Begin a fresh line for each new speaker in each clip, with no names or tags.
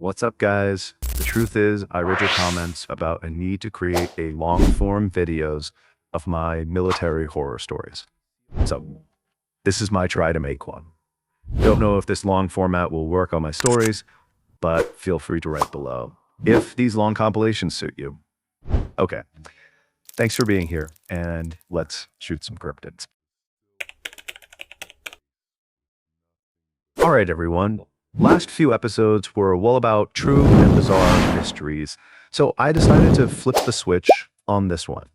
What's up, guys? The truth is, I read your comments about a need to create a long-form videos of my military horror stories. So, this is my try to make one. Don't know if this long format will work on my stories, but feel free to write below if these long compilations suit you. Okay, thanks for being here, and let's shoot some cryptids. All right, everyone. Last few episodes were all about true and bizarre mysteries, so I decided to flip the switch on this one.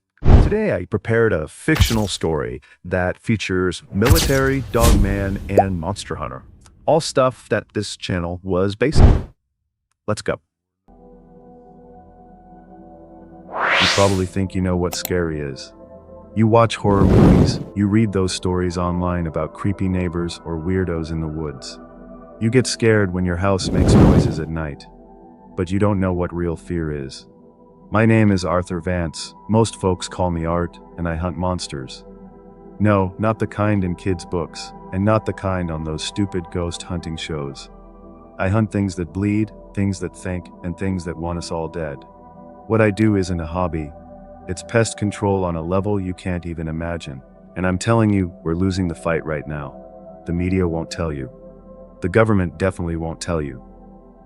Today, I prepared a fictional story that features military, dogman, and monster hunter. All stuff that this channel was based on. Let's go. You probably think you know what scary is. You watch horror movies, you read those stories online about creepy neighbors or weirdos in the woods. You get scared when your house makes noises at night, but you don't know what real fear is. My name is Arthur Vance. Most folks call me Art, and I hunt monsters. No, not the kind in kids' books, and not the kind on those stupid ghost hunting shows. I hunt things that bleed, things that think, and things that want us all dead. What I do isn't a hobby. It's pest control on a level you can't even imagine. And I'm telling you, we're losing the fight right now. The media won't tell you. The government definitely won't tell you.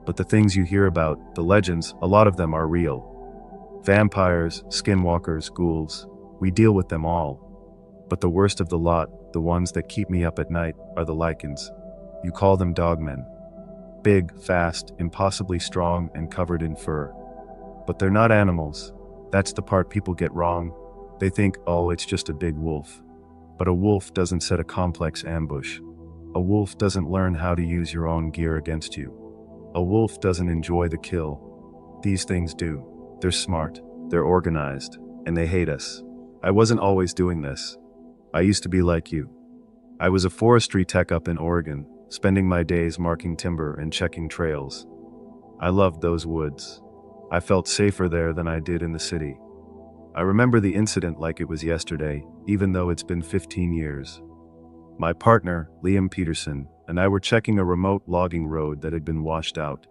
But the things you hear about, the legends, a lot of them are real. Vampires, skinwalkers, ghouls, we deal with them all. But the worst of the lot, the ones that keep me up at night, are the lichens. You call them dogmen. Big, fast, impossibly strong, and covered in fur. But they're not animals. That's the part people get wrong. They think, oh, it's just a big wolf. But a wolf doesn't set a complex ambush. A wolf doesn't learn how to use your own gear against you. A wolf doesn't enjoy the kill. These things do. They're smart, they're organized, and they hate us. I wasn't always doing this. I used to be like you. I was a forestry tech up in Oregon, spending my days marking timber and checking trails. I loved those woods. I felt safer there than I did in the city. I remember the incident like it was yesterday, even though it's been 15 years. My partner, Liam Peterson, and I were checking a remote logging road that had been washed out.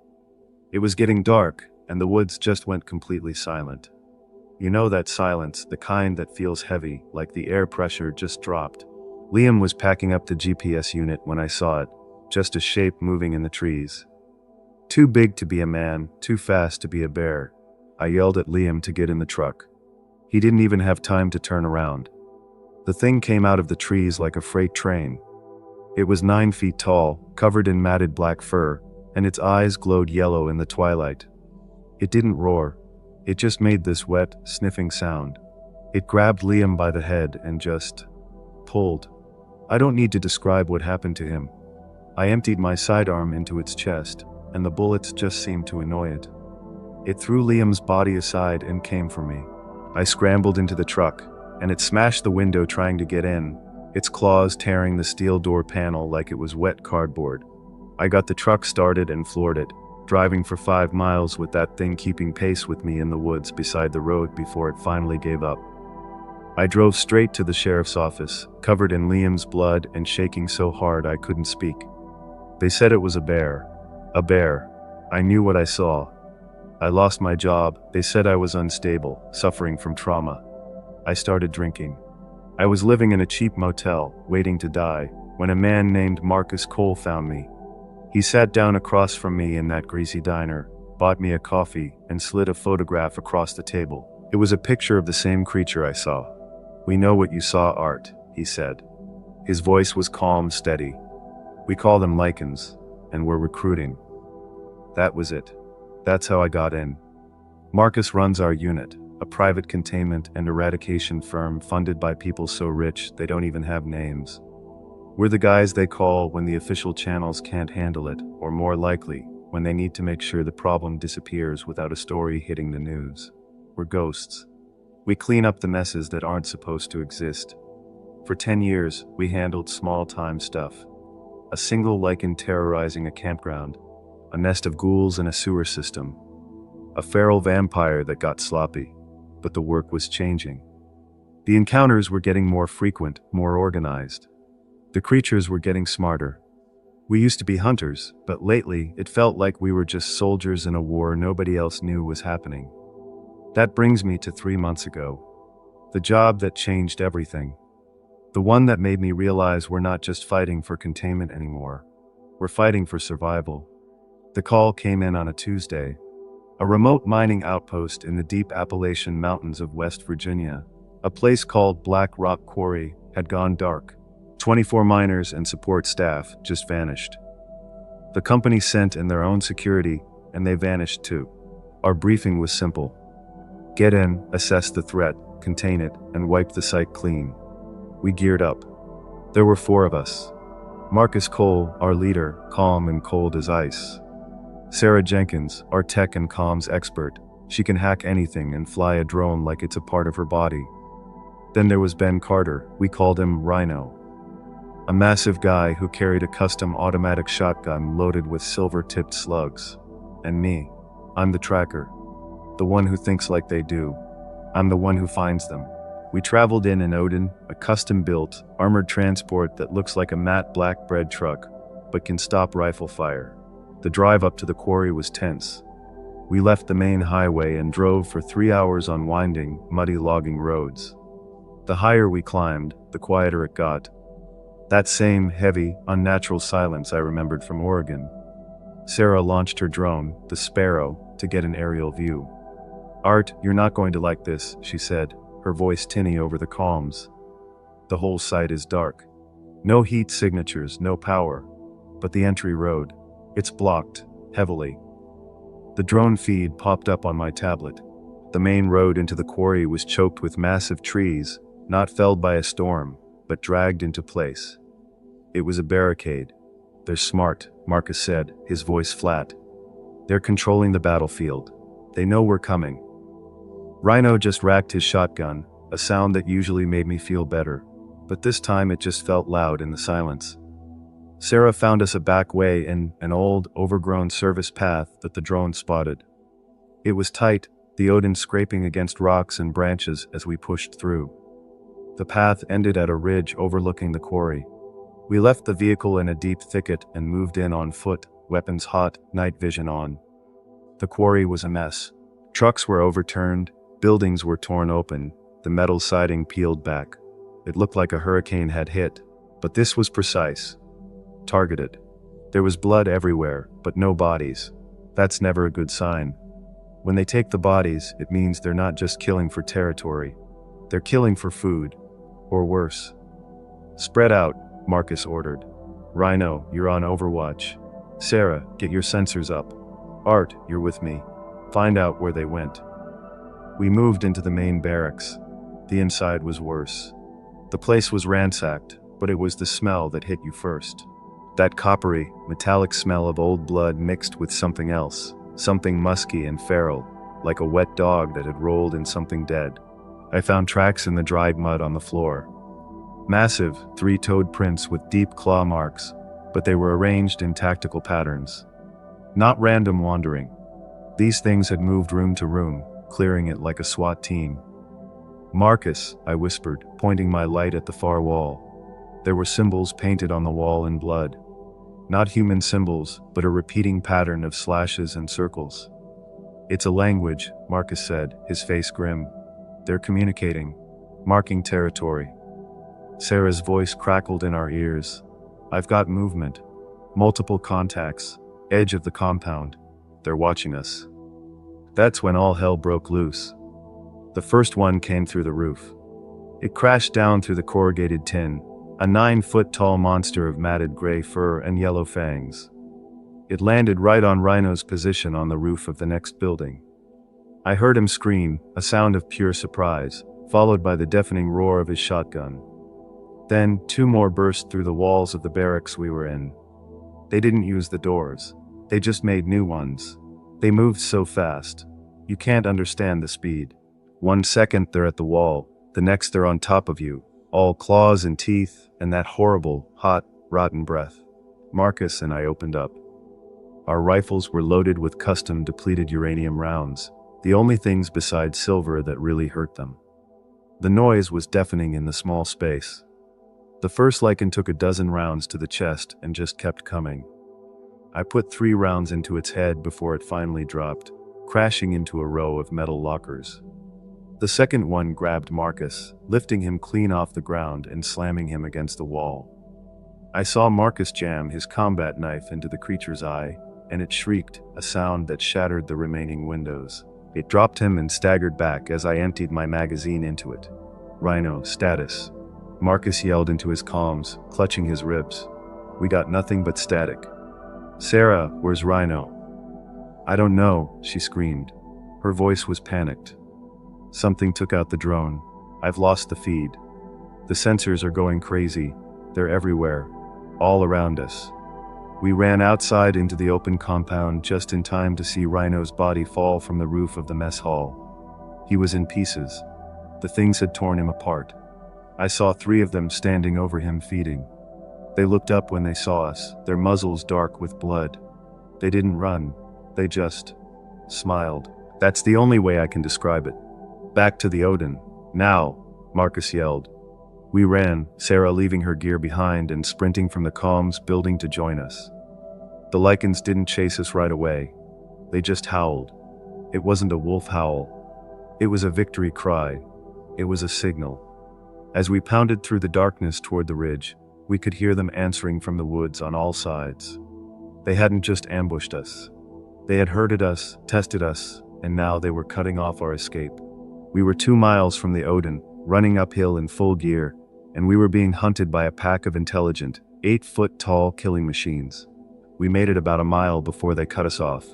It was getting dark, and the woods just went completely silent. You know that silence, the kind that feels heavy, like the air pressure just dropped. Liam was packing up the GPS unit when I saw it, just a shape moving in the trees. Too big to be a man, too fast to be a bear. I yelled at Liam to get in the truck. He didn't even have time to turn around. The thing came out of the trees like a freight train. It was 9 feet tall, covered in matted black fur, and its eyes glowed yellow in the twilight. It didn't roar. It just made this wet, sniffing sound. It grabbed Liam by the head and just pulled. I don't need to describe what happened to him. I emptied my sidearm into its chest, and the bullets just seemed to annoy it. It threw Liam's body aside and came for me. I scrambled into the truck, and it smashed the window trying to get in, its claws tearing the steel door panel like it was wet cardboard. I got the truck started and floored it, driving for 5 miles with that thing keeping pace with me in the woods beside the road before it finally gave up. I drove straight to the sheriff's office, covered in Liam's blood and shaking so hard I couldn't speak. They said it was a bear. A bear. I knew what I saw. I lost my job. They said I was unstable, suffering from trauma. I started drinking. I was living in a cheap motel, waiting to die, when a man named Marcus Cole found me. He sat down across from me in that greasy diner, bought me a coffee, and slid a photograph across the table. It was a picture of the same creature I saw. "We know what you saw, Art," he said. His voice was calm, steady. "We call them lichens, and we're recruiting." That was it. That's how I got in. Marcus runs our unit, a private containment and eradication firm funded by people so rich they don't even have names. We're the guys they call when the official channels can't handle it, or more likely, when they need to make sure the problem disappears without a story hitting the news. We're ghosts. We clean up the messes that aren't supposed to exist. For 10 years, we handled small-time stuff. A single lichen terrorizing a campground, a nest of ghouls in a sewer system, a feral vampire that got sloppy. But the work was changing. The encounters were getting more frequent, more organized. The creatures were getting smarter. We used to be hunters, but lately it felt like we were just soldiers in a war nobody else knew was happening. That brings me to 3 months ago. The job that changed everything. The one that made me realize we're not just fighting for containment anymore. We're fighting for survival. The call came in on a Tuesday. A remote mining outpost in the deep Appalachian Mountains of West Virginia, a place called Black Rock Quarry, had gone dark. 24 miners and support staff just vanished. The company sent in their own security, and they vanished too. Our briefing was simple. Get in, assess the threat, contain it, and wipe the site clean. We geared up. There were 4 of us. Marcus Cole, our leader, calm and cold as ice. Sarah Jenkins, our tech and comms expert. She can hack anything and fly a drone like it's a part of her body. Then there was Ben Carter, we called him Rhino. A massive guy who carried a custom automatic shotgun loaded with silver-tipped slugs. And me. I'm the tracker. The one who thinks like they do. I'm the one who finds them. We traveled in an Odin, a custom-built, armored transport that looks like a matte black bread truck, but can stop rifle fire. The drive up to the quarry was tense. We left the main highway and drove for 3 hours on winding, muddy logging roads. The higher we climbed, the quieter it got. That same heavy, unnatural silence I remembered from Oregon. Sarah launched her drone, the Sparrow, to get an aerial view. "Art, you're not going to like this," she said, her voice tinny over the comms. "The whole site is dark. No heat signatures, no power. But the entry road, it's blocked, heavily." The drone feed popped up on my tablet. The main road into the quarry was choked with massive trees, not felled by a storm, but dragged into place. It was a barricade. "They're smart," Marcus said, his voice flat. "They're controlling the battlefield. They know we're coming." Rhino just racked his shotgun, a sound that usually made me feel better, but this time it just felt loud in the silence. Sarah found us a back way in an old, overgrown service path that the drone spotted. It was tight, the Odin scraping against rocks and branches as we pushed through. The path ended at a ridge overlooking the quarry. We left the vehicle in a deep thicket and moved in on foot, weapons hot, night vision on. The quarry was a mess. Trucks were overturned, buildings were torn open, the metal siding peeled back. It looked like a hurricane had hit, but this was precise. Targeted. There was blood everywhere, but no bodies. That's never a good sign. When they take the bodies, it means they're not just killing for territory. They're killing for food. Or worse. "Spread out," Marcus ordered. "Rhino, you're on overwatch. Sarah, get your sensors up. Art, you're with me. Find out where they went." We moved into the main barracks. The inside was worse. The place was ransacked, but it was the smell that hit you first. That coppery, metallic smell of old blood mixed with something else, something musky and feral, like a wet dog that had rolled in something dead. I found tracks in the dried mud on the floor. Massive, 3-toed prints with deep claw marks, but they were arranged in tactical patterns. Not random wandering. These things had moved room to room, clearing it like a SWAT team. "Marcus," I whispered, pointing my light at the far wall. There were symbols painted on the wall in blood. Not human symbols, but a repeating pattern of slashes and circles. "It's a language," Marcus said, his face grim. "They're communicating, marking territory." Sarah's voice crackled in our ears. "I've got movement. Multiple contacts. Edge of the compound. They're watching us." That's when all hell broke loose. The first one came through the roof. It crashed down through the corrugated tin, a 9-foot-tall monster of matted gray fur and yellow fangs. It landed right on Rhino's position on the roof of the next building. I heard him scream, a sound of pure surprise, followed by the deafening roar of his shotgun. Then, 2 more burst through the walls of the barracks we were in. They didn't use the doors. They just made new ones. They moved so fast. You can't understand the speed. 1 second they're at the wall, the next they're on top of you, all claws and teeth, and that horrible, hot, rotten breath. Marcus and I opened up. Our rifles were loaded with custom depleted uranium rounds, the only things besides silver that really hurt them. The noise was deafening in the small space. The first lichen took a dozen rounds to the chest and just kept coming. I put 3 rounds into its head before it finally dropped, crashing into a row of metal lockers. The second one grabbed Marcus, lifting him clean off the ground and slamming him against the wall. I saw Marcus jam his combat knife into the creature's eye, and it shrieked, a sound that shattered the remaining windows. It dropped him and staggered back as I emptied my magazine into it. "Rhino, status." Marcus yelled into his comms, clutching his ribs. "We got nothing but static." "Sarah, where's Rhino?" "I don't know," she screamed. Her voice was panicked. "Something took out the drone. I've lost the feed. The sensors are going crazy. They're everywhere. All around us." We ran outside into the open compound just in time to see Rhino's body fall from the roof of the mess hall. He was in pieces. The things had torn him apart. I saw 3 of them standing over him feeding. They looked up when they saw us, their muzzles dark with blood. They didn't run. They just smiled. That's the only way I can describe it. "Back to the Odin. Now," Marcus yelled. We ran, Sarah leaving her gear behind and sprinting from the comms building to join us. The lichens didn't chase us right away. They just howled. It wasn't a wolf howl. It was a victory cry. It was a signal. As we pounded through the darkness toward the ridge, we could hear them answering from the woods on all sides. They hadn't just ambushed us. They had herded us, tested us, and now they were cutting off our escape. We were 2 miles from the Odin, running uphill in full gear, and we were being hunted by a pack of intelligent, 8-foot-tall killing machines. We made it about a mile before they cut us off.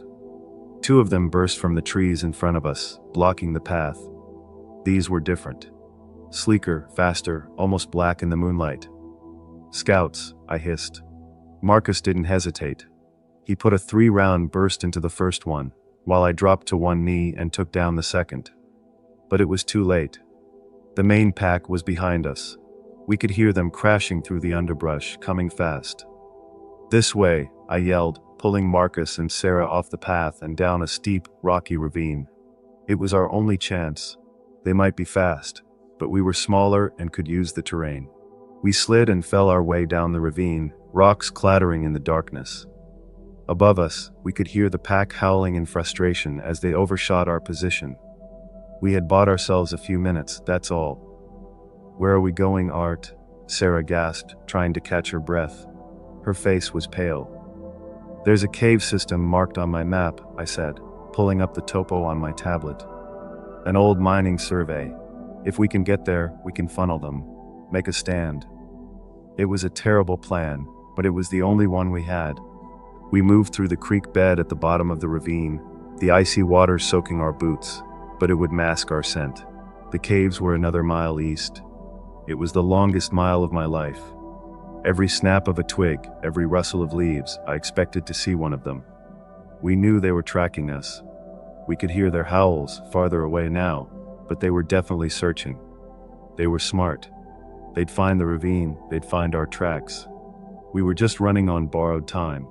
2 of them burst from the trees in front of us, blocking the path. These were different. Sleeker, faster, almost black in the moonlight. "Scouts," I hissed. Marcus didn't hesitate. He put a 3-round burst into the first one, while I dropped to one knee and took down the second. But it was too late. The main pack was behind us. We could hear them crashing through the underbrush, coming fast. "This way," I yelled, pulling Marcus and Sarah off the path and down a steep, rocky ravine. It was our only chance. They might be fast, but we were smaller and could use the terrain. We slid and fell our way down the ravine, rocks clattering in the darkness. Above us, we could hear the pack howling in frustration as they overshot our position. We had bought ourselves a few minutes, that's all. "Where are we going, Art?" Sarah gasped, trying to catch her breath. Her face was pale. "There's a cave system marked on my map," I said, pulling up the topo on my tablet. "An old mining survey. If we can get there, we can funnel them. Make a stand." It was a terrible plan, but it was the only one we had. We moved through the creek bed at the bottom of the ravine, the icy water soaking our boots, but it would mask our scent. The caves were another mile east. It was the longest mile of my life. Every snap of a twig, every rustle of leaves, I expected to see one of them. We knew they were tracking us. We could hear their howls farther away now, but they were definitely searching. They were smart. They'd find the ravine, they'd find our tracks. We were just running on borrowed time.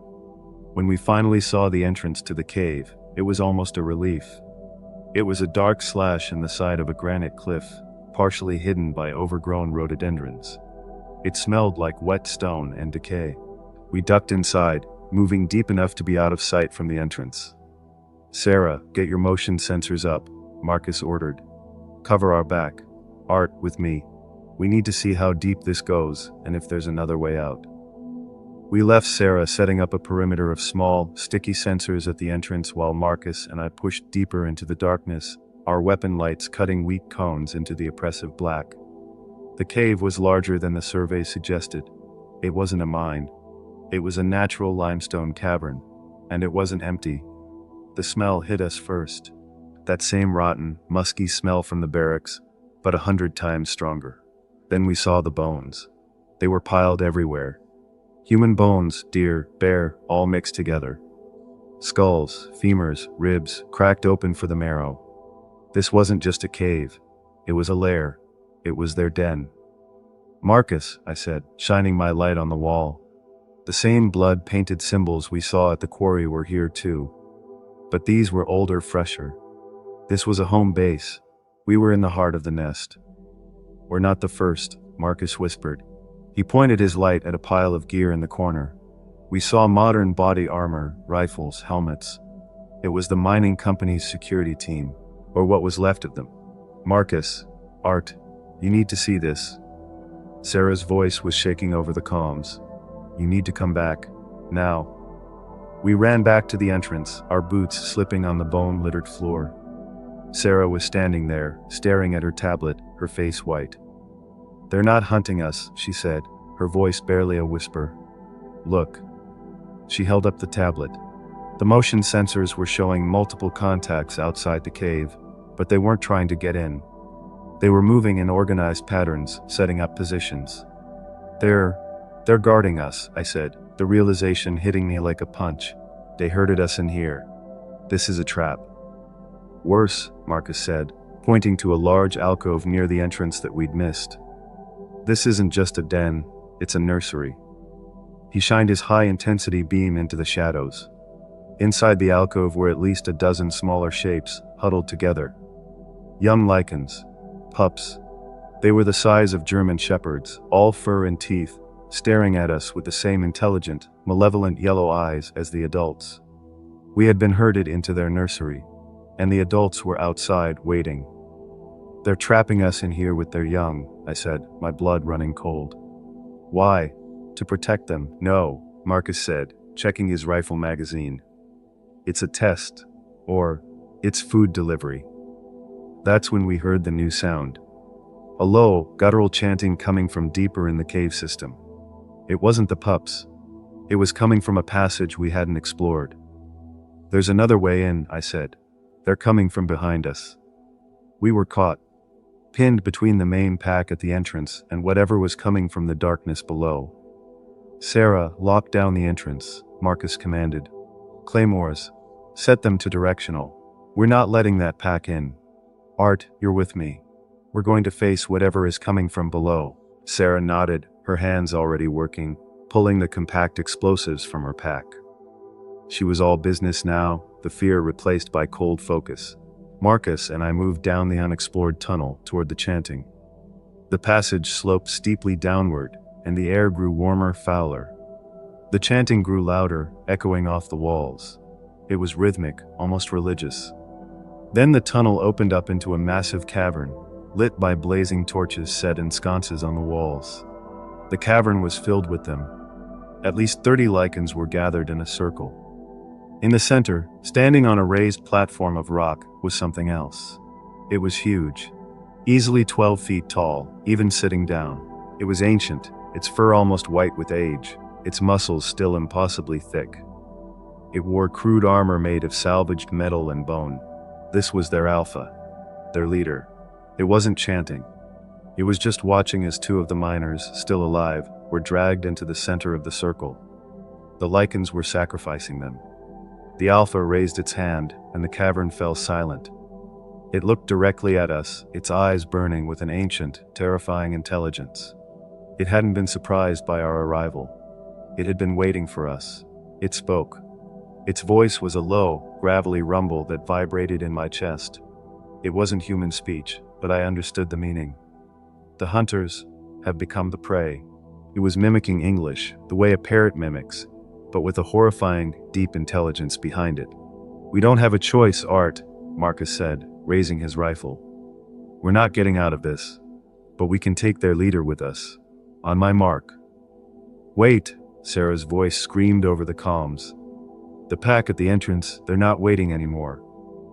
When we finally saw the entrance to the cave, it was almost a relief. It was a dark slash in the side of a granite cliff, partially hidden by overgrown rhododendrons. It smelled like wet stone and decay. We ducked inside, moving deep enough to be out of sight from the entrance. "Sarah, get your motion sensors up," Marcus ordered. "Cover our back. Art, with me. We need to see how deep this goes, and if there's another way out." We left Sarah setting up a perimeter of small, sticky sensors at the entrance while Marcus and I pushed deeper into the darkness, our weapon lights cutting weak cones into the oppressive black. The cave was larger than the survey suggested. It wasn't a mine. It was a natural limestone cavern, and it wasn't empty. The smell hit us first. That same rotten, musky smell from the barracks, but 100 times stronger. Then we saw the bones. They were piled everywhere. Human bones, deer, bear, all mixed together. Skulls, femurs, ribs, cracked open for the marrow. This wasn't just a cave. It was a lair. It was their den. "Marcus," I said, shining my light on the wall. "The same blood-painted symbols we saw at the quarry were here too. But these were older, fresher. This was a home base. We were in the heart of the nest." "We're not the first," Marcus whispered. He pointed his light at a pile of gear in the corner. We saw modern body armor, rifles, helmets. It was the mining company's security team, or what was left of them. Marcus, Art, you need to see this. Sarah's voice was shaking over the comms. You need to come back, now. We ran back to the entrance, our boots slipping on the bone-littered floor. Sarah was standing there, staring at her tablet, her face white. They're not hunting us, she said, her voice barely a whisper. Look. She held up the tablet. The motion sensors were showing multiple contacts outside the cave, but they weren't trying to get in. They were moving in organized patterns, setting up positions. They're guarding us, I said, the realization hitting me like a punch. They herded us in here. This is a trap. Worse, Marcus said, pointing to a large alcove near the entrance that we'd missed. This isn't just a den, it's a nursery. He shined his high-intensity beam into the shadows. Inside the alcove were at least a dozen smaller shapes, huddled together. Young lichens. Pups. They were the size of German shepherds, all fur and teeth, staring at us with the same intelligent, malevolent yellow eyes as the adults. We had been herded into their nursery, and the adults were outside, waiting. They're trapping us in here with their young, I said, my blood running cold. Why? To protect them. No, Marcus said, checking his rifle magazine. It's a test. Or, it's food delivery. That's when we heard the new sound. A low, guttural chanting coming from deeper in the cave system. It wasn't the pups. It was coming from a passage we hadn't explored. There's another way in, I said. They're coming from behind us. We were caught, pinned between the main pack at the entrance and whatever was coming from the darkness below. Sarah, lock down the entrance, Marcus commanded. Claymores. Set them to directional. We're not letting that pack in. Art, you're with me. We're going to face whatever is coming from below. Sarah nodded, her hands already working, pulling the compact explosives from her pack. She was all business now, the fear replaced by cold focus. Marcus and I moved down the unexplored tunnel toward the chanting. The passage sloped steeply downward, and the air grew warmer, fouler. The chanting grew louder, echoing off the walls. It was rhythmic, almost religious. Then the tunnel opened up into a massive cavern, lit by blazing torches set in sconces on the walls. The cavern was filled with them. At least 30 lichens were gathered in a circle. In the center, standing on a raised platform of rock, was something else. It was huge, easily 12 feet tall, even sitting down. It was ancient, its fur almost white with age, its muscles still impossibly thick. It wore crude armor made of salvaged metal and bone. This was their alpha, their leader. It wasn't chanting. It was just watching as two of the miners, still alive, were dragged into the center of the circle. The lichens were sacrificing them. The alpha raised its hand, and the cavern fell silent. It looked directly at us, its eyes burning with an ancient, terrifying intelligence. It hadn't been surprised by our arrival. It had been waiting for us. It spoke. Its voice was a low, gravelly rumble that vibrated in my chest. It wasn't human speech, but I understood the meaning. The hunters have become the prey. It was mimicking English, the way a parrot mimics, but with a horrifying, deep intelligence behind it. We don't have a choice, Art, Marcus said, raising his rifle. We're not getting out of this, but we can take their leader with us. On my mark. Wait, Sarah's voice screamed over the comms. The pack at the entrance, they're not waiting anymore.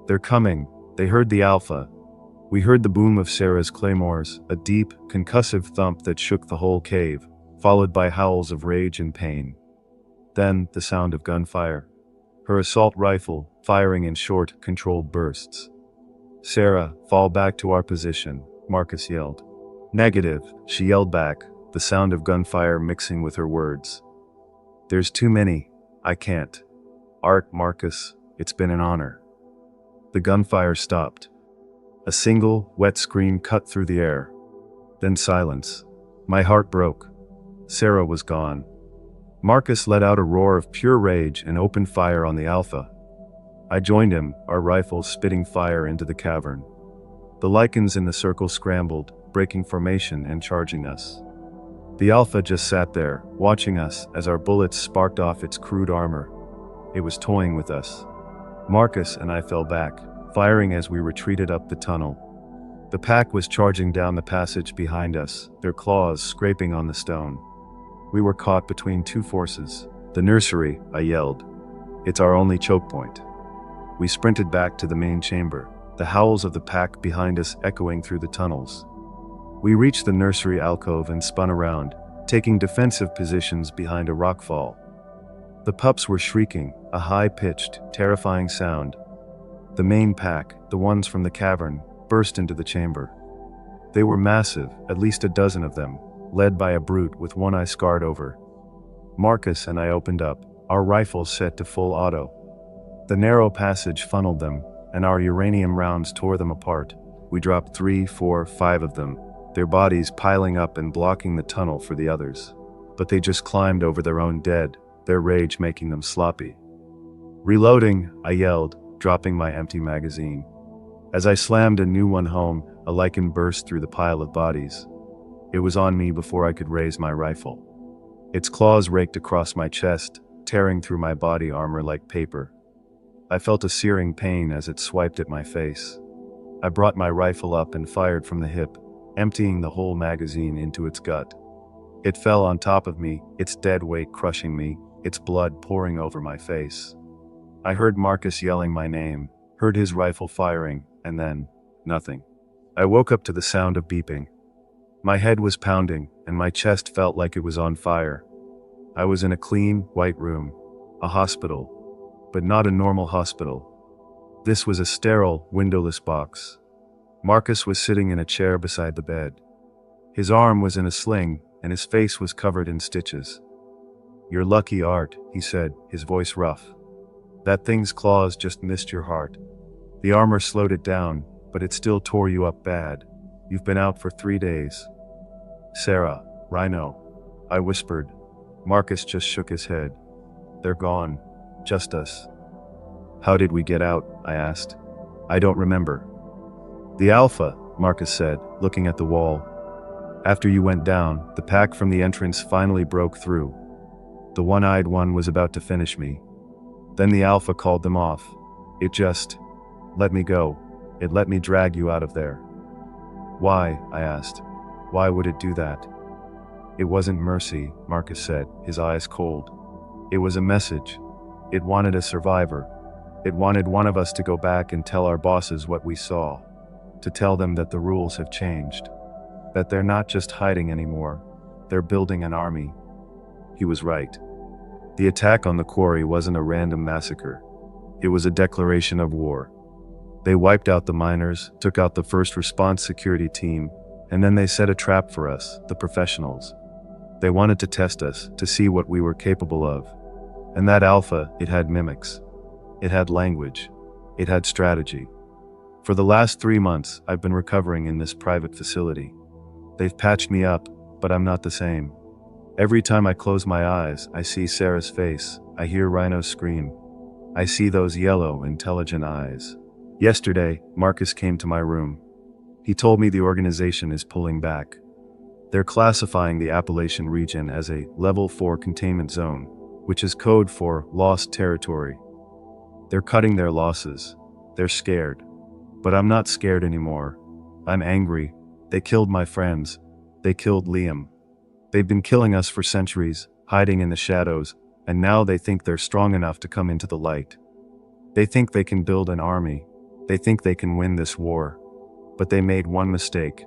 They're coming. They heard the alpha. We heard the boom of Sarah's claymores, a deep, concussive thump that shook the whole cave, followed by howls of rage and pain. Then, the sound of gunfire. Her assault rifle, firing in short, controlled bursts. Sarah, fall back to our position, Marcus yelled. Negative, she yelled back, the sound of gunfire mixing with her words. There's too many. I can't. Art, Marcus, it's been an honor. The gunfire stopped. A single, wet scream cut through the air. Then silence. My heart broke. Sarah was gone. Marcus let out a roar of pure rage and opened fire on the alpha. I joined him, our rifles spitting fire into the cavern. The lichens in the circle scrambled, breaking formation and charging us. The Alpha just sat there, watching us as our bullets sparked off its crude armor. It was toying with us. Marcus and I fell back, firing as we retreated up the tunnel. The pack was charging down the passage behind us, their claws scraping on the stone. We were caught between two forces. "The nursery," I yelled. "It's our only choke point." We sprinted back to the main chamber, the howls of the pack behind us echoing through the tunnels. We reached the nursery alcove and spun around, taking defensive positions behind a rockfall. The pups were shrieking, a high-pitched, terrifying sound. The main pack, the ones from the cavern, burst into the chamber. They were massive, at least a dozen of them, led by a brute with one eye scarred over. Marcus and I opened up, our rifles set to full auto. The narrow passage funneled them, and our uranium rounds tore them apart. We dropped 3, 4, 5 of them, their bodies piling up and blocking the tunnel for the others. But they just climbed over their own dead, their rage making them sloppy. "Reloading," I yelled, dropping my empty magazine. As I slammed a new one home, a lichen burst through the pile of bodies. It was on me before I could raise my rifle. Its claws raked across my chest, tearing through my body armor like paper. I felt a searing pain as it swiped at my face. I brought my rifle up and fired from the hip, emptying the whole magazine into its gut. It fell on top of me, its dead weight crushing me, its blood pouring over my face. I heard Marcus yelling my name, heard his rifle firing, and then, nothing. I woke up to the sound of beeping. My head was pounding, and my chest felt like it was on fire. I was in a clean, white room, a hospital, but not a normal hospital. This was a sterile, windowless box. Marcus was sitting in a chair beside the bed. His arm was in a sling, and his face was covered in stitches. "You're lucky, Art," he said, his voice rough. "That thing's claws just missed your heart. The armor slowed it down, but it still tore you up bad. You've been out for 3 days. Sarah, Rhino," I whispered. Marcus just shook his head. "They're gone. Just us." "How did we get out?" I asked. "I don't remember." "The Alpha," Marcus said, looking at the wall. "After you went down, the pack from the entrance finally broke through. The one-eyed one was about to finish me. Then the Alpha called them off. It just let me go. It let me drag you out of there." "Why?" I asked. "Why would it do that?" "It wasn't mercy," Marcus said, his eyes cold. "It was a message. It wanted a survivor. It wanted one of us to go back and tell our bosses what we saw. To tell them that the rules have changed. That they're not just hiding anymore. They're building an army." He was right. The attack on the quarry wasn't a random massacre. It was a declaration of war. They wiped out the miners, took out the first response security team, and then they set a trap for us, the professionals. They wanted to test us, to see what we were capable of. And that Alpha, it had mimics. It had language. It had strategy. For the last 3 months, I've been recovering in this private facility. They've patched me up, but I'm not the same. Every time I close my eyes, I see Sarah's face. I hear Rhino scream. I see those yellow, intelligent eyes. Yesterday, Marcus came to my room. He told me the organization is pulling back. They're classifying the Appalachian region as a Level 4 containment zone, which is code for lost territory. They're cutting their losses. They're scared. But I'm not scared anymore. I'm angry. They killed my friends. They killed Liam. They've been killing us for centuries, hiding in the shadows, and now they think they're strong enough to come into the light. They think they can build an army. They think they can win this war. But they made one mistake.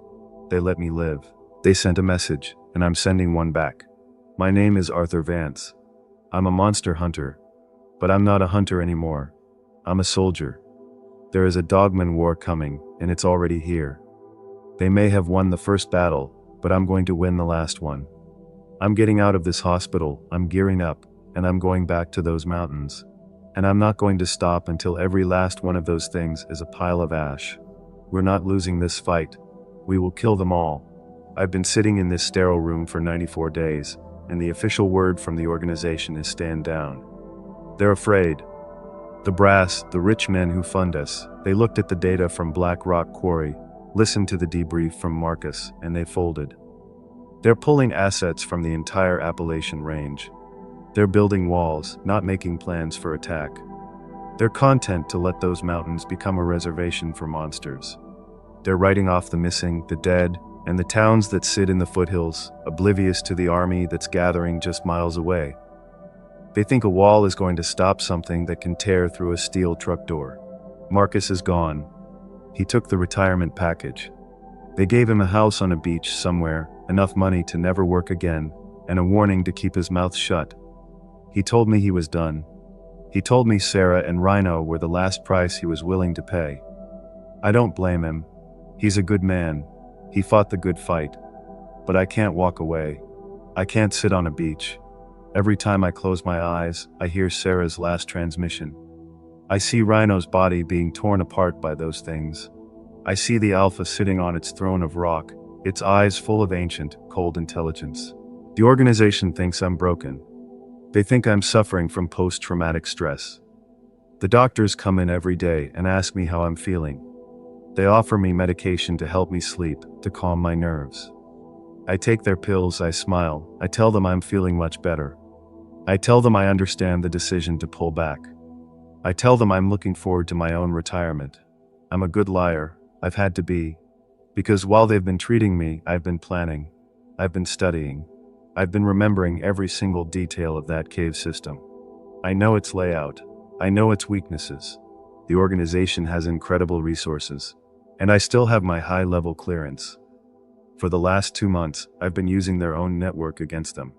They let me live. They sent a message, and I'm sending one back. My name is Arthur Vance. I'm a monster hunter. But I'm not a hunter anymore. I'm a soldier. There is a Dogman war coming, and it's already here. They may have won the first battle, but I'm going to win the last one. I'm getting out of this hospital, I'm gearing up, and I'm going back to those mountains. And I'm not going to stop until every last one of those things is a pile of ash. We're not losing this fight. We will kill them all. I've been sitting in this sterile room for 94 days, and the official word from the organization is stand down. They're afraid. The brass, the rich men who fund us, they looked at the data from Black Rock Quarry, listened to the debrief from Marcus, and they folded. They're pulling assets from the entire Appalachian range. They're building walls, not making plans for attack. They're content to let those mountains become a reservation for monsters. They're writing off the missing, the dead, and the towns that sit in the foothills, oblivious to the army that's gathering just miles away. They think a wall is going to stop something that can tear through a steel truck door. Marcus is gone. He took the retirement package. They gave him a house on a beach somewhere, enough money to never work again, and a warning to keep his mouth shut. He told me he was done. He told me Sarah and Rhino were the last price he was willing to pay. I don't blame him. He's a good man. He fought the good fight. But I can't walk away. I can't sit on a beach. Every time I close my eyes, I hear Sarah's last transmission. I see Rhino's body being torn apart by those things. I see the Alpha sitting on its throne of rock, its eyes full of ancient, cold intelligence. The organization thinks I'm broken. They think I'm suffering from post-traumatic stress. The doctors come in every day and ask me how I'm feeling. They offer me medication to help me sleep, to calm my nerves. I take their pills, I smile, I tell them I'm feeling much better. I tell them I understand the decision to pull back. I tell them I'm looking forward to my own retirement. I'm a good liar, I've had to be. Because while they've been treating me, I've been planning. I've been studying. I've been remembering every single detail of that cave system. I know its layout. I know its weaknesses. The organization has incredible resources. And I still have my high-level clearance. For the last 2 months, I've been using their own network against them.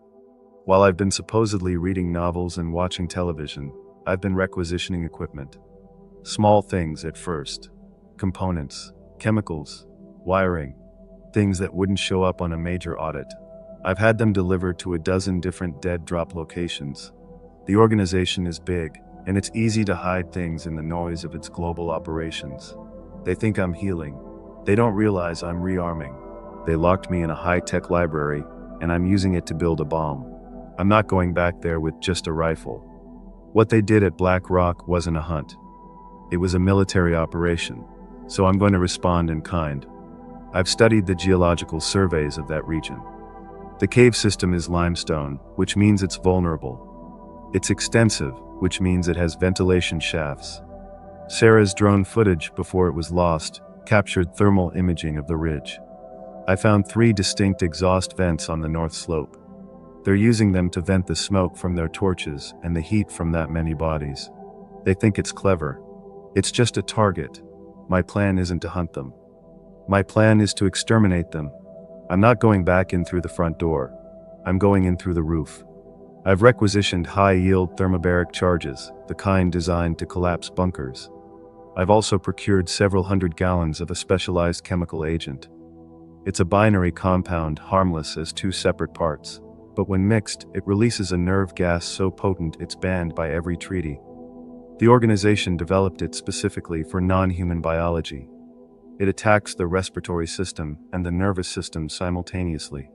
While I've been supposedly reading novels and watching television, I've been requisitioning equipment. Small things at first. Components, chemicals, wiring, things that wouldn't show up on a major audit. I've had them delivered to a dozen different dead drop locations. The organization is big, and it's easy to hide things in the noise of its global operations. They think I'm healing. They don't realize I'm rearming. They locked me in a high-tech library, and I'm using it to build a bomb. I'm not going back there with just a rifle. What they did at Black Rock wasn't a hunt. It was a military operation, so I'm going to respond in kind. I've studied the geological surveys of that region. The cave system is limestone, which means it's vulnerable. It's extensive, which means it has ventilation shafts. Sarah's drone footage before it was lost captured thermal imaging of the ridge. I found 3 distinct exhaust vents on the north slope. They're using them to vent the smoke from their torches and the heat from that many bodies. They think it's clever. It's just a target. My plan isn't to hunt them. My plan is to exterminate them. I'm not going back in through the front door. I'm going in through the roof. I've requisitioned high-yield thermobaric charges, the kind designed to collapse bunkers. I've also procured several hundred gallons of a specialized chemical agent. It's a binary compound, harmless as 2 separate parts. But when mixed, it releases a nerve gas so potent it's banned by every treaty. The organization developed it specifically for non-human biology. It attacks the respiratory system and the nervous system simultaneously.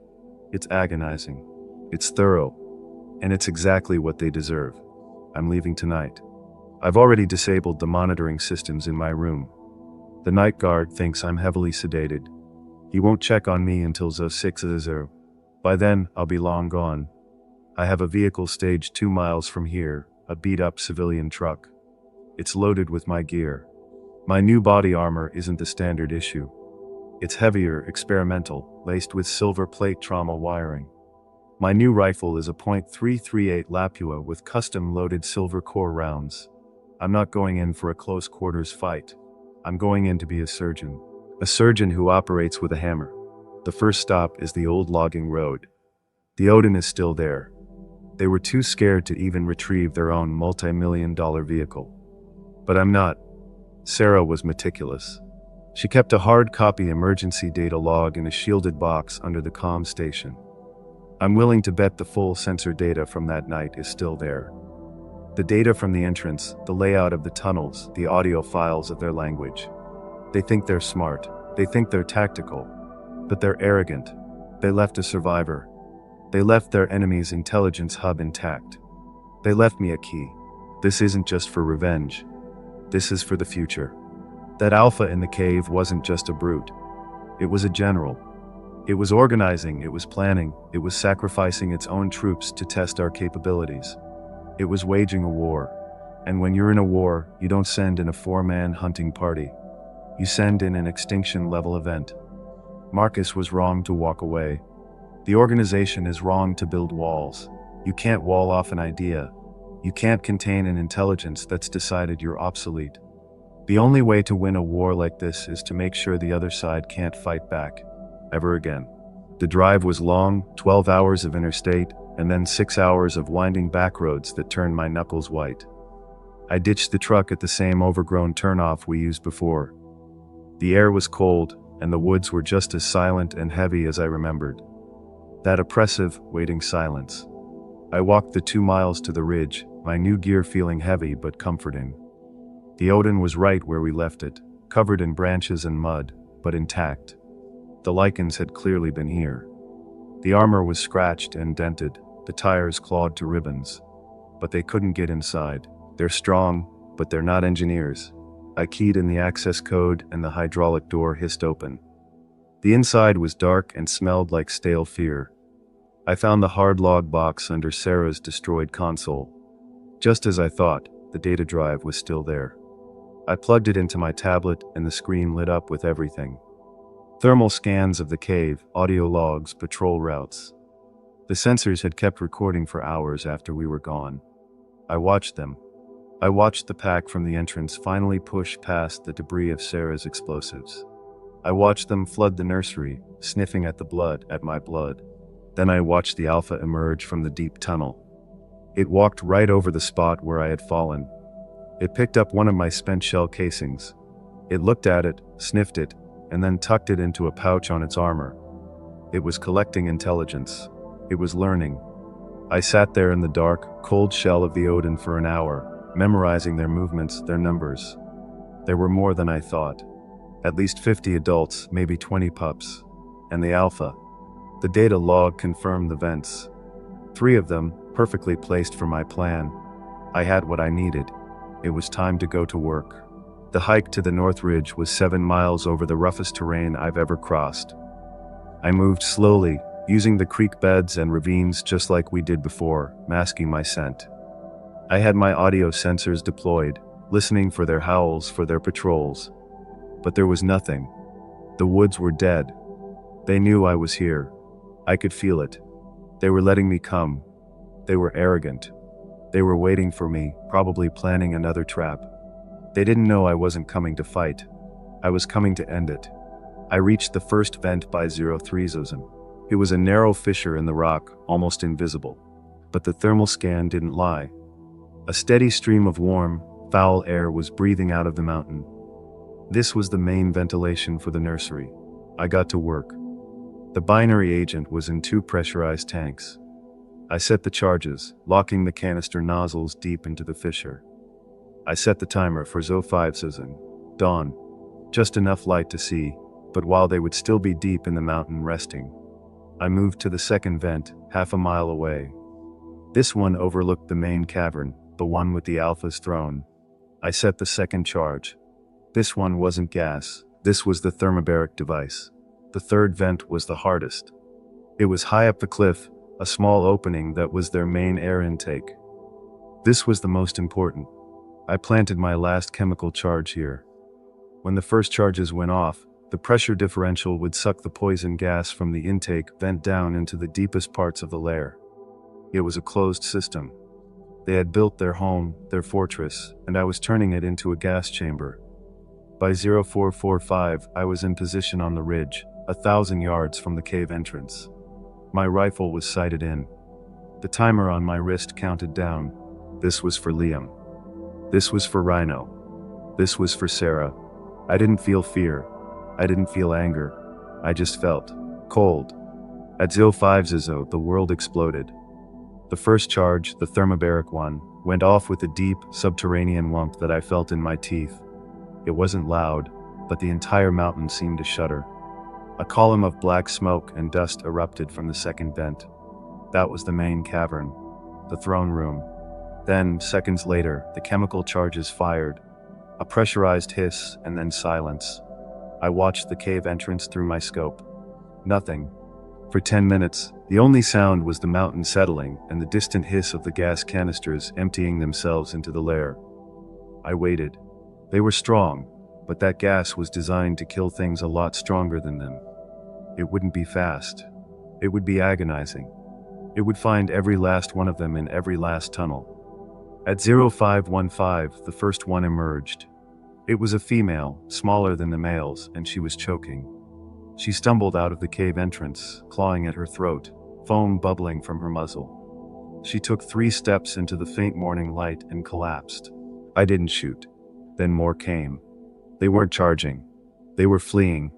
It's agonizing. It's thorough. And it's exactly what they deserve. I'm leaving tonight. I've already disabled the monitoring systems in my room. The night guard thinks I'm heavily sedated. He won't check on me until 06:00. By then, I'll be long gone. I have a vehicle staged 2 miles from here, a beat-up civilian truck. It's loaded with my gear. My new body armor isn't the standard issue. It's heavier, experimental, laced with silver plate trauma wiring. My new rifle is a .338 Lapua with custom-loaded silver core rounds. I'm not going in for a close-quarters fight. I'm going in to be a surgeon. A surgeon who operates with a hammer. The first stop is the old logging road. The Odin is still there. They were too scared to even retrieve their own multi-million-dollar vehicle. But I'm not. Sarah was meticulous. She kept a hard-copy emergency data log in a shielded box under the comm station. I'm willing to bet the full sensor data from that night is still there. The data from the entrance, the layout of the tunnels, the audio files of their language. They think they're smart. They think they're tactical. But they're arrogant. They left a survivor. They left their enemy's intelligence hub intact. They left me a key. This isn't just for revenge. This is for the future. That Alpha in the cave wasn't just a brute. It was a general. It was organizing, it was planning, it was sacrificing its own troops to test our capabilities. It was waging a war. And when you're in a war, you don't send in a four-man hunting party. You send in an extinction-level event. Marcus was wrong to walk away. The organization is wrong to build walls. You can't wall off an idea. You can't contain an intelligence that's decided you're obsolete. The only way to win a war like this is to make sure the other side can't fight back, ever again. The drive was long, 12 hours of interstate, and then 6 hours of winding back roads that turned my knuckles white. I ditched the truck at the same overgrown turnoff we used before. The air was cold, and the woods were just as silent and heavy as I remembered. That oppressive, waiting silence. I walked the 2 miles to the ridge, my new gear feeling heavy but comforting. The Odin was right where we left it, covered in branches and mud, but intact. The lichens had clearly been here. The armor was scratched and dented, the tires clawed to ribbons. But they couldn't get inside. They're strong, but they're not engineers. I keyed in the access code and the hydraulic door hissed open. The inside was dark and smelled like stale fear. I found the hard log box under Sarah's destroyed console. Just as I thought, the data drive was still there. I plugged it into my tablet and the screen lit up with everything. Thermal scans of the cave, audio logs, patrol routes. The sensors had kept recording for hours after we were gone. I watched them. I watched the pack from the entrance finally push past the debris of Sarah's explosives. I watched them flood the nursery, sniffing at the blood, at my blood. Then I watched the Alpha emerge from the deep tunnel. It walked right over the spot where I had fallen. It picked up one of my spent shell casings. It looked at it, sniffed it, and then tucked it into a pouch on its armor. It was collecting intelligence. It was learning. I sat there in the dark, cold shell of the Odin for an hour, memorizing their movements, their numbers. There were more than I thought. At least 50 adults, maybe 20 pups. And the Alpha. The data log confirmed the vents. 3 of them, perfectly placed for my plan. I had what I needed. It was time to go to work. The hike to the North Ridge was 7 miles over the roughest terrain I've ever crossed. I moved slowly, using the creek beds and ravines just like we did before, masking my scent. I had my audio sensors deployed, listening for their howls, for their patrols. But there was nothing. The woods were dead. They knew I was here. I could feel it. They were letting me come. They were arrogant. They were waiting for me, probably planning another trap. They didn't know I wasn't coming to fight. I was coming to end it. I reached the first vent by 03-zone. It was a narrow fissure in the rock, almost invisible. But the thermal scan didn't lie. A steady stream of warm, foul air was breathing out of the mountain. This was the main ventilation for the nursery. I got to work. The binary agent was in 2 pressurized tanks. I set the charges, locking the canister nozzles deep into the fissure. I set the timer for 05-zone. Dawn. Just enough light to see, but while they would still be deep in the mountain resting. I moved to the second vent, half a mile away. This one overlooked the main cavern, the one with the Alpha's throne. I set the second charge. This one wasn't gas, this was the thermobaric device. The third vent was the hardest. It was high up the cliff, a small opening that was their main air intake. This was the most important. I planted my last chemical charge here. When the first charges went off, the pressure differential would suck the poison gas from the intake vent down into the deepest parts of the lair. It was a closed system. They had built their home, their fortress, and I was turning it into a gas chamber. By 0445, I was in position on the ridge, 1,000 yards from the cave entrance. My rifle was sighted in. The timer on my wrist counted down. This was for Liam. This was for Rhino. This was for Sarah. I didn't feel fear. I didn't feel anger. I just felt cold. At 05-zone, the world exploded. The first charge, the thermobaric one, went off with a deep, subterranean whump that I felt in my teeth. It wasn't loud, but the entire mountain seemed to shudder. A column of black smoke and dust erupted from the second vent. That was the main cavern, the throne room. Then, seconds later, the chemical charges fired. A pressurized hiss, and then silence. I watched the cave entrance through my scope. Nothing, For 10 minutes, the only sound was the mountain settling and the distant hiss of the gas canisters emptying themselves into the lair. I waited. They were strong, but that gas was designed to kill things a lot stronger than them. It wouldn't be fast. It would be agonizing. It would find every last one of them in every last tunnel. At 0515, the first one emerged. It was a female, smaller than the males, and she was choking. She stumbled out of the cave entrance, clawing at her throat, foam bubbling from her muzzle. She took 3 steps into the faint morning light and collapsed. I didn't shoot. Then more came. They weren't charging. They were fleeing.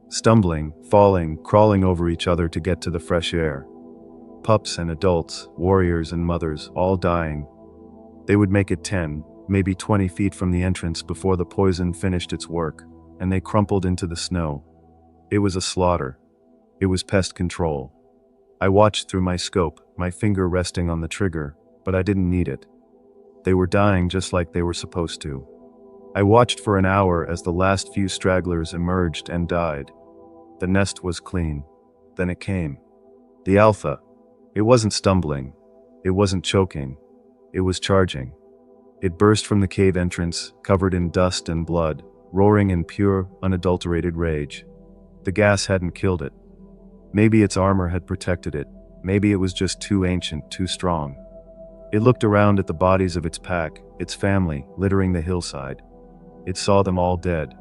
Stumbling, falling, crawling over each other to get to the fresh air. Pups and adults, warriors and mothers, all dying. They would make it 10, maybe 20 feet from the entrance before the poison finished its work, and they crumpled into the snow. It was a slaughter. It was pest control. I watched through my scope, my finger resting on the trigger, but I didn't need it. They were dying just like they were supposed to. I watched for an hour as the last few stragglers emerged and died. The nest was clean. Then it came. The alpha. It wasn't stumbling. It wasn't choking. It was charging. It burst from the cave entrance, covered in dust and blood, roaring in pure, unadulterated rage. The gas hadn't killed it. Maybe its armor had protected it. Maybe it was just too ancient, too strong. It looked around at the bodies of its pack, its family, littering the hillside. It saw them all dead.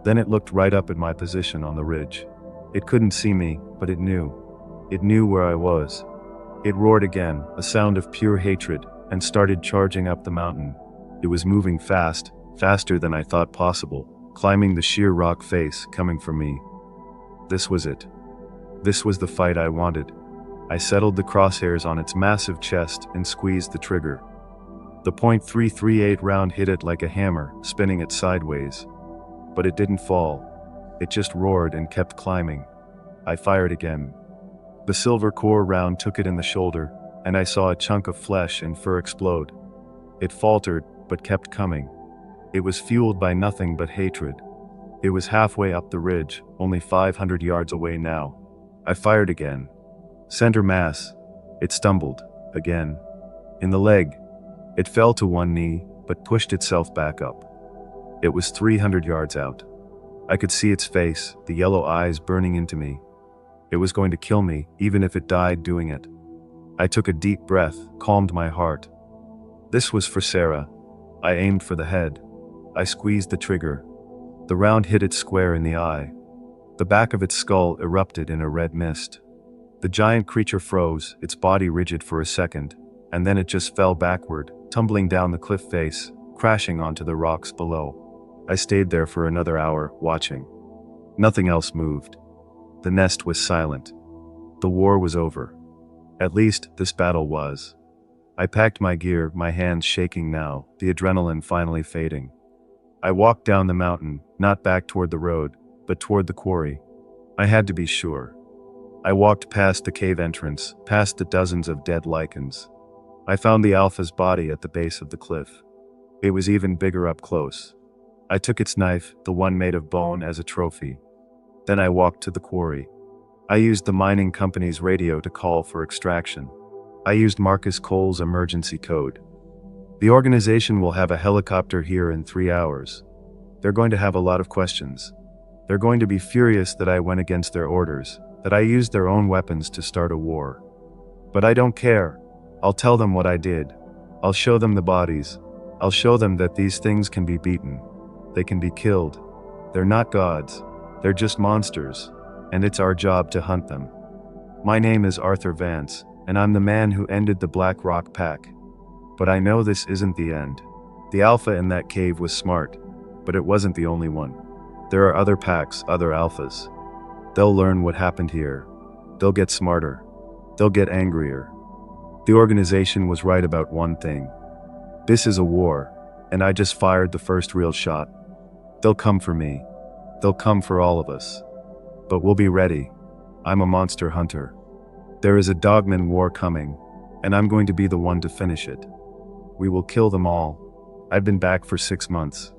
Then it looked right up at my position on the ridge. It couldn't see me, but it knew. It knew where I was. It roared again, a sound of pure hatred, and started charging up the mountain. It was moving fast, faster than I thought possible, climbing the sheer rock face, coming for me. This was it. This was the fight I wanted. I settled the crosshairs on its massive chest and squeezed the trigger. The .338 round hit it like a hammer, spinning it sideways. But it didn't fall. It just roared and kept climbing. I fired again. The silver core round took it in the shoulder, and I saw a chunk of flesh and fur explode. It faltered, but kept coming. It was fueled by nothing but hatred. It was halfway up the ridge, only 500 yards away now. I fired again. Center mass. It stumbled. Again. In the leg. It fell to one knee, but pushed itself back up. It was 300 yards out. I could see its face, the yellow eyes burning into me. It was going to kill me, even if it died doing it. I took a deep breath, calmed my heart. This was for Sarah. I aimed for the head. I squeezed the trigger. The round hit it square in the eye. The back of its skull erupted in a red mist. The giant creature froze, its body rigid for a second, and then it just fell backward, tumbling down the cliff face, crashing onto the rocks below. I stayed there for another hour, watching. Nothing else moved. The nest was silent. The war was over. At least, this battle was. I packed my gear, my hands shaking now, the adrenaline finally fading. I walked down the mountain, not back toward the road, but toward the quarry. I had to be sure. I walked past the cave entrance, past the dozens of dead lichens. I found the alpha's body at the base of the cliff. It was even bigger up close. I took its knife, the one made of bone, as a trophy. Then I walked to the quarry. I used the mining company's radio to call for extraction. I used Marcus Cole's emergency code. The organization will have a helicopter here in 3 hours. They're going to have a lot of questions. They're going to be furious that I went against their orders, that I used their own weapons to start a war. But I don't care. I'll tell them what I did. I'll show them the bodies. I'll show them that these things can be beaten. They can be killed. They're not gods. They're just monsters, and it's our job to hunt them. My name is Arthur Vance, and I'm the man who ended the Black Rock Pack. But I know this isn't the end. The alpha in that cave was smart, but it wasn't the only one. There are other packs, other alphas. They'll learn what happened here. They'll get smarter. They'll get angrier. The organization was right about one thing. This is a war, and I just fired the first real shot. They'll come for me. They'll come for all of us. But we'll be ready. I'm a monster hunter. There is a Dogman war coming, and I'm going to be the one to finish it. We will kill them all. I've been back for 6 months.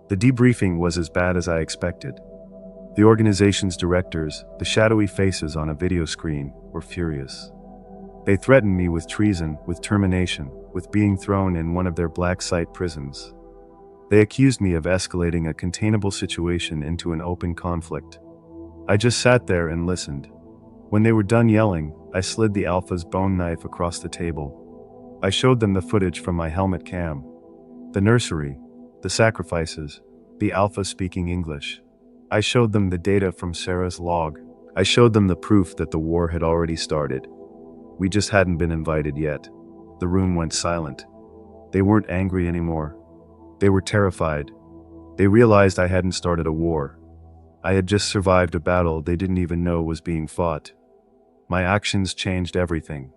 The debriefing was as bad as I expected. The organization's directors, the shadowy faces on a video screen, were furious. They threatened me with treason, with termination, with being thrown in one of their black site prisons. They accused me of escalating a containable situation into an open conflict. I just sat there and listened. When they were done yelling, I slid the Alpha's bone knife across the table. I showed them the footage from my helmet cam. The nursery, the sacrifices, the Alpha speaking English. I showed them the data from Sarah's log. I showed them the proof that the war had already started. We just hadn't been invited yet. The room went silent. They weren't angry anymore. They were terrified. They realized I hadn't started a war. I had just survived a battle they didn't even know was being fought. My actions changed everything.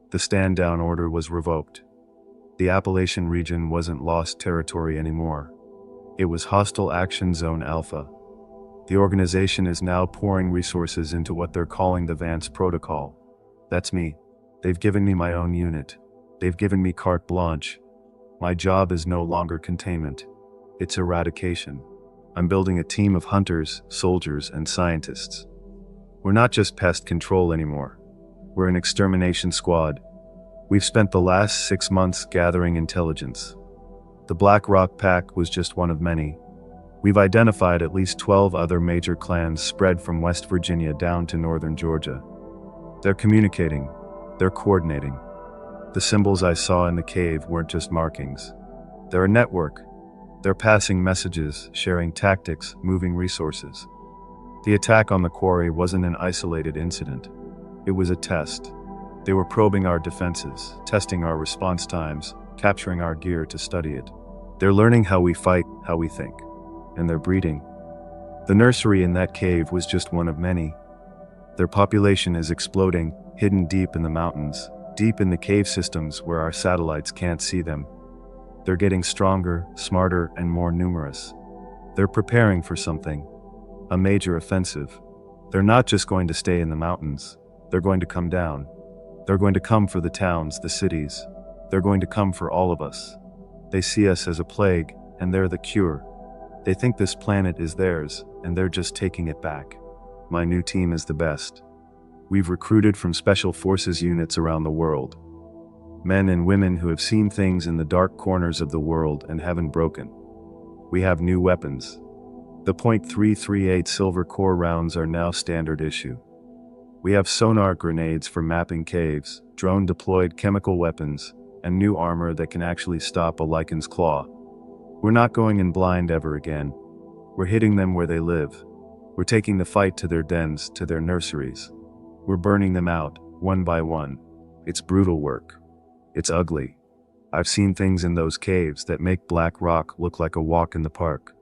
The stand-down order was revoked. The Appalachian region wasn't lost territory anymore. It was Hostile Action Zone Alpha. The organization is now pouring resources into what they're calling the Vance Protocol. That's me. They've given me my own unit. They've given me carte blanche. My job is no longer containment. It's eradication. I'm building a team of hunters, soldiers, and scientists. We're not just pest control anymore. We're an extermination squad. We've spent the last 6 months gathering intelligence. The Black Rock Pack was just one of many. We've identified at least 12 other major clans spread from West Virginia down to northern Georgia. They're communicating. They're coordinating. The symbols I saw in the cave weren't just markings. They're a network. They're passing messages, sharing tactics, moving resources. The attack on the quarry wasn't an isolated incident. It was a test. They were probing our defenses, testing our response times, capturing our gear to study it. They're learning how we fight, how we think. And they're breeding. The nursery in that cave was just one of many. Their population is exploding, hidden deep in the mountains, deep in the cave systems where our satellites can't see them. They're getting stronger, smarter, and more numerous. They're preparing for something, a major offensive. They're not just going to stay in the mountains. They're going to come down. They're going to come for the towns, the cities. They're going to come for all of us. They see us as a plague, and they're the cure. They think this planet is theirs, and they're just taking it back. My new team is the best. We've recruited from special forces units around the world. Men and women who have seen things in the dark corners of the world and haven't broken. We have new weapons. The .338 silver core rounds are now standard issue. We have sonar grenades for mapping caves, drone-deployed chemical weapons, and new armor that can actually stop a lichen's claw. We're not going in blind ever again. We're hitting them where they live. We're taking the fight to their dens, to their nurseries. We're burning them out, one by one. It's brutal work. It's ugly. I've seen things in those caves that make Black Rock look like a walk in the park.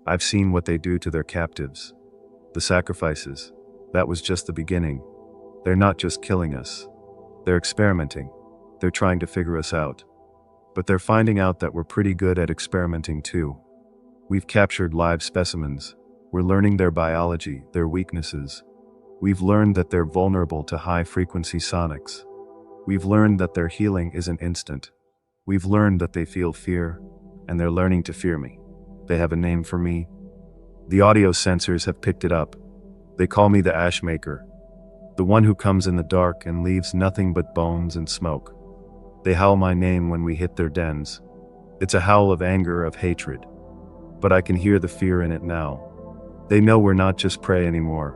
I've seen what they do to their captives. The sacrifices. That was just the beginning. They're not just killing us. They're experimenting. They're trying to figure us out. But they're finding out that we're pretty good at experimenting too. We've captured live specimens. We're learning their biology, their weaknesses. We've learned that they're vulnerable to high-frequency sonics. We've learned that their healing isn't instant. We've learned that they feel fear, and they're learning to fear me. They have a name for me. The audio sensors have picked it up. They call me the Ashmaker, the one who comes in the dark and leaves nothing but bones and smoke. They howl my name when we hit their dens. It's a howl of anger, of hatred. But I can hear the fear in it now. They know we're not just prey anymore.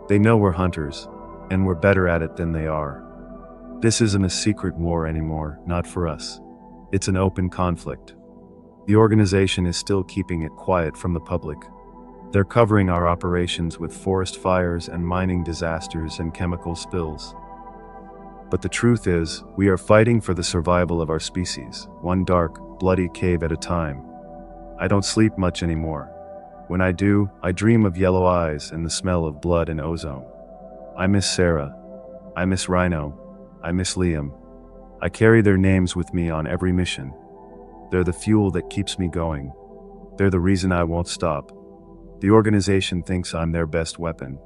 They know we're hunters, and we're better at it than they are. This isn't a secret war anymore, not for us. It's an open conflict. The organization is still keeping it quiet from the public. They're covering our operations with forest fires and mining disasters and chemical spills. But the truth is, we are fighting for the survival of our species, one dark, bloody cave at a time. I don't sleep much anymore. When I do, I dream of yellow eyes and the smell of blood and ozone. I miss Sarah. I miss Rhino. I miss Liam. I carry their names with me on every mission. They're the fuel that keeps me going. They're the reason I won't stop. The organization thinks I'm their best weapon,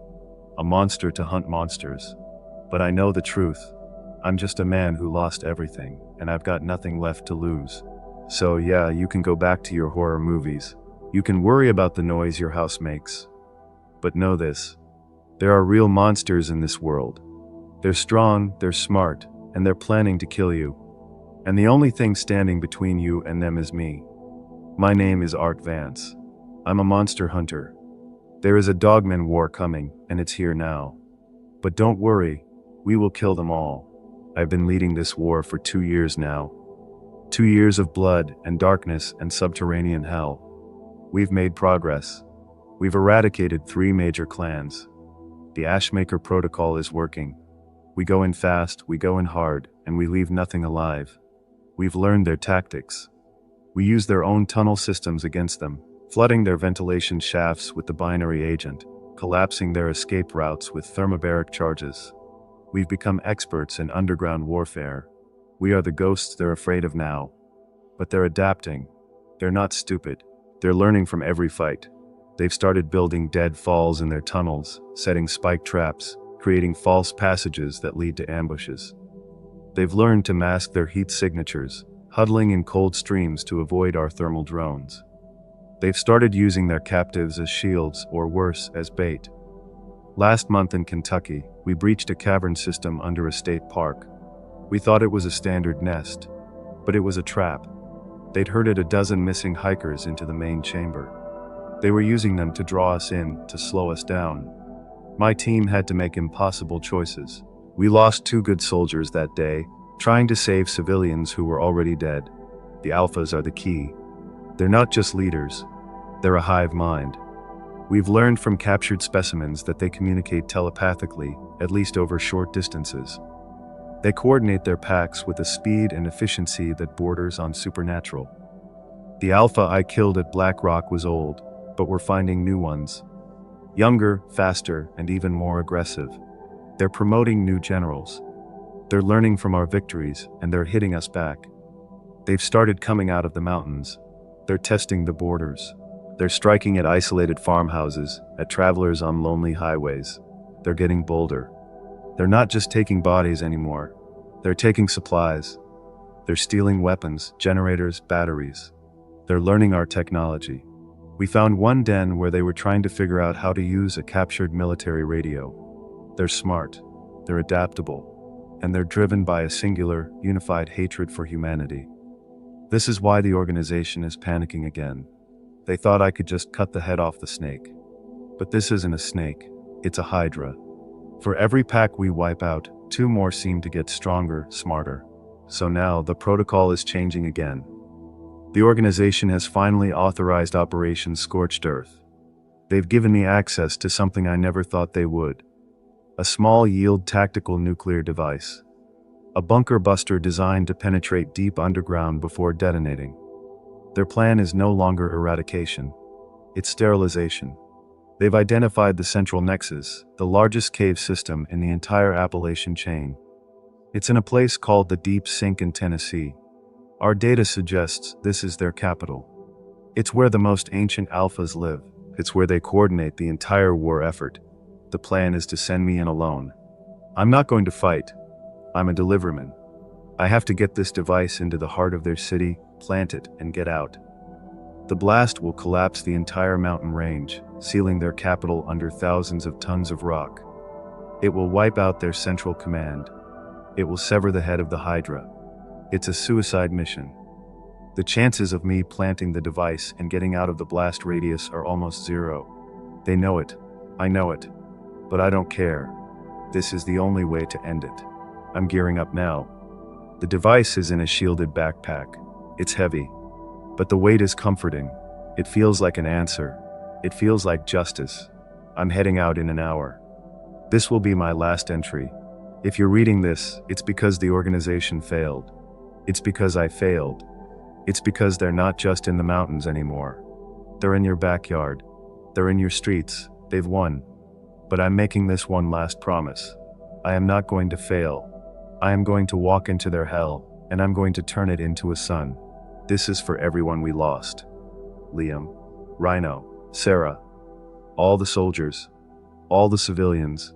a monster to hunt monsters. But I know the truth. I'm just a man who lost everything, and I've got nothing left to lose. So yeah, you can go back to your horror movies. You can worry about the noise your house makes. But know this. There are real monsters in this world. They're strong, they're smart, and they're planning to kill you. And the only thing standing between you and them is me. My name is Art Vance. I'm a monster hunter. There is a dogman war coming, and it's here now. But don't worry, we will kill them all. I've been leading this war for 2 years now. 2 years of blood and darkness and subterranean hell. We've made progress. We've eradicated 3 major clans. The Ashmaker protocol is working. We go in fast, we go in hard, and we leave nothing alive. We've learned their tactics. We use their own tunnel systems against them, flooding their ventilation shafts with the binary agent, collapsing their escape routes with thermobaric charges. We've become experts in underground warfare. We are the ghosts they're afraid of now. But they're adapting. They're not stupid. They're learning from every fight. They've started building dead falls in their tunnels, setting spike traps, creating false passages that lead to ambushes. They've learned to mask their heat signatures, huddling in cold streams to avoid our thermal drones. They've started using their captives as shields, or worse, as bait. Last month in Kentucky, we breached a cavern system under a state park. We thought it was a standard nest, but it was a trap. They'd herded a dozen missing hikers into the main chamber. They were using them to draw us in, to slow us down. My team had to make impossible choices. We lost 2 good soldiers that day, trying to save civilians who were already dead. The alphas are the key. They're not just leaders. They're a hive mind. We've learned from captured specimens that they communicate telepathically, at least over short distances. They coordinate their packs with a speed and efficiency that borders on supernatural. The alpha I killed at Black Rock was old, but we're finding new ones. Younger, faster, and even more aggressive. They're promoting new generals. They're learning from our victories, and they're hitting us back. They've started coming out of the mountains. They're testing the borders. They're striking at isolated farmhouses, at travelers on lonely highways. They're getting bolder. They're not just taking bodies anymore. They're taking supplies. They're stealing weapons, generators, batteries. They're learning our technology. We found one den where they were trying to figure out how to use a captured military radio. They're smart, they're adaptable, and they're driven by a singular, unified hatred for humanity. This is why the organization is panicking again. They thought I could just cut the head off the snake. But this isn't a snake, it's a hydra. For every pack we wipe out, 2 more seem to get stronger, smarter. So now the protocol is changing again. The organization has finally authorized Operation Scorched Earth. They've given me access to something I never thought they would. A small-yield tactical nuclear device. A bunker buster designed to penetrate deep underground before detonating. Their plan is no longer eradication. It's sterilization. They've identified the central nexus, the largest cave system in the entire Appalachian chain. It's in a place called the Deep Sink in Tennessee. Our data suggests this is their capital. It's where the most ancient alphas live. It's where they coordinate the entire war effort. The plan is to send me in alone. I'm not going to fight. I'm a deliverman. I have to get this device into the heart of their city, plant it, and get out. The blast will collapse the entire mountain range, sealing their capital under thousands of tons of rock. It will wipe out their central command. It will sever the head of the Hydra. It's a suicide mission. The chances of me planting the device and getting out of the blast radius are almost 0. They know it. I know it. But I don't care. This is the only way to end it. I'm gearing up now. The device is in a shielded backpack. It's heavy. But the weight is comforting. It feels like an answer. It feels like justice. I'm heading out in an hour. This will be my last entry. If you're reading this, it's because the organization failed. It's because I failed. It's because they're not just in the mountains anymore. They're in your backyard. They're in your streets. They've won. But I'm making this one last promise. I am not going to fail. I am going to walk into their hell, and I'm going to turn it into a sun. This is for everyone we lost. Liam, Rhino, Sarah, all the soldiers, all the civilians.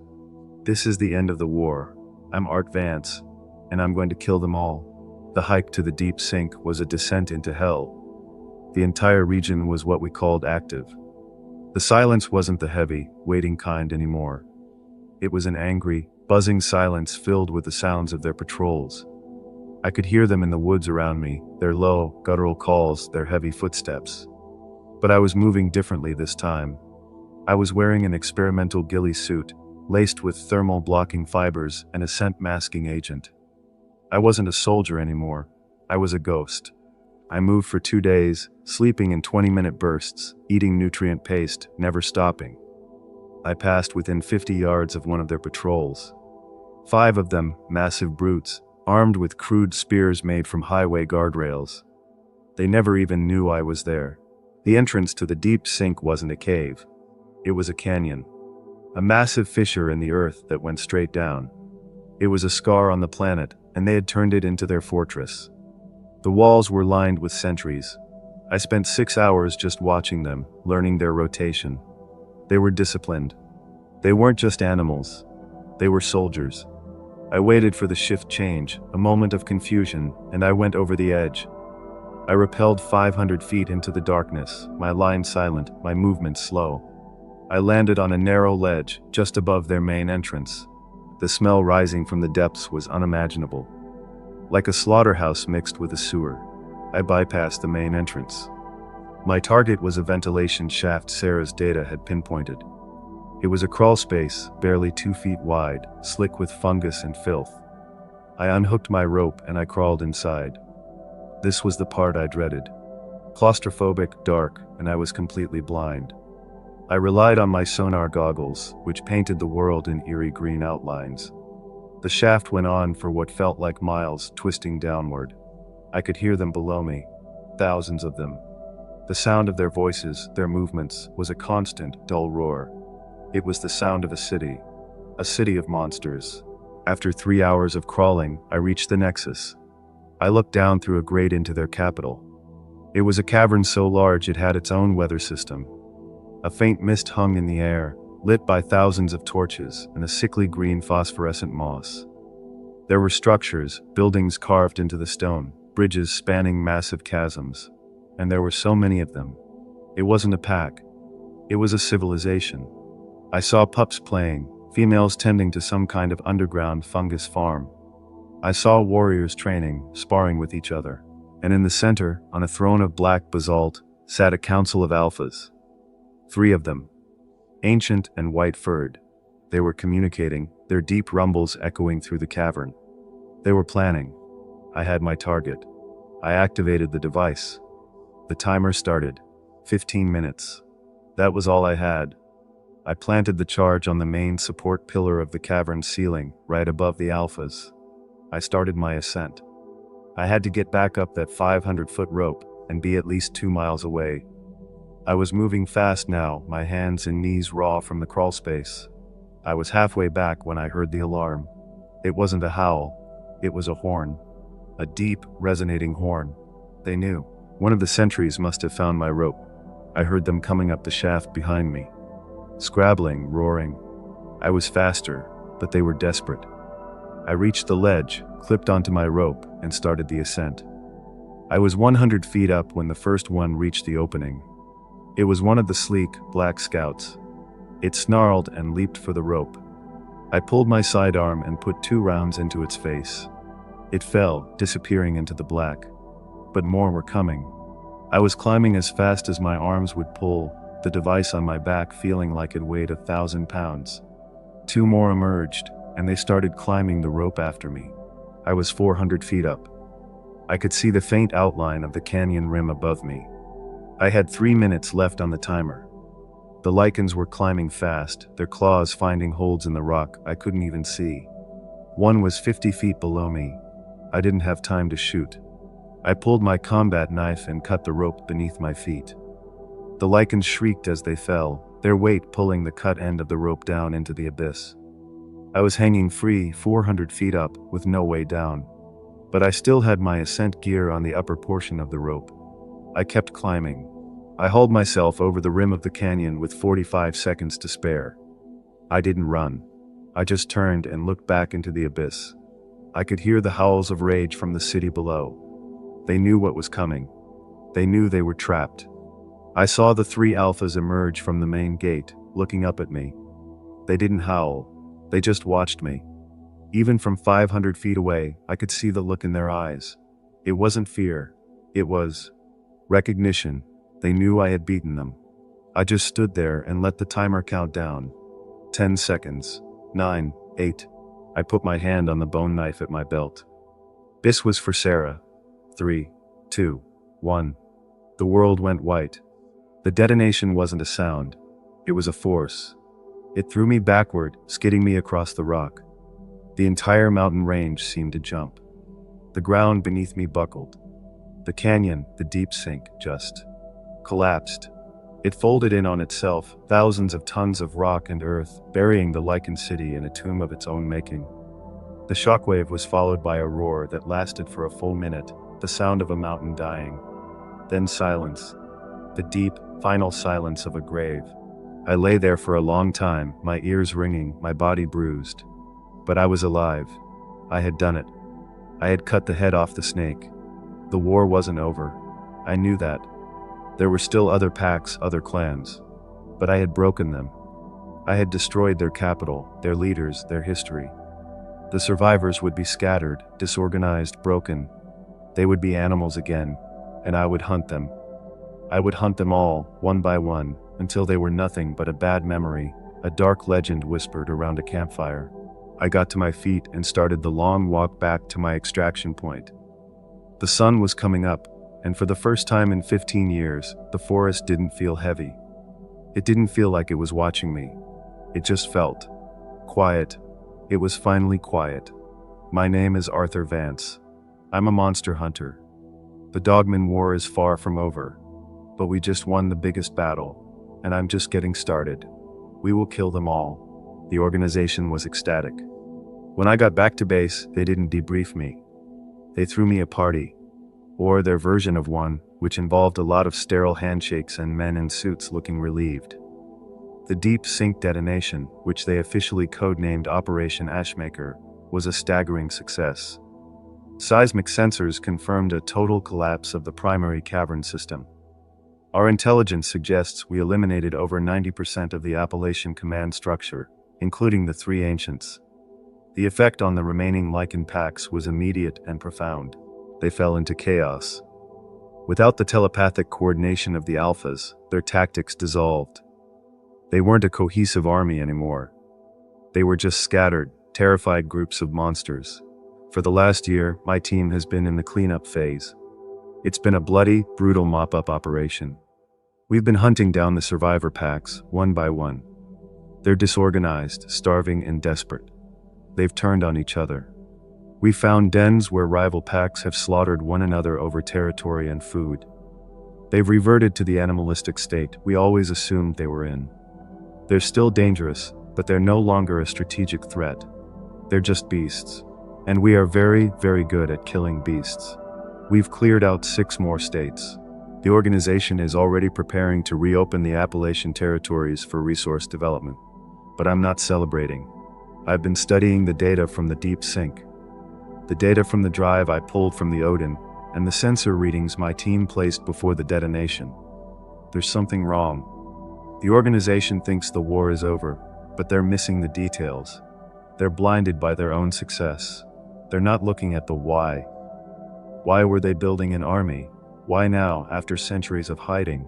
This is the end of the war. I'm Art Vance, and I'm going to kill them all. The hike to the deep sink was a descent into hell. The entire region was what we called active. The silence wasn't the heavy, waiting kind anymore. It was an angry, buzzing silence filled with the sounds of their patrols. I could hear them in the woods around me, their low, guttural calls, their heavy footsteps. But I was moving differently this time. I was wearing an experimental ghillie suit, laced with thermal blocking fibers and a scent masking agent. I wasn't a soldier anymore. I was a ghost. I moved for 2 days, sleeping in 20-minute bursts, eating nutrient paste, never stopping. I passed within 50 yards of one of their patrols. 5 of them, massive brutes, armed with crude spears made from highway guardrails. They never even knew I was there. The entrance to the deep sink wasn't a cave. It was a canyon. A massive fissure in the earth that went straight down. It was a scar on the planet, and they had turned it into their fortress. The walls were lined with sentries. I spent 6 hours just watching them, learning their rotation. They were disciplined. They weren't just animals. They were soldiers. I waited for the shift change, a moment of confusion, and I went over the edge. I rappelled 500 feet into the darkness, my line silent, my movement slow. I landed on a narrow ledge, just above their main entrance. The smell rising from the depths was unimaginable. Like a slaughterhouse mixed with a sewer, I bypassed the main entrance. My target was a ventilation shaft Sarah's data had pinpointed. It was a crawl space, barely 2 feet wide, slick with fungus and filth. I unhooked my rope and I crawled inside. This was the part I dreaded. Claustrophobic, dark, and I was completely blind. I relied on my sonar goggles, which painted the world in eerie green outlines. The shaft went on for what felt like miles, twisting downward. I could hear them below me, thousands of them. The sound of their voices, their movements, was a constant, dull roar. It was the sound of a city of monsters. After 3 hours of crawling, I reached the nexus. I looked down through a grate into their capital. It was a cavern so large it had its own weather system. A faint mist hung in the air, lit by thousands of torches and a sickly green phosphorescent moss. There were structures, buildings carved into the stone, bridges spanning massive chasms. And there were so many of them. It wasn't a pack. It was a civilization. I saw pups playing, females tending to some kind of underground fungus farm. I saw warriors training, sparring with each other. And in the center, on a throne of black basalt, sat a council of alphas. 3 of them. Ancient and white-furred. They were communicating, their deep rumbles echoing through the cavern. They were planning. I had my target. I activated the device. The timer started. 15 minutes. That was all I had. I planted the charge on the main support pillar of the cavern ceiling, right above the alphas. I started my ascent. I had to get back up that 500-foot rope and be at least 2 miles away. I was moving fast now, my hands and knees raw from the crawl space. I was halfway back when I heard the alarm. It wasn't a howl. It was a horn. A deep, resonating horn. They knew. One of the sentries must have found my rope. I heard them coming up the shaft behind me. Scrabbling, roaring. I was faster, but they were desperate. I reached the ledge, clipped onto my rope, and started the ascent. I was 100 feet up when the first one reached the opening. It was one of the sleek, black scouts. It snarled and leaped for the rope. I pulled my sidearm and put 2 rounds into its face. It fell, disappearing into the black. But more were coming. I was climbing as fast as my arms would pull, the device on my back feeling like it weighed 1,000 pounds. 2 more emerged, and they started climbing the rope after me. I was 400 feet up. I could see the faint outline of the canyon rim above me. I had 3 minutes left on the timer. The lichens were climbing fast, their claws finding holds in the rock I couldn't even see. One was 50 feet below me. I didn't have time to shoot. I pulled my combat knife and cut the rope beneath my feet. The lichens shrieked as they fell, their weight pulling the cut end of the rope down into the abyss. I was hanging free, 400 feet up, with no way down. But I still had my ascent gear on the upper portion of the rope. I kept climbing. I hauled myself over the rim of the canyon with 45 seconds to spare. I didn't run. I just turned and looked back into the abyss. I could hear the howls of rage from the city below. They knew what was coming. They knew they were trapped. I saw the three alphas emerge from the main gate, looking up at me. They didn't howl. They just watched me. Even from 500 feet away, I could see the look in their eyes. It wasn't fear. It was recognition. They knew I had beaten them. I just stood there and let the timer count down. 10 seconds. 9, 8. I put my hand on the bone knife at my belt. This was for Sarah. 3, 2, 1. The world went white. The detonation wasn't a sound. It was a force. It threw me backward, skidding me across the rock. The entire mountain range seemed to jump. The ground beneath me buckled. The canyon, the deep sink, just collapsed. It folded in on itself, thousands of tons of rock and earth, burying the lichen city in a tomb of its own making. The shockwave was followed by a roar that lasted for a full minute, the sound of a mountain dying. Then silence. The deep, final silence of a grave. I lay there for a long time, my ears ringing, my body bruised. But I was alive. I had done it. I had cut the head off the snake. The war wasn't over. I knew that. There were still other packs, other clans. But I had broken them. I had destroyed their capital, their leaders, their history. The survivors would be scattered, disorganized, broken. They would be animals again, and I would hunt them. I would hunt them all, one by one, until they were nothing but a bad memory, a dark legend whispered around a campfire. I got to my feet and started the long walk back to my extraction point. The sun was coming up, and for the first time in 15 years, the forest didn't feel heavy. It didn't feel like it was watching me. It just felt quiet. It was finally quiet. My name is Arthur Vance. I'm a monster hunter. The Dogman War is far from over, but we just won the biggest battle, and I'm just getting started. We will kill them all. The organization was ecstatic. When I got back to base, they didn't debrief me. They threw me a party, or their version of one, which involved a lot of sterile handshakes and men in suits looking relieved. The deep sink detonation, which they officially codenamed Operation Ashmaker, was a staggering success. Seismic sensors confirmed a total collapse of the primary cavern system. Our intelligence suggests we eliminated over 90% of the Appalachian command structure, including the three ancients. The effect on the remaining lichen packs was immediate and profound. They fell into chaos. Without the telepathic coordination of the alphas, their tactics dissolved. They weren't a cohesive army anymore. They were just scattered, terrified groups of monsters. For the last year, my team has been in the cleanup phase. It's been a bloody, brutal mop-up operation. We've been hunting down the survivor packs, one by one. They're disorganized, starving, and desperate. They've turned on each other. We found dens where rival packs have slaughtered one another over territory and food. They've reverted to the animalistic state we always assumed they were in. They're still dangerous, but they're no longer a strategic threat. They're just beasts. And we are very, very good at killing beasts. We've cleared out 6 more states. The organization is already preparing to reopen the Appalachian territories for resource development. But I'm not celebrating. I've been studying the data from the deep sink. The data from the drive I pulled from the Odin, and the sensor readings my team placed before the detonation. There's something wrong. The organization thinks the war is over, but they're missing the details. They're blinded by their own success. They're not looking at the why. Why were they building an army? Why now, after centuries of hiding?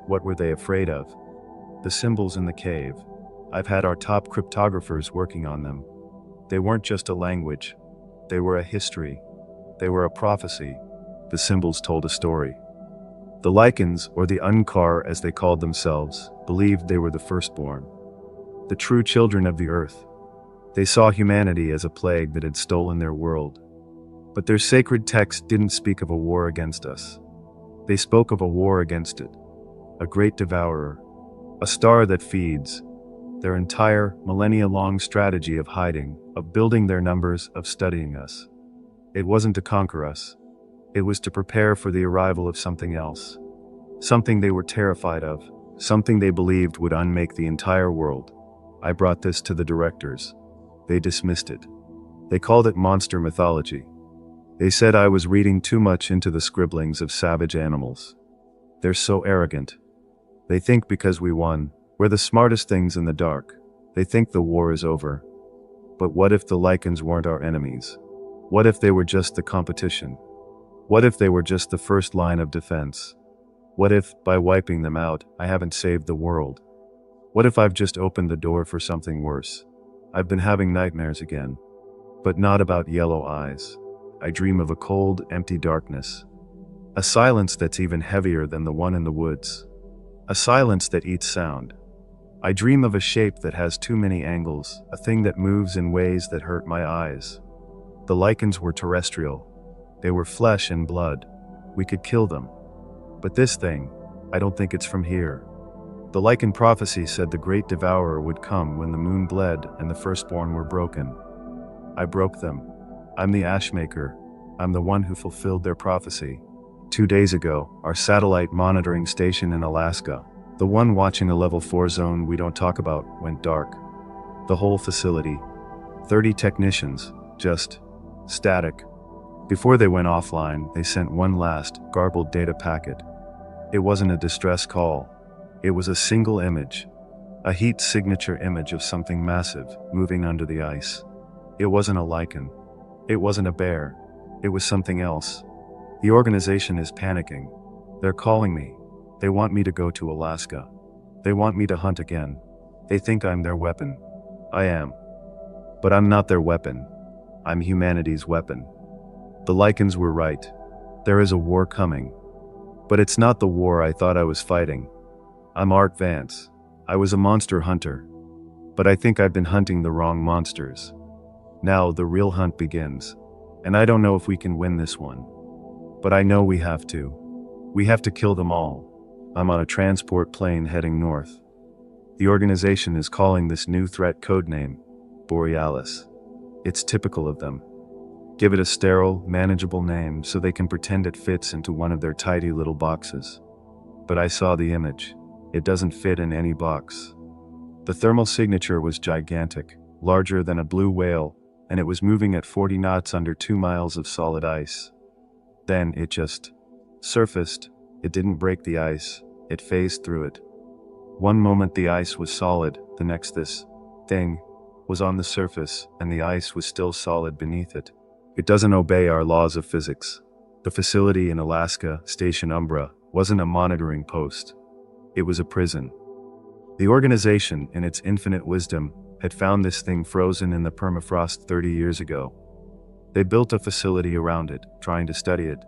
What were they afraid of? The symbols in the cave. I've had our top cryptographers working on them. They weren't just a language. They were a history. They were a prophecy. The symbols told a story. The lichens, or the Unkar as they called themselves, believed they were the firstborn. The true children of the earth. They saw humanity as a plague that had stolen their world. But their sacred text didn't speak of a war against us. They spoke of a war against it. A great devourer. A star that feeds. Their entire, millennia-long strategy of hiding, of building their numbers, of studying us. It wasn't to conquer us. It was to prepare for the arrival of something else. Something they were terrified of. Something they believed would unmake the entire world. I brought this to the directors. They dismissed it. They called it monster mythology. They said I was reading too much into the scribblings of savage animals. They're so arrogant. They think because we won, we're the smartest things in the dark. They think the war is over. But what if the lichens weren't our enemies? What if they were just the competition? What if they were just the first line of defense? What if, by wiping them out, I haven't saved the world? What if I've just opened the door for something worse? I've been having nightmares again. But not about yellow eyes. I dream of a cold, empty darkness. A silence that's even heavier than the one in the woods. A silence that eats sound. I dream of a shape that has too many angles, a thing that moves in ways that hurt my eyes. The lichens were terrestrial. They were flesh and blood. We could kill them. But this thing, I don't think it's from here. The lichen prophecy said the great devourer would come when the moon bled and the firstborn were broken. I broke them. I'm the ashmaker. I'm the one who fulfilled their prophecy. 2 days ago, our satellite monitoring station in Alaska, the one watching a level 4 zone we don't talk about, went dark. The whole facility, 30 technicians, just static. Before they went offline, they sent one last, garbled data packet. It wasn't a distress call. It was a single image. A heat signature image of something massive, moving under the ice. It wasn't a lichen. It wasn't a bear. It was something else. The organization is panicking. They're calling me. They want me to go to Alaska. They want me to hunt again. They think I'm their weapon. I am. But I'm not their weapon. I'm humanity's weapon. The lichens were right. There is a war coming. But it's not the war I thought I was fighting. I'm Art Vance. I was a monster hunter. But I think I've been hunting the wrong monsters. Now the real hunt begins. And I don't know if we can win this one. But I know we have to. We have to kill them all. I'm on a transport plane heading north. The organization is calling this new threat codename Borealis. It's typical of them. Give it a sterile, manageable name so they can pretend it fits into one of their tidy little boxes. But I saw the image. It doesn't fit in any box. The thermal signature was gigantic, larger than a blue whale, and it was moving at 40 knots under 2 miles of solid ice. Then it just surfaced. It didn't break the ice, it phased through it. One moment the ice was solid, the next this thing was on the surface and the ice was still solid beneath it. It doesn't obey our laws of physics. The facility in Alaska, Station Umbra, wasn't a monitoring post. It was a prison. The organization, in its infinite wisdom, had found this thing frozen in the permafrost 30 years ago. They built a facility around it, trying to study it.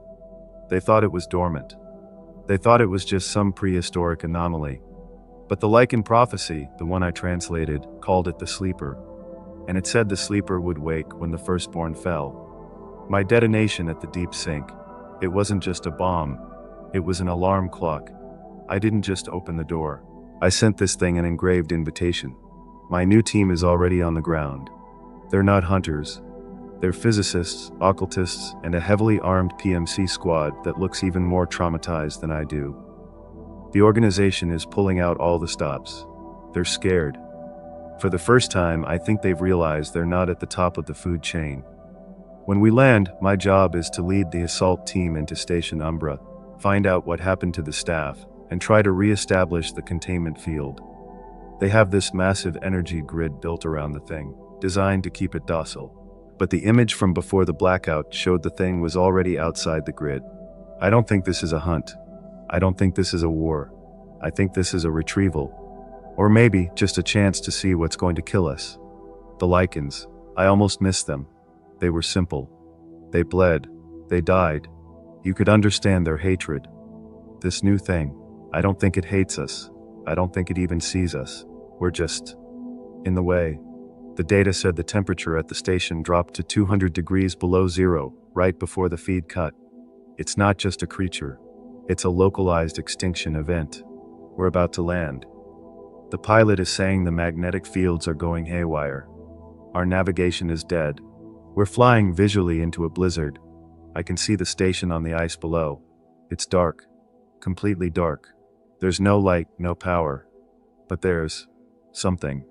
They thought it was dormant. They thought it was just some prehistoric anomaly. But the lichen prophecy, the one I translated, called it the sleeper. And it said the sleeper would wake when the firstborn fell. My detonation at the deep sink. It wasn't just a bomb. It was an alarm clock. I didn't just open the door. I sent this thing an engraved invitation. My new team is already on the ground. They're not hunters. They're physicists, occultists, and a heavily armed PMC squad that looks even more traumatized than I do. The organization is pulling out all the stops. They're scared. For the first time, I think they've realized they're not at the top of the food chain. When we land, my job is to lead the assault team into Station Umbra, find out what happened to the staff, and try to re-establish the containment field. They have this massive energy grid built around the thing, designed to keep it docile. But the image from before the blackout showed the thing was already outside the grid. I don't think this is a hunt. I don't think this is a war. I think this is a retrieval. Or maybe just a chance to see what's going to kill us. The lichens. I almost missed them. They were simple. They bled. They died. You could understand their hatred. This new thing, I don't think it hates us. I don't think it even sees us. We're just in the way. The data said the temperature at the station dropped to 200 degrees below zero, right before the feed cut. It's not just a creature. It's a localized extinction event. We're about to land. The pilot is saying the magnetic fields are going haywire. Our navigation is dead. We're flying visually into a blizzard. I can see the station on the ice below. It's dark. Completely dark. There's no light, no power. But there's something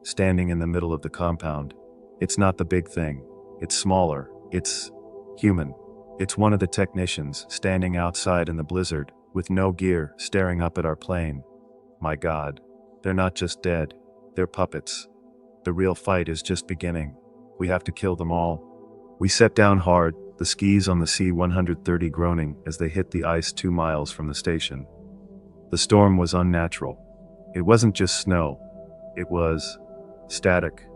standing in the middle of the compound. It's not the big thing. It's smaller. It's human. It's one of the technicians standing outside in the blizzard, with no gear, staring up at our plane. My God. They're not just dead. They're puppets. The real fight is just beginning. We have to kill them all. We set down hard, the skis on the C-130 groaning as they hit the ice 2 miles from the station. The storm was unnatural. It wasn't just snow. It was static.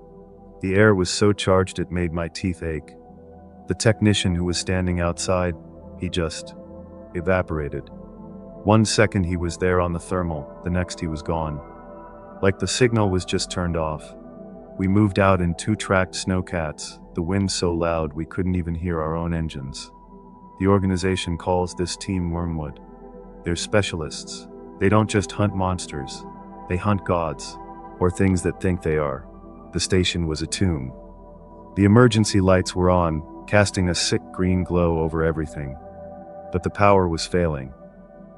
The air was so charged it made my teeth ache. The technician who was standing outside, he just evaporated. 1 second he was there on the thermal, the next he was gone. Like the signal was just turned off. We moved out in 2-tracked snowcats, the wind so loud we couldn't even hear our own engines. The organization calls this team Wormwood. They're specialists. They don't just hunt monsters. They hunt gods, or things that think they are. The station was a tomb. The emergency lights were on, casting a sick green glow over everything. But the power was failing.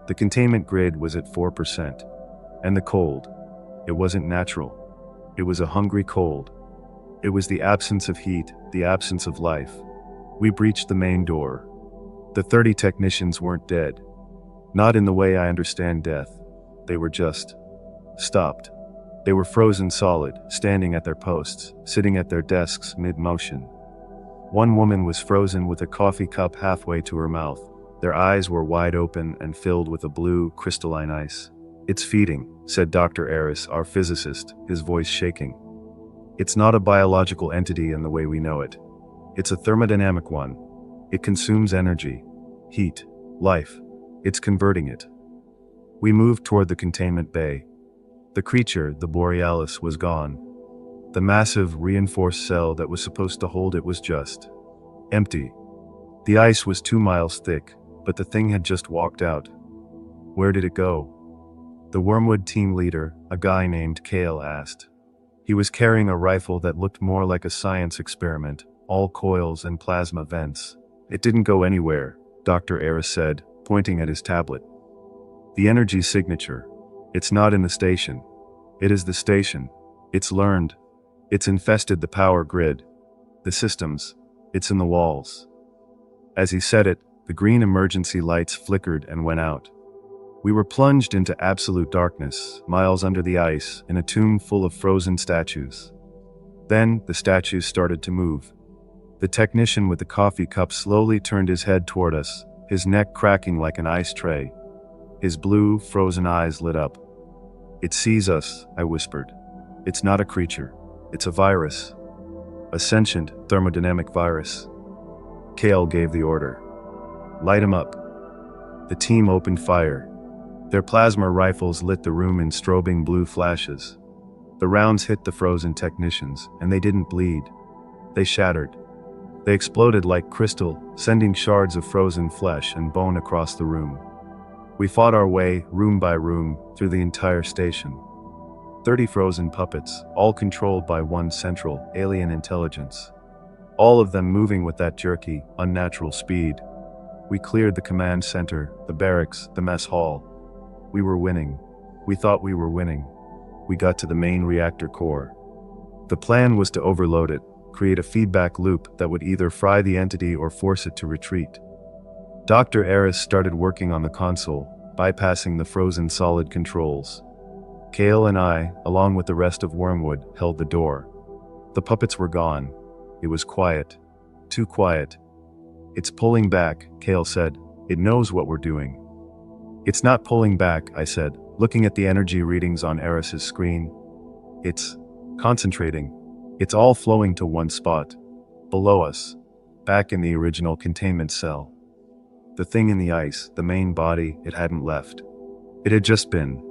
The containment grid was at 4%. And the cold. It wasn't natural. It was a hungry cold. It was the absence of heat, the absence of life. We breached the main door. The 30 technicians weren't dead. Not in the way I understand death. They were just stopped. They were frozen solid, standing at their posts, sitting at their desks mid-motion. One woman was frozen with a coffee cup halfway to her mouth. Their eyes were wide open and filled with a blue, crystalline ice. "It's feeding," said Dr. Aris, our physicist, his voice shaking. "It's not a biological entity in the way we know it. It's a thermodynamic one. It consumes energy, heat, life. It's converting it." We moved toward the containment bay. The creature, the Borealis, was gone. The massive, reinforced cell that was supposed to hold it was just empty. The ice was 2 miles thick, but the thing had just walked out. Where did it go? The Wormwood team leader, a guy named Kale, asked. He was carrying a rifle that looked more like a science experiment, all coils and plasma vents. "It didn't go anywhere," Dr. Aris said, pointing at his tablet. "The energy signature. It's not in the station. It is the station. It's learned. It's infested the power grid. The systems. It's in the walls." As he said it, the green emergency lights flickered and went out. We were plunged into absolute darkness, miles under the ice, in a tomb full of frozen statues. Then, the statues started to move. The technician with the coffee cup slowly turned his head toward us, his neck cracking like an ice tray. His blue, frozen eyes lit up. "It sees us," I whispered. "It's not a creature. It's a virus. A sentient, thermodynamic virus." Kale gave the order. "Light him up." The team opened fire. Their plasma rifles lit the room in strobing blue flashes. The rounds hit the frozen technicians, and they didn't bleed. They shattered. They exploded like crystal, sending shards of frozen flesh and bone across the room. We fought our way, room by room, through the entire station. 30 frozen puppets, all controlled by one central, alien intelligence. All of them moving with that jerky, unnatural speed. We cleared the command center, the barracks, the mess hall. We were winning. We thought we were winning. We got to the main reactor core. The plan was to overload it, create a feedback loop that would either fry the entity or force it to retreat. Dr. Aris started working on the console, bypassing the frozen solid controls. Kale and I, along with the rest of Wormwood, held the door. The puppets were gone. It was quiet. Too quiet. "It's pulling back," Kale said. "It knows what we're doing." "It's not pulling back," I said, looking at the energy readings on Aris's screen. "It's concentrating. It's all flowing to one spot. Below us. Back in the original containment cell." The thing in the ice, the main body, it hadn't left. It had just been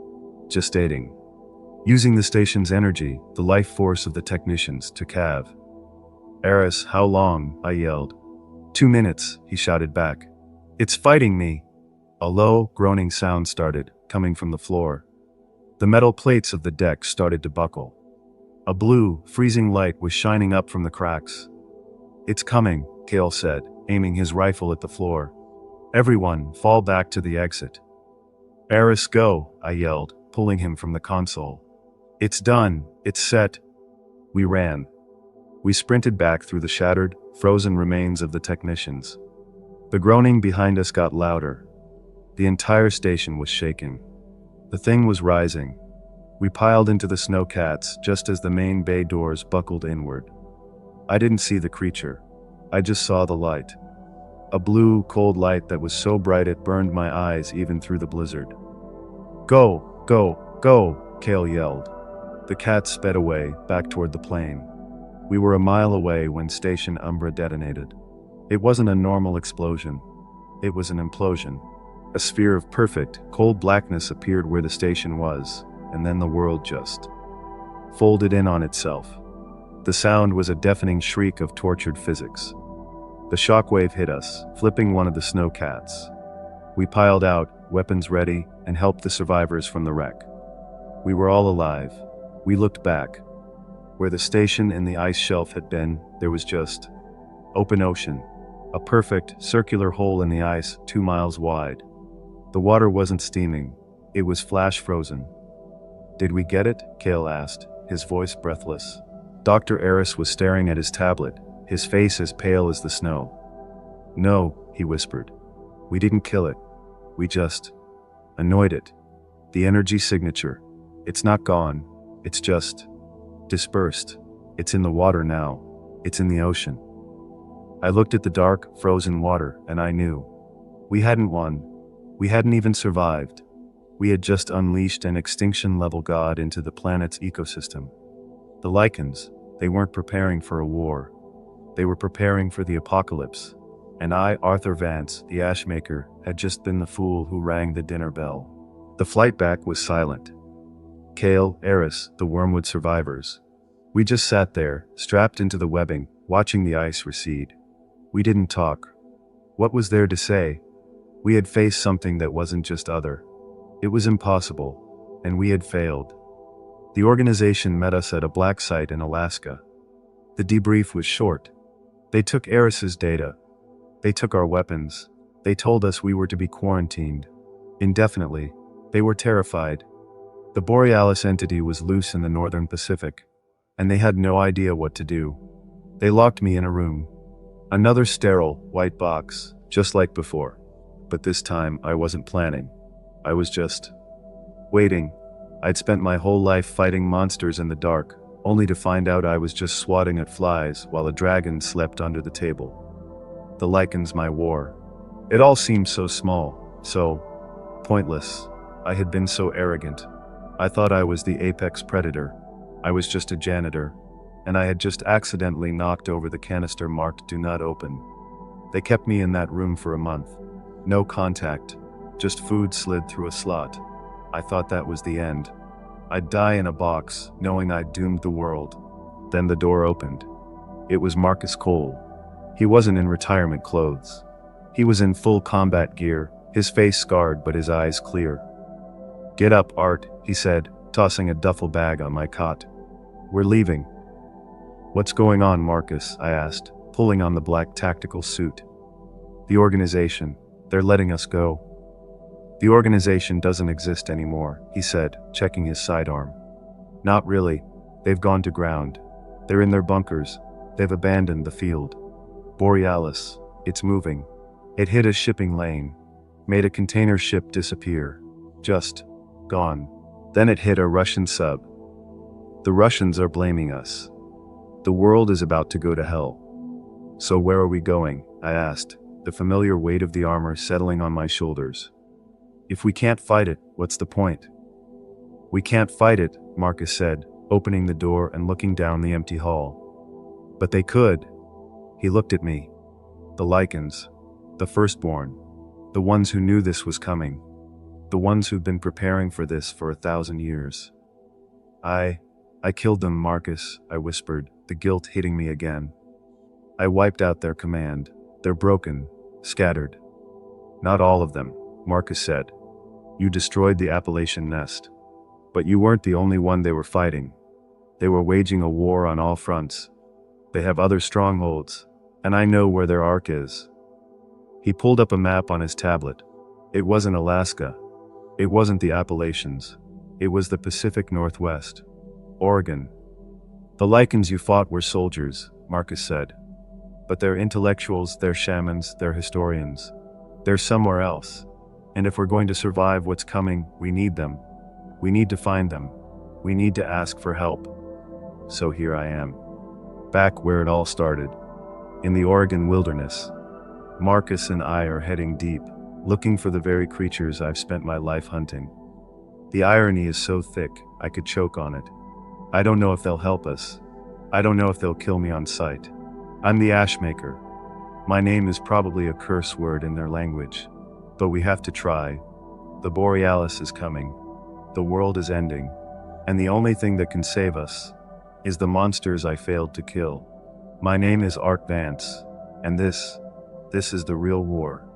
gestating. Using the station's energy, the life force of the technicians, to calve. "Aris, how long?" I yelled. 2 minutes, he shouted back. "It's fighting me." A low, groaning sound started, coming from the floor. The metal plates of the deck started to buckle. A blue, freezing light was shining up from the cracks. "It's coming," Kale said, aiming his rifle at the floor. "Everyone, fall back to the exit." "Aris, go," I yelled, pulling him from the console. "It's done. It's set." We ran. We sprinted back through the shattered, frozen remains of the technicians. The groaning behind us got louder. The entire station was shaking. The thing was rising, We piled into the snowcats just as the main bay doors buckled inward. I didn't see the creature. I just saw the light. A blue, cold light that was so bright it burned my eyes even through the blizzard. "Go, go, go," Kale yelled. The cats sped away, back toward the plane. We were a mile away when Station Umbra detonated. It wasn't a normal explosion. It was an implosion. A sphere of perfect, cold blackness appeared where the station was, and then the world just folded in on itself. The sound was a deafening shriek of tortured physics. The shockwave hit us, flipping one of the snowcats. We piled out, weapons ready, and helped the survivors from the wreck. We were all alive. We looked back. Where the station and the ice shelf had been, there was just open ocean. A perfect, circular hole in the ice 2 miles wide. The water wasn't steaming. It was flash frozen. "Did we get it?" Kale asked, his voice breathless. Dr. Eris was staring at his tablet, his face as pale as the snow. "No," he whispered. "We didn't kill it. We just annoyed it. The energy signature. It's not gone. It's just dispersed. It's in the water now. It's in the ocean." I looked at the dark, frozen water, and I knew. We hadn't won. We hadn't even survived. We had just unleashed an extinction-level god into the planet's ecosystem. The lichens, they weren't preparing for a war. They were preparing for the apocalypse. And I, Arthur Vance, the Ashmaker, had just been the fool who rang the dinner bell. The flight back was silent. Kale, Eris, the Wormwood survivors. We just sat there, strapped into the webbing, watching the ice recede. We didn't talk. What was there to say? We had faced something that wasn't just other. It was impossible, and we had failed. The organization met us at a black site in Alaska. The debrief was short. They took Eris's data. They took our weapons. They told us we were to be quarantined. Indefinitely. They were terrified. The Borealis entity was loose in the northern Pacific, and they had no idea what to do. They locked me in a room. Another sterile, white box, just like before. But this time, I wasn't planning. I was just waiting. I'd spent my whole life fighting monsters in the dark, only to find out I was just swatting at flies while a dragon slept under the table. The lichens, my war. It all seemed so small, so pointless. I had been so arrogant. I thought I was the apex predator. I was just a janitor, and I had just accidentally knocked over the canister marked "Do Not Open." They kept me in that room for a month. No contact, just food slid through a slot. I thought that was the end. I'd die in a box, knowing I'd doomed the world. Then the door opened. It was Marcus Cole. He wasn't in retirement clothes. He was in full combat gear, his face scarred but his eyes clear. "Get up, Art," he said, tossing a duffel bag on my cot. "We're leaving." "What's going on, Marcus?" I asked, pulling on the black tactical suit. "The organization. They're letting us go." "The organization doesn't exist anymore," he said, checking his sidearm. "Not really. They've gone to ground. They're in their bunkers. They've abandoned the field. Borealis. It's moving. It hit a shipping lane. Made a container ship disappear. Just gone. Then it hit a Russian sub. The Russians are blaming us. The world is about to go to hell." "So where are we going?" I asked, the familiar weight of the armor settling on my shoulders. "If we can't fight it, what's the point?" "We can't fight it," Marcus said, opening the door and looking down the empty hall. "But they could." He looked at me. "The lichens. The firstborn. The ones who knew this was coming. The ones who've been preparing for this for 1,000 years. I killed them, Marcus," I whispered, the guilt hitting me again. "I wiped out their command. They're broken, scattered." "Not all of them," Marcus said. "You destroyed the Appalachian nest. But you weren't the only one they were fighting. They were waging a war on all fronts. They have other strongholds, and I know where their ark is." He pulled up a map on his tablet. It wasn't Alaska. It wasn't the Appalachians. It was the Pacific Northwest. Oregon. "The lichens you fought were soldiers," Marcus said. "But they're intellectuals, they're shamans, they're historians. They're somewhere else. And if we're going to survive what's coming, we need them. We need to find them. We need to ask for help. So here I am. Back where it all started. In the Oregon wilderness. Marcus and I are heading deep, looking for the very creatures I've spent my life hunting. The irony is so thick, I could choke on it. I don't know if they'll help us. I don't know if they'll kill me on sight. I'm the Ashmaker. My name is probably a curse word in their language. But we have to try. The Borealis is coming. The world is ending. And the only thing that can save us is the monsters I failed to kill. My name is Art Vance. And this is the real war.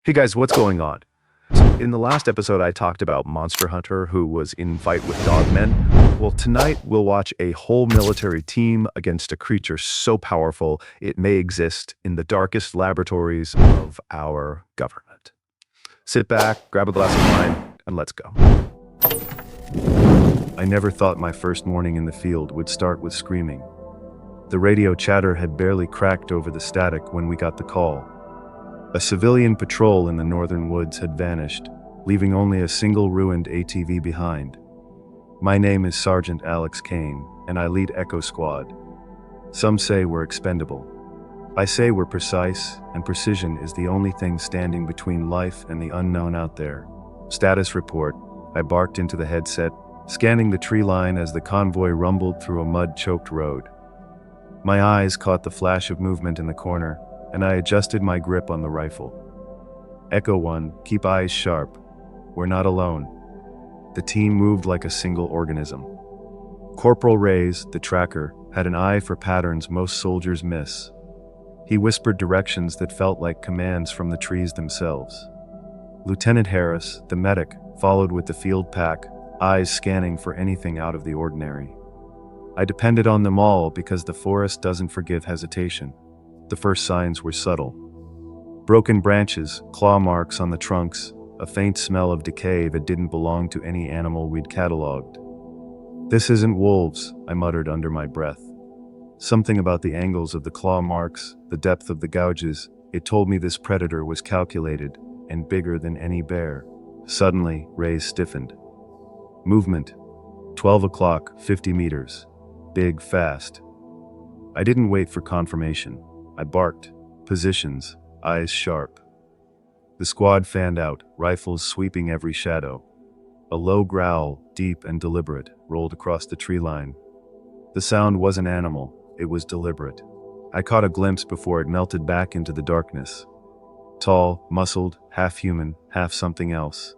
Hey guys, what's going on? In the last episode, I talked about Monster Hunter who was in fight with dogmen. Well, tonight we'll watch a whole military team against a creature so powerful it may exist in the darkest laboratories of our government. Sit back, grab a glass of wine, and let's go.
I never thought my first morning in the field would start with screaming. The radio chatter had barely cracked over the static when we got the call. A civilian patrol in the northern woods had vanished, leaving only a single ruined ATV behind. My name is Sergeant Alex Kane, and I lead Echo Squad. Some say we're expendable. I say we're precise, and precision is the only thing standing between life and the unknown out there. Status report. I barked into the headset, scanning the tree line as the convoy rumbled through a mud-choked road. My eyes caught the flash of movement in the corner, and I adjusted my grip on the rifle. Echo 1, keep eyes sharp. We're not alone. The team moved like a single organism. Corporal Reyes, the tracker, had an eye for patterns most soldiers miss. He whispered directions that felt like commands from the trees themselves. Lieutenant Harris, the medic, followed with the field pack, eyes scanning for anything out of the ordinary. I depended on them all because the forest doesn't forgive hesitation. The first signs were subtle. Broken branches, claw marks on the trunks, a faint smell of decay that didn't belong to any animal we'd cataloged. This isn't wolves, I muttered under my breath. Something about the angles of the claw marks, the depth of the gouges, it told me this predator was calculated and bigger than any bear. Suddenly, Reyes stiffened. Movement. 12 o'clock, 50 meters. Big, fast. I didn't wait for confirmation. I barked. Positions. Eyes sharp. The squad fanned out, rifles sweeping every shadow. A low growl, deep and deliberate, rolled across the tree line. The sound wasn't animal, it was deliberate. I caught a glimpse before it melted back into the darkness. Tall, muscled, half human, half something else.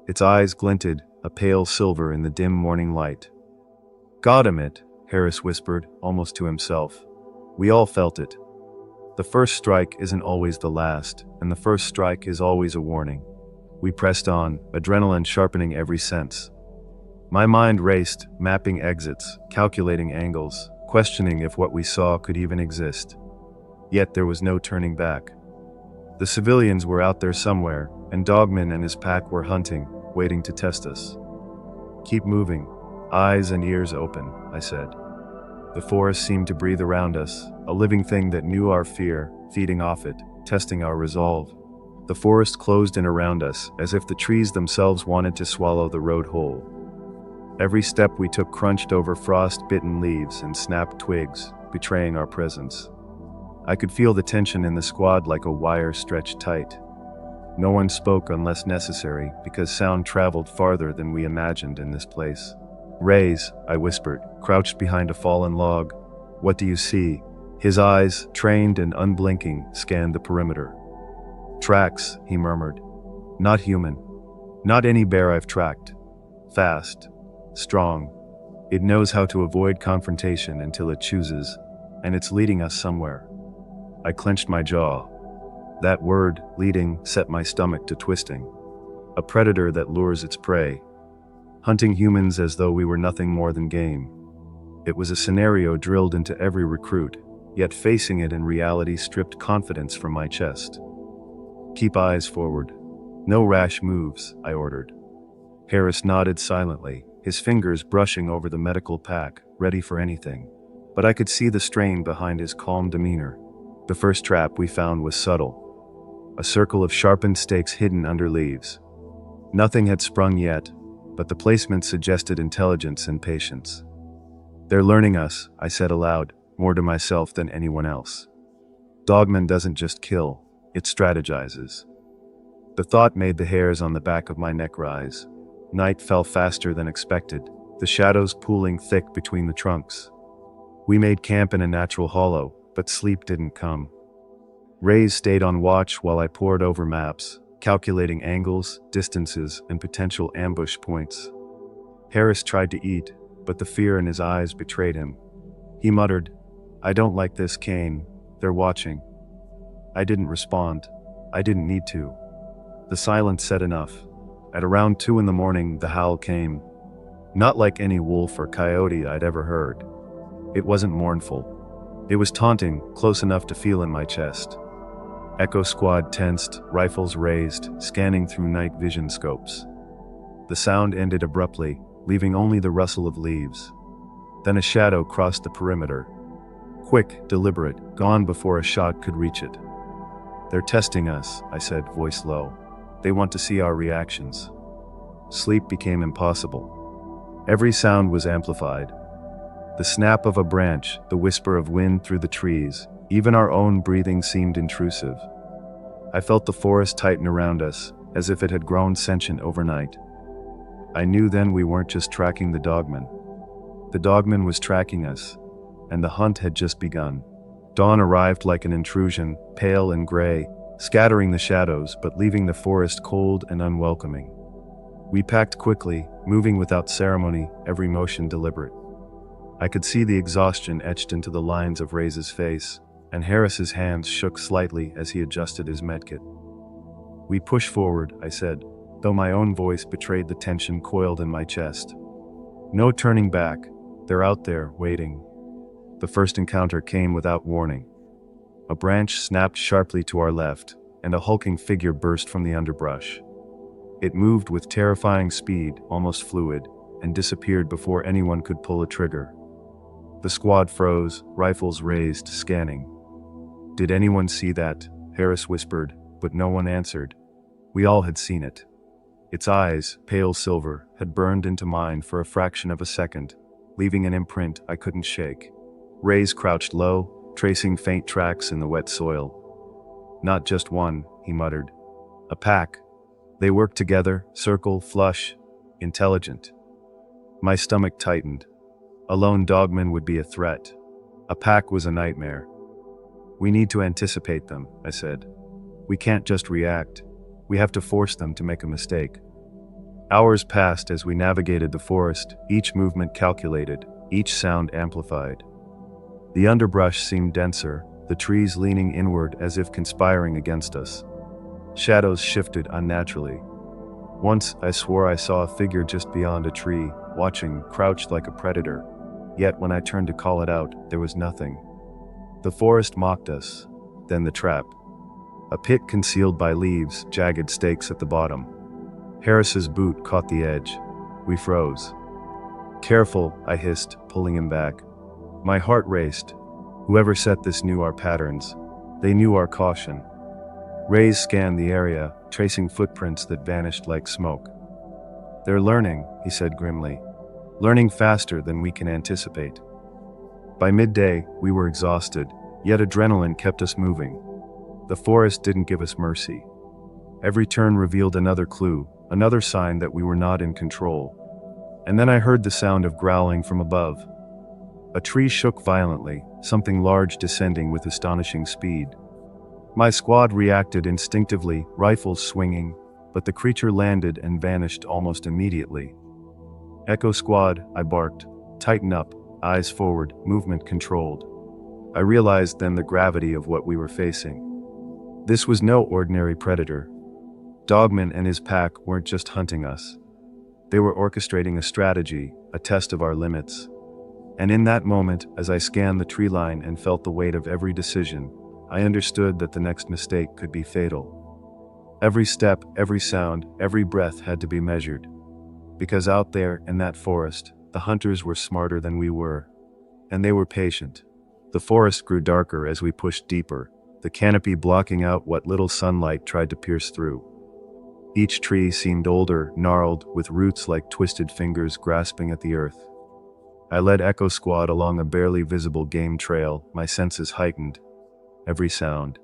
Its eyes glinted, a pale silver in the dim morning light. Got him it, Harris whispered, almost to himself. We all felt it. The first strike isn't always the last, and the first strike is always a warning. We pressed on, adrenaline sharpening every sense. My mind raced, mapping exits, calculating angles, questioning if what we saw could even exist. Yet there was no turning back. The civilians were out there somewhere, and Dogman and his pack were hunting, waiting to test us. Keep moving, eyes and ears open, I said. The forest seemed to breathe around us, a living thing that knew our fear, feeding off it, testing our resolve. The forest closed in around us, as if the trees themselves wanted to swallow the road whole. Every step we took crunched over frost-bitten leaves and snapped twigs, betraying our presence. I could feel the tension in the squad like a wire stretched tight. No one spoke unless necessary, because sound traveled farther than we imagined in this place. Reyes, I whispered, crouched behind a fallen log. What do you see? His eyes, trained and unblinking, scanned the perimeter. Tracks, he murmured. Not human. Not any bear I've tracked. Fast. Strong. It knows how to avoid confrontation until it chooses, and it's leading us somewhere. I clenched my jaw. That word, leading, set my stomach to twisting. A predator that lures its prey. Hunting humans as though we were nothing more than game. It was a scenario drilled into every recruit, yet facing it in reality stripped confidence from my chest. Keep eyes forward. No rash moves, I ordered. Harris nodded silently, his fingers brushing over the medical pack, ready for anything. But I could see the strain behind his calm demeanor. The first trap we found was subtle. a circle of sharpened stakes hidden under leaves. Nothing had sprung yet, but the placement suggested intelligence and patience. "They're learning us," I said aloud, more to myself than anyone else. "Dogman doesn't just kill, it strategizes." The thought made the hairs on the back of my neck rise. Night fell faster than expected, the shadows pooling thick between the trunks. We made camp in a natural hollow, but sleep didn't come. Rays stayed on watch while I pored over maps, calculating angles, distances, and potential ambush points. Harris tried to eat, but the fear in his eyes betrayed him. He muttered, "I don't like this, Kane. They're watching." I didn't respond. I didn't need to. The silence said enough. At around 2 in the morning, the howl came. Not like any wolf or coyote I'd ever heard. It wasn't mournful. It was taunting, close enough to feel in my chest. Echo Squad tensed, rifles raised, scanning through night vision scopes. The sound ended abruptly, leaving only the rustle of leaves. Then a shadow crossed the perimeter. Quick, deliberate, gone before a shot could reach it. "They're testing us," I said, voice low. "They want to see our reactions." Sleep became impossible. Every sound was amplified. The snap of a branch, the whisper of wind through the trees, even our own breathing seemed intrusive. I felt the forest tighten around us, as if it had grown sentient overnight. I knew then we weren't just tracking the dogman. The dogman was tracking us, and the hunt had just begun. Dawn arrived like an intrusion, pale and gray, scattering the shadows but leaving the forest cold and unwelcoming. We packed quickly, moving without ceremony, every motion deliberate. I could see the exhaustion etched into the lines of Ray's face, and Harris's hands shook slightly as he adjusted his medkit. "We push forward," I said, though my own voice betrayed the tension coiled in my chest. "No turning back. They're out there, waiting." The first encounter came without warning. A branch snapped sharply to our left, and a hulking figure burst from the underbrush. It moved with terrifying speed, almost fluid, and disappeared before anyone could pull a trigger. The squad froze, rifles raised, scanning. "Did anyone see that?" Harris whispered, but no one answered. We all had seen it. Its eyes, pale silver, had burned into mine for a fraction of a second, leaving an imprint I couldn't shake. Rays crouched low, tracing faint tracks in the wet soil. "Not just one," he muttered. "A pack. They work together, circle, flush, intelligent." My stomach tightened. A lone dogman would be a threat. A pack was a nightmare. "We need to anticipate them," I said. "We can't just react. We have to force them to make a mistake." Hours passed as we navigated the forest, each movement calculated, each sound amplified. The underbrush seemed denser, the trees leaning inward as if conspiring against us. Shadows shifted unnaturally. Once I swore I saw a figure just beyond a tree, watching, crouched like a predator. Yet when I turned to call it out, there was nothing. The forest mocked us, then the trap. A pit concealed by leaves, jagged stakes at the bottom. Harris's boot caught the edge. We froze. "Careful," I hissed, pulling him back. My heart raced. Whoever set this knew our patterns. They knew our caution. Rays scanned the area, tracing footprints that vanished like smoke. "They're learning," he said grimly. "Learning faster than we can anticipate." By midday, we were exhausted, yet adrenaline kept us moving. The forest didn't give us mercy. Every turn revealed another clue, another sign that we were not in control. And then I heard the sound of growling from above. A tree shook violently, something large descending with astonishing speed. My squad reacted instinctively, rifles swinging, but the creature landed and vanished almost immediately. "Echo Squad," I barked. "Tighten up, eyes forward, movement controlled." I realized then the gravity of what we were facing. This was no ordinary predator. Dogman and his pack weren't just hunting us. They were orchestrating a strategy, a test of our limits. And in that moment, as I scanned the tree line and felt the weight of every decision, I understood that the next mistake could be fatal. Every step, every sound, every breath had to be measured. Because out there, in that forest, the hunters were smarter than we were. And they were patient. The forest grew darker as we pushed deeper, the canopy blocking out what little sunlight tried to pierce through. Each tree seemed older, gnarled, with roots like twisted fingers grasping at the earth. I led Echo Squad along a barely visible game trail, my senses heightened. Every sound.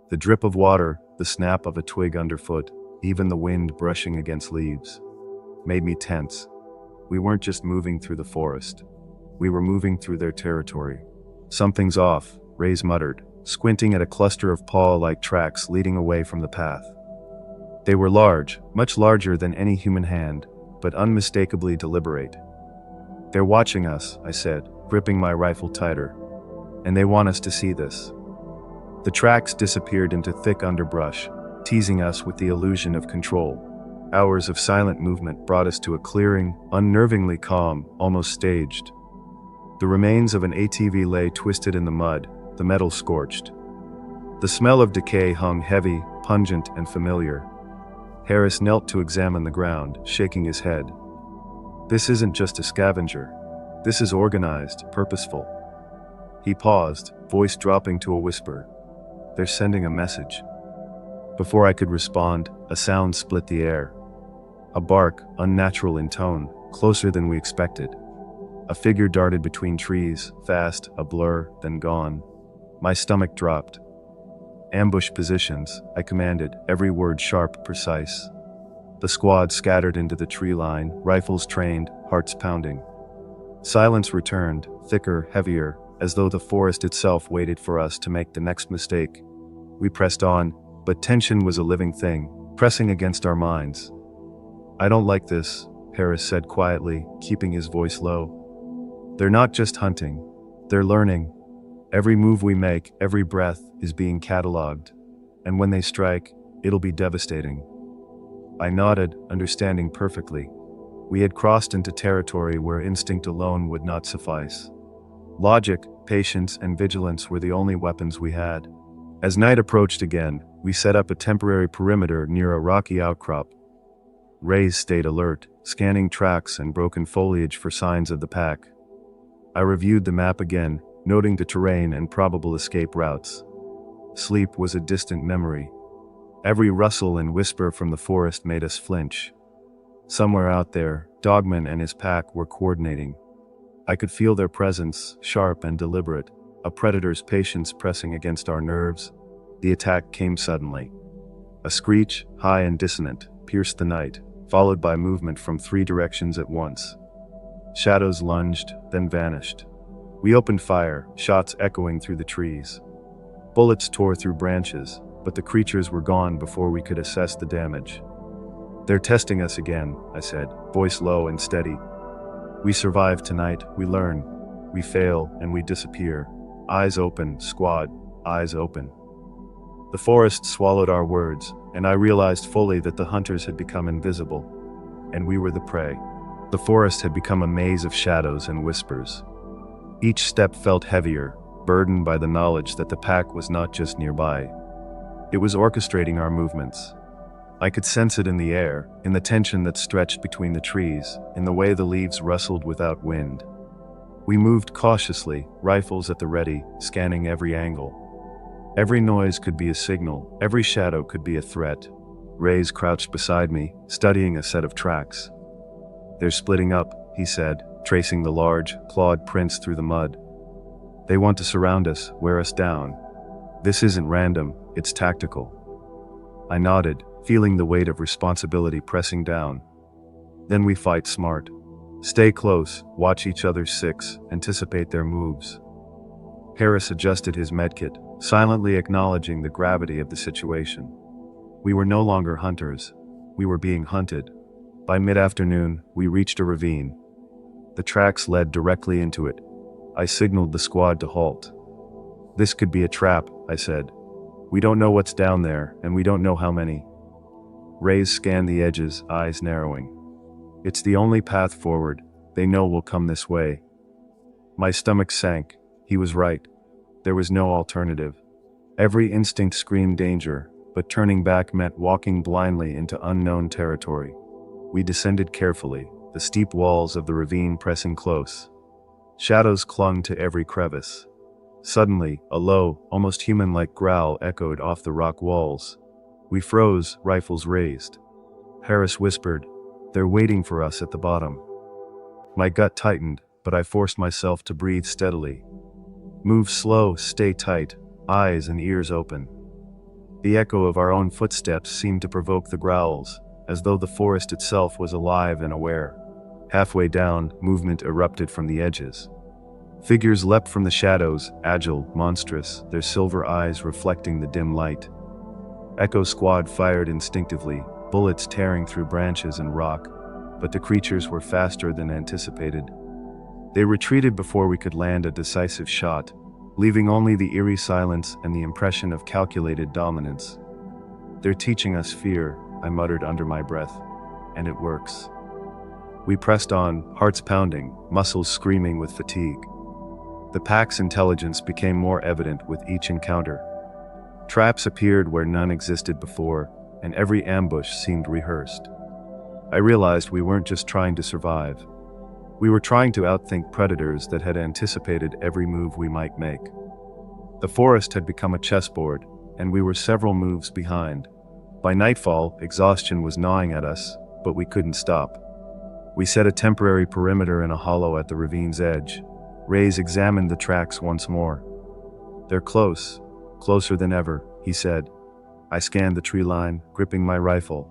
The drip of water, the snap of a twig underfoot, even the wind brushing against leaves, made me tense. We weren't just moving through the forest. We were moving through their territory. Something's off, Ray's muttered, squinting at a cluster of paw-like tracks leading away from the path. They were large, much larger than any human hand, but unmistakably deliberate. "They're watching us," I said, gripping my rifle tighter. "And they want us to see this." The tracks disappeared into thick underbrush, teasing us with the illusion of control. Hours of silent movement brought us to a clearing, unnervingly calm, almost staged. The remains of an ATV lay twisted in the mud, the metal scorched. The smell of decay hung heavy, pungent, and familiar. Harris knelt to examine the ground, shaking his head. "This isn't just a scavenger. This is organized, purposeful." He paused, voice dropping to a whisper. "They're sending a message." Before I could respond, a sound split the air. A bark, unnatural in tone, closer than we expected. A figure darted between trees, fast, a blur, then gone. My stomach dropped. "Ambush positions," I commanded, every word sharp, precise. The squad scattered into the tree line, rifles trained, hearts pounding. Silence returned, thicker, heavier, as though the forest itself waited for us to make the next mistake. We pressed on, but tension was a living thing, pressing against our minds. "I don't like this," Harris said quietly, keeping his voice low. "They're not just hunting. They're learning. Every move we make, every breath, is being cataloged. And when they strike, it'll be devastating." I nodded, understanding perfectly. We had crossed into territory where instinct alone would not suffice. Logic, patience, and vigilance were the only weapons we had. As night approached again, we set up a temporary perimeter near a rocky outcrop. Rays stayed alert, scanning tracks and broken foliage for signs of the pack. I reviewed the map again, noting the terrain and probable escape routes. Sleep was a distant memory. Every rustle and whisper from the forest made us flinch. Somewhere out there, Dogman and his pack were coordinating. I could feel their presence, sharp and deliberate, a predator's patience pressing against our nerves. The attack came suddenly. A screech, high and dissonant, pierced the night, followed by movement from 3 directions at once. Shadows lunged, then vanished. We opened fire, shots echoing through the trees. Bullets tore through branches, but the creatures were gone before we could assess the damage. "They're testing us again," I said, voice low and steady. "We survive tonight, we learn. We fail, and we disappear. Eyes open, squad, eyes open." The forest swallowed our words, and I realized fully that the hunters had become invisible, and we were the prey. The forest had become a maze of shadows and whispers. Each step felt heavier, burdened by the knowledge that the pack was not just nearby. It was orchestrating our movements. I could sense it in the air, in the tension that stretched between the trees, in the way the leaves rustled without wind. We moved cautiously, rifles at the ready, scanning every angle. Every noise could be a signal, every shadow could be a threat. Rays crouched beside me, studying a set of tracks. "They're splitting up," he said, tracing the large, clawed prints through the mud. "They want to surround us, wear us down. This isn't random, it's tactical." I nodded, feeling the weight of responsibility pressing down. "Then we fight smart. Stay close, watch each other's six, anticipate their moves." Harris adjusted his medkit, silently acknowledging the gravity of the situation. We were no longer hunters. We were being hunted. By mid-afternoon, we reached a ravine. The tracks led directly into it. I signaled the squad to halt. "This could be a trap," I said. "We don't know what's down there, and we don't know how many." Rays scanned the edges, eyes narrowing. "It's the only path forward. They know we'll come this way." My stomach sank. He was right. There was no alternative. Every instinct screamed danger, but turning back meant walking blindly into unknown territory. We descended carefully, the steep walls of the ravine pressing close. Shadows clung to every crevice. Suddenly, a low, almost human-like growl echoed off the rock walls. We froze, rifles raised. Harris whispered, "They're waiting for us at the bottom." My gut tightened, but I forced myself to breathe steadily. Move slow, stay tight, eyes and ears open. The echo of our own footsteps seemed to provoke the growls, as though the forest itself was alive and aware. Halfway down, movement erupted from the edges. Figures leapt from the shadows, agile, monstrous, their silver eyes reflecting the dim light. Echo Squad fired instinctively, bullets tearing through branches and rock, but the creatures were faster than anticipated. They retreated before we could land a decisive shot, leaving only the eerie silence and the impression of calculated dominance. "They're teaching us fear," I muttered under my breath, "and it works." We pressed on, hearts pounding, muscles screaming with fatigue. The pack's intelligence became more evident with each encounter. Traps appeared where none existed before, and every ambush seemed rehearsed. I realized we weren't just trying to survive. We were trying to outthink predators that had anticipated every move we might make. The forest had become a chessboard, and we were several moves behind. By nightfall, exhaustion was gnawing at us, but we couldn't stop. We set a temporary perimeter in a hollow at the ravine's edge. Reyes examined the tracks once more. "They're close, closer than ever," he said. I scanned the tree line, gripping my rifle.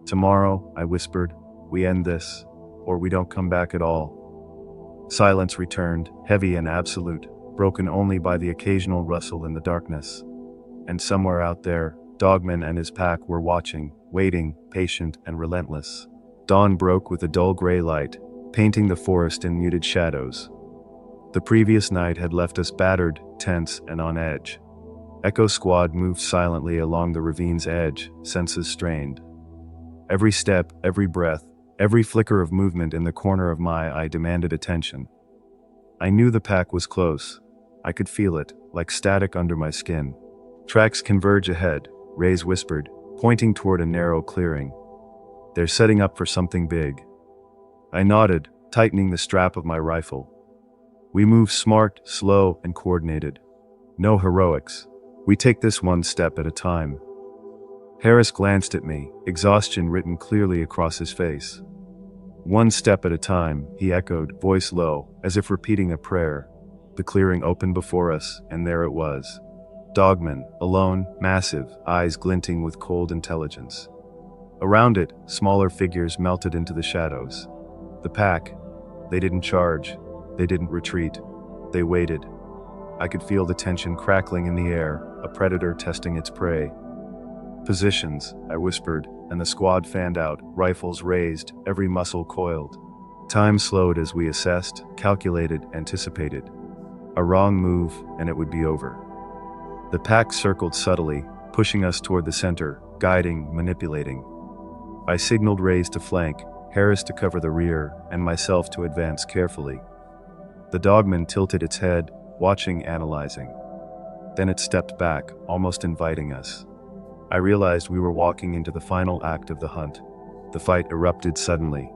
"Tomorrow," I whispered, "we end this, or we don't come back at all." Silence returned, heavy and absolute, broken only by the occasional rustle in the darkness. And somewhere out there, Dogman and his pack were watching, waiting, patient and relentless. Dawn broke with a dull gray light, painting the forest in muted shadows. The previous night had left us battered, tense, and on edge. Echo Squad moved silently along the ravine's edge, senses strained. Every step, every breath, every flicker of movement in the corner of my eye demanded attention. I knew the pack was close. I could feel it, like static under my skin. "Tracks converge ahead," Reyes whispered, pointing toward a narrow clearing. "They're setting up for something big." I nodded, tightening the strap of my rifle. We move smart, slow, and coordinated. No heroics. We take this one step at a time. Harris glanced at me, exhaustion written clearly across his face. "One step at a time," he echoed, voice low, as if repeating a prayer. The clearing opened before us, and there it was. Dogman, alone, massive, eyes glinting with cold intelligence. Around it, smaller figures melted into the shadows. The pack. They didn't charge. They didn't retreat. They waited. I could feel the tension crackling in the air, a predator testing its prey. "Positions," I whispered, and the squad fanned out, rifles raised, every muscle coiled. Time slowed as we assessed, calculated, anticipated. A wrong move, and it would be over. The pack circled subtly, pushing us toward the center, guiding, manipulating. I signaled Reyes to flank, Harris to cover the rear, and myself to advance carefully. The dogman tilted its head, watching, analyzing. Then it stepped back, almost inviting us. I realized we were walking into the final act of the hunt. The fight erupted suddenly.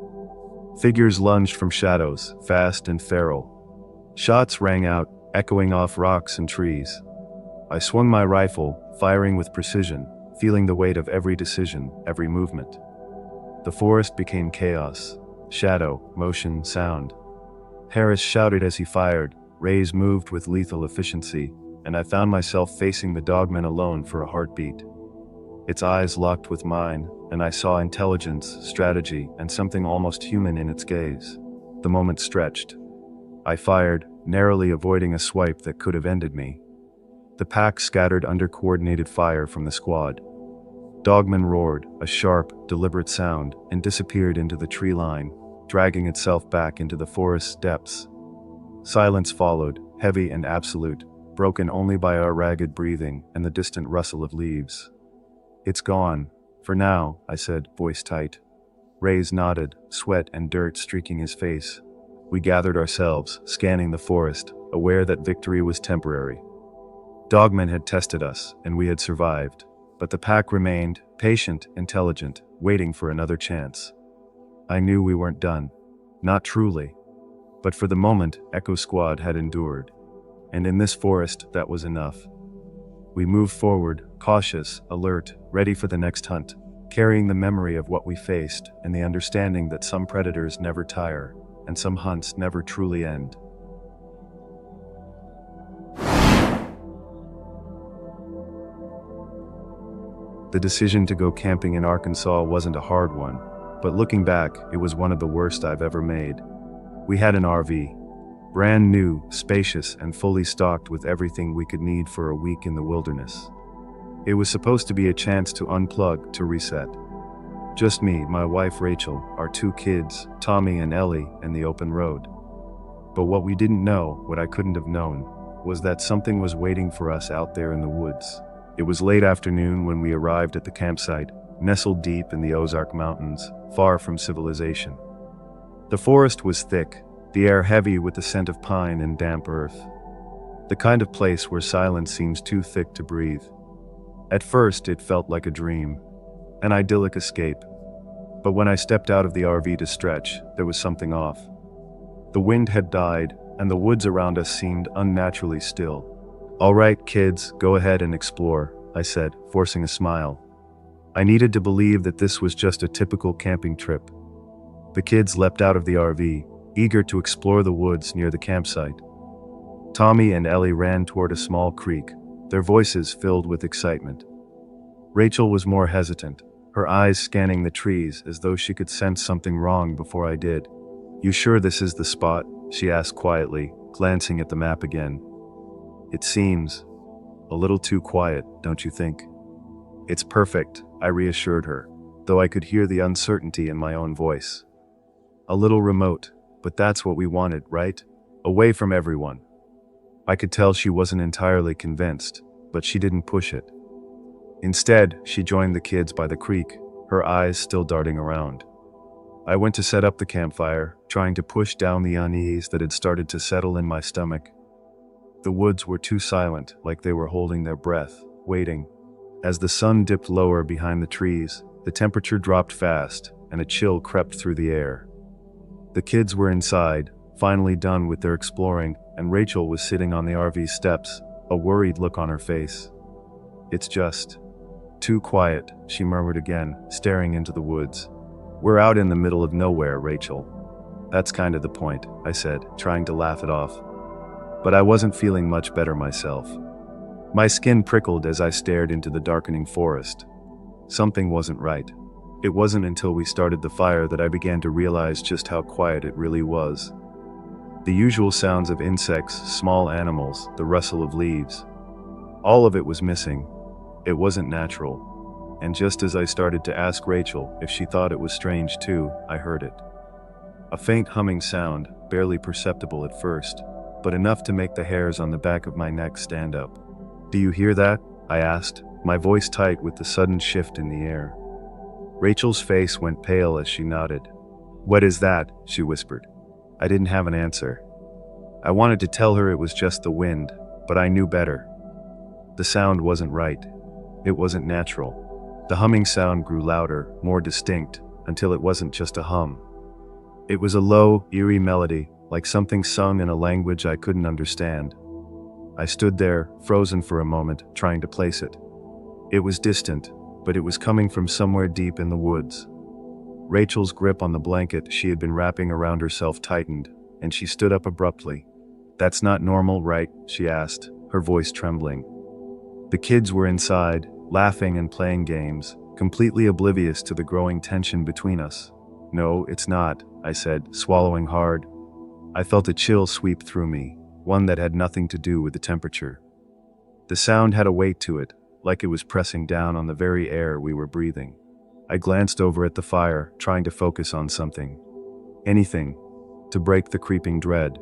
Figures lunged from shadows, fast and feral. Shots rang out, echoing off rocks and trees. I swung my rifle, firing with precision, feeling the weight of every decision, every movement. The forest became chaos. Shadow, motion, sound. Harris shouted as he fired, Reyes moved with lethal efficiency, and I found myself facing the dogman alone for a heartbeat. Its eyes locked with mine, and I saw intelligence, strategy, and something almost human in its gaze. The moment stretched. I fired, narrowly avoiding a swipe that could have ended me. The pack scattered under coordinated fire from the squad. Dogman roared, a sharp, deliberate sound, and disappeared into the tree line, dragging itself back into the forest's depths. Silence followed, heavy and absolute, broken only by our ragged breathing and the distant rustle of leaves. "It's gone. For now," I said, voice tight. Reyes nodded, sweat and dirt streaking his face. We gathered ourselves, scanning the forest, aware that victory was temporary. Dogman had tested us, and we had survived. But the pack remained, patient, intelligent, waiting for another chance. I knew we weren't done. Not truly. But for the moment, Echo Squad had endured. And in this forest, that was enough. We moved forward, cautious, alert, ready for the next hunt, carrying the memory of what we faced and the understanding that some predators never tire, and some hunts never truly end. The decision to go camping in Arkansas wasn't a hard one, but looking back, it was one of the worst I've ever made. We had an RV, brand new, spacious, and fully stocked with everything we could need for a week in the wilderness. It was supposed to be a chance to unplug, to reset. Just me, my wife Rachel, our 2 kids, Tommy and Ellie, and the open road. But what we didn't know, what I couldn't have known, was that something was waiting for us out there in the woods. It was late afternoon when we arrived at the campsite, nestled deep in the Ozark Mountains, far from civilization. The forest was thick, the air heavy with the scent of pine and damp earth. The kind of place where silence seems too thick to breathe. At first, it felt like a dream, an idyllic escape. But when I stepped out of the RV to stretch, there was something off. The wind had died, and the woods around us seemed unnaturally still. "All right, kids, go ahead and explore," I said, forcing a smile. I needed to believe that this was just a typical camping trip. The kids leapt out of the RV, eager to explore the woods near the campsite. Tommy and Ellie ran toward a small creek, their voices filled with excitement. Rachel was more hesitant, her eyes scanning the trees as though she could sense something wrong before I did. "You sure this is the spot?" she asked quietly, glancing at the map again. "It seems a little too quiet, don't you think?" "It's perfect," I reassured her, though I could hear the uncertainty in my own voice. "A little remote, but that's what we wanted, right? Away from everyone." I could tell she wasn't entirely convinced, but she didn't push it. Instead, she joined the kids by the creek, her eyes still darting around. I went to set up the campfire, trying to push down the unease that had started to settle in my stomach. The woods were too silent, like they were holding their breath, waiting. As the sun dipped lower behind the trees, the temperature dropped fast, and a chill crept through the air. The kids were inside, finally done with their exploring, and Rachel was sitting on the RV steps, a worried look on her face. "It's just too quiet," she murmured again, staring into the woods. "We're out in the middle of nowhere, Rachel." "That's kind of the point," I said, trying to laugh it off. But I wasn't feeling much better myself. My skin prickled as I stared into the darkening forest. Something wasn't right. It wasn't until we started the fire that I began to realize just how quiet it really was. The usual sounds of insects, small animals, the rustle of leaves. All of it was missing. It wasn't natural. And just as I started to ask Rachel if she thought it was strange too, I heard it. A faint humming sound, barely perceptible at first, but enough to make the hairs on the back of my neck stand up. "Do you hear that?" I asked, my voice tight with the sudden shift in the air. Rachel's face went pale as she nodded. "What is that?" she whispered. I didn't have an answer. I wanted to tell her it was just the wind, but I knew better. The sound wasn't right. It wasn't natural. The humming sound grew louder, more distinct, until it wasn't just a hum. It was a low, eerie melody, like something sung in a language I couldn't understand. I stood there, frozen for a moment, trying to place it. It was distant, but it was coming from somewhere deep in the woods. Rachel's grip on the blanket she had been wrapping around herself tightened, and she stood up abruptly. "That's not normal, right?" she asked, her voice trembling. The kids were inside, laughing and playing games, completely oblivious to the growing tension between us. "No, it's not," I said, swallowing hard. I felt a chill sweep through me, one that had nothing to do with the temperature. The sound had a weight to it, like it was pressing down on the very air we were breathing. I glanced over at the fire, trying to focus on something. Anything, to break the creeping dread.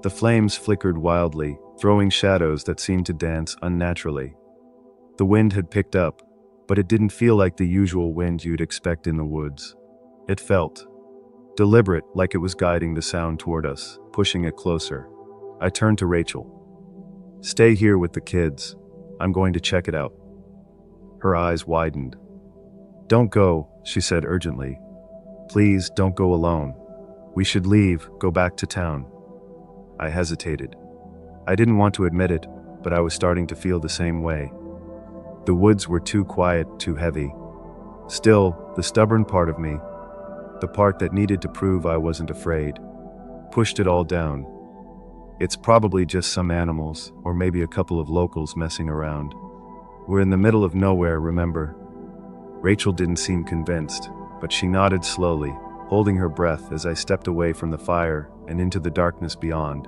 The flames flickered wildly, throwing shadows that seemed to dance unnaturally. The wind had picked up, but it didn't feel like the usual wind you'd expect in the woods. It felt deliberate, like it was guiding the sound toward us, pushing it closer. I turned to Rachel. "Stay here with the kids. I'm going to check it out." Her eyes widened. "Don't go," she said urgently. "Please don't go alone. We should leave, go back to town." I hesitated. I didn't want to admit it, but I was starting to feel the same way. The woods were too quiet, too heavy. Still, the stubborn part of me, the part that needed to prove I wasn't afraid, pushed it all down. It's probably just some animals, or maybe a couple of locals messing around. We're in the middle of nowhere, remember? Rachel didn't seem convinced, but she nodded slowly, holding her breath as I stepped away from the fire and into the darkness beyond.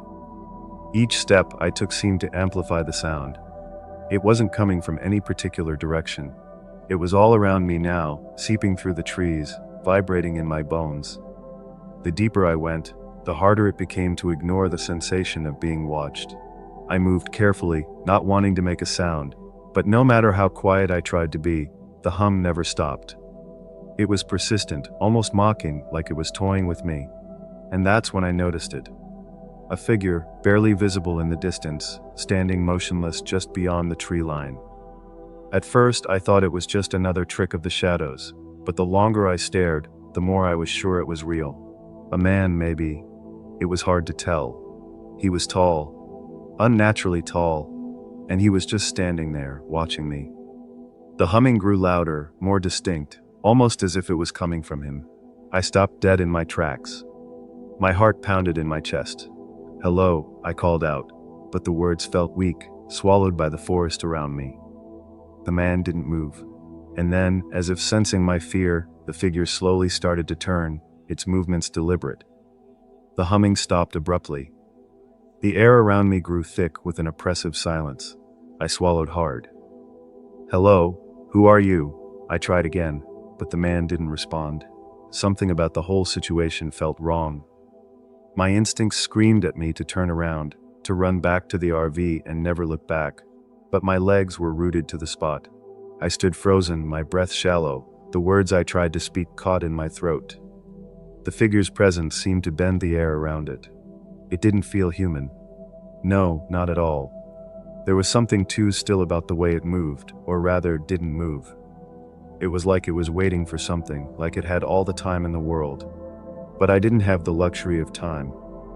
Each step I took seemed to amplify the sound. It wasn't coming from any particular direction. It was all around me now, seeping through the trees, vibrating in my bones. The deeper I went, the harder it became to ignore the sensation of being watched. I moved carefully, not wanting to make a sound, but no matter how quiet I tried to be, the hum never stopped. It was persistent, almost mocking, like it was toying with me. And that's when I noticed it. A figure, barely visible in the distance, standing motionless just beyond the tree line. At first, I thought it was just another trick of the shadows, but the longer I stared, the more I was sure it was real. A man, maybe. It was hard to tell. He was tall, unnaturally tall, and he was just standing there, watching me. The humming grew louder, more distinct, almost as if it was coming from him. I stopped dead in my tracks. My heart pounded in my chest. "Hello," I called out, but the words felt weak, swallowed by the forest around me. The man didn't move. And then, as if sensing my fear, the figure slowly started to turn, its movements deliberate. The humming stopped abruptly. The air around me grew thick with an oppressive silence. I swallowed hard. "Hello, who are you?" I tried again, but the man didn't respond. Something about the whole situation felt wrong. My instincts screamed at me to turn around, to run back to the RV and never look back, but my legs were rooted to the spot. I stood frozen, my breath shallow, the words I tried to speak caught in my throat. The figure's presence seemed to bend the air around it. It didn't feel human. No, not at all. There was something too still about the way it moved, or rather, didn't move. It was like it was waiting for something, like it had all the time in the world. But I didn't have the luxury of time.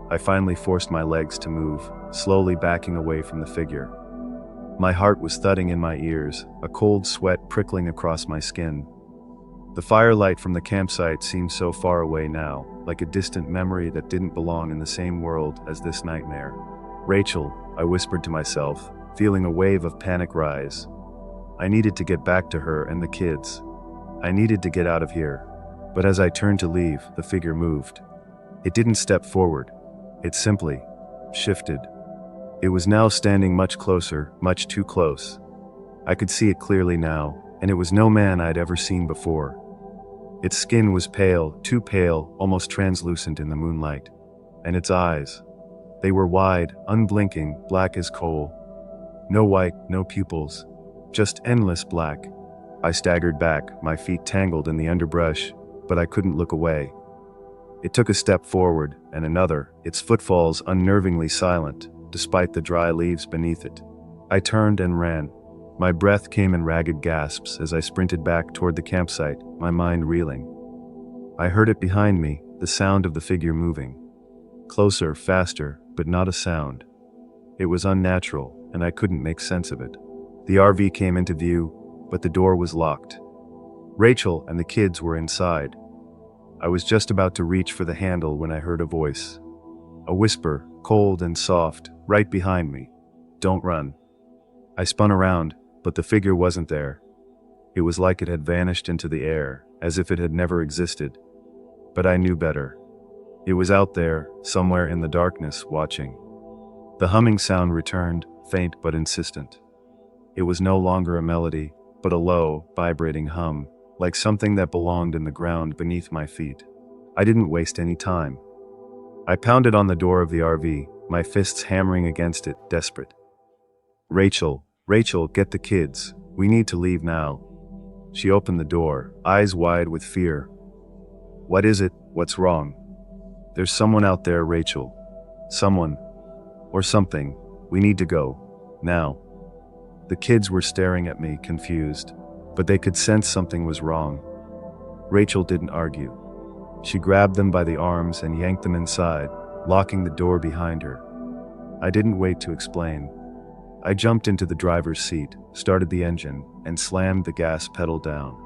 I finally forced my legs to move, slowly backing away from the figure. My heart was thudding in my ears, a cold sweat prickling across my skin. The firelight from the campsite seemed so far away now, like a distant memory that didn't belong in the same world as this nightmare. "Rachel," I whispered to myself, feeling a wave of panic rise. I needed to get back to her and the kids. I needed to get out of here. But as I turned to leave, the figure moved. It didn't step forward. It simply shifted. It was now standing much closer, much too close. I could see it clearly now, and it was no man I'd ever seen before. Its skin was pale, too pale, almost translucent in the moonlight. And its eyes, they were wide, unblinking, black as coal. No white, no pupils, just endless black. I staggered back, my feet tangled in the underbrush, but I couldn't look away. It took a step forward, and another, its footfalls unnervingly silent, despite the dry leaves beneath it. I turned and ran. My breath came in ragged gasps as I sprinted back toward the campsite, my mind reeling. I heard it behind me, the sound of the figure moving. Closer, faster, but not a sound. It was unnatural, and I couldn't make sense of it. The RV came into view, but the door was locked. Rachel and the kids were inside. I was just about to reach for the handle when I heard a voice. A whisper, cold and soft, right behind me. "Don't run." I spun around, but the figure wasn't there. It was like it had vanished into the air, as if it had never existed. But I knew better. It was out there, somewhere in the darkness, watching. The humming sound returned, faint but insistent. It was no longer a melody, but a low, vibrating hum, like something that belonged in the ground beneath my feet. I didn't waste any time. I pounded on the door of the RV, my fists hammering against it, desperate. "Rachel, Rachel, get the kids. We need to leave now." She opened the door, eyes wide with fear. "What is it? What's wrong?" "There's someone out there, Rachel. Someone. Or something. We need to go. Now." The kids were staring at me, confused, but they could sense something was wrong. Rachel didn't argue. She grabbed them by the arms and yanked them inside, locking the door behind her. I didn't wait to explain. I jumped into the driver's seat, started the engine, and slammed the gas pedal down.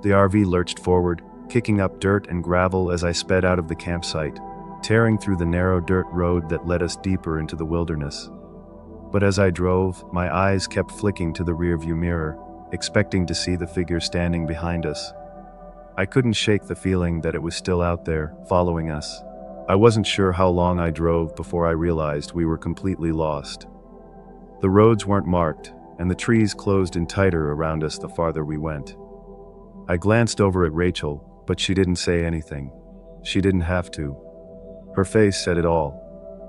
The RV lurched forward, kicking up dirt and gravel as I sped out of the campsite, tearing through the narrow dirt road that led us deeper into the wilderness. But as I drove, my eyes kept flicking to the rearview mirror, expecting to see the figure standing behind us. I couldn't shake the feeling that it was still out there, following us. I wasn't sure how long I drove before I realized we were completely lost. The roads weren't marked, and the trees closed in tighter around us the farther we went. I glanced over at Rachel, but she didn't say anything. She didn't have to. Her face said it all.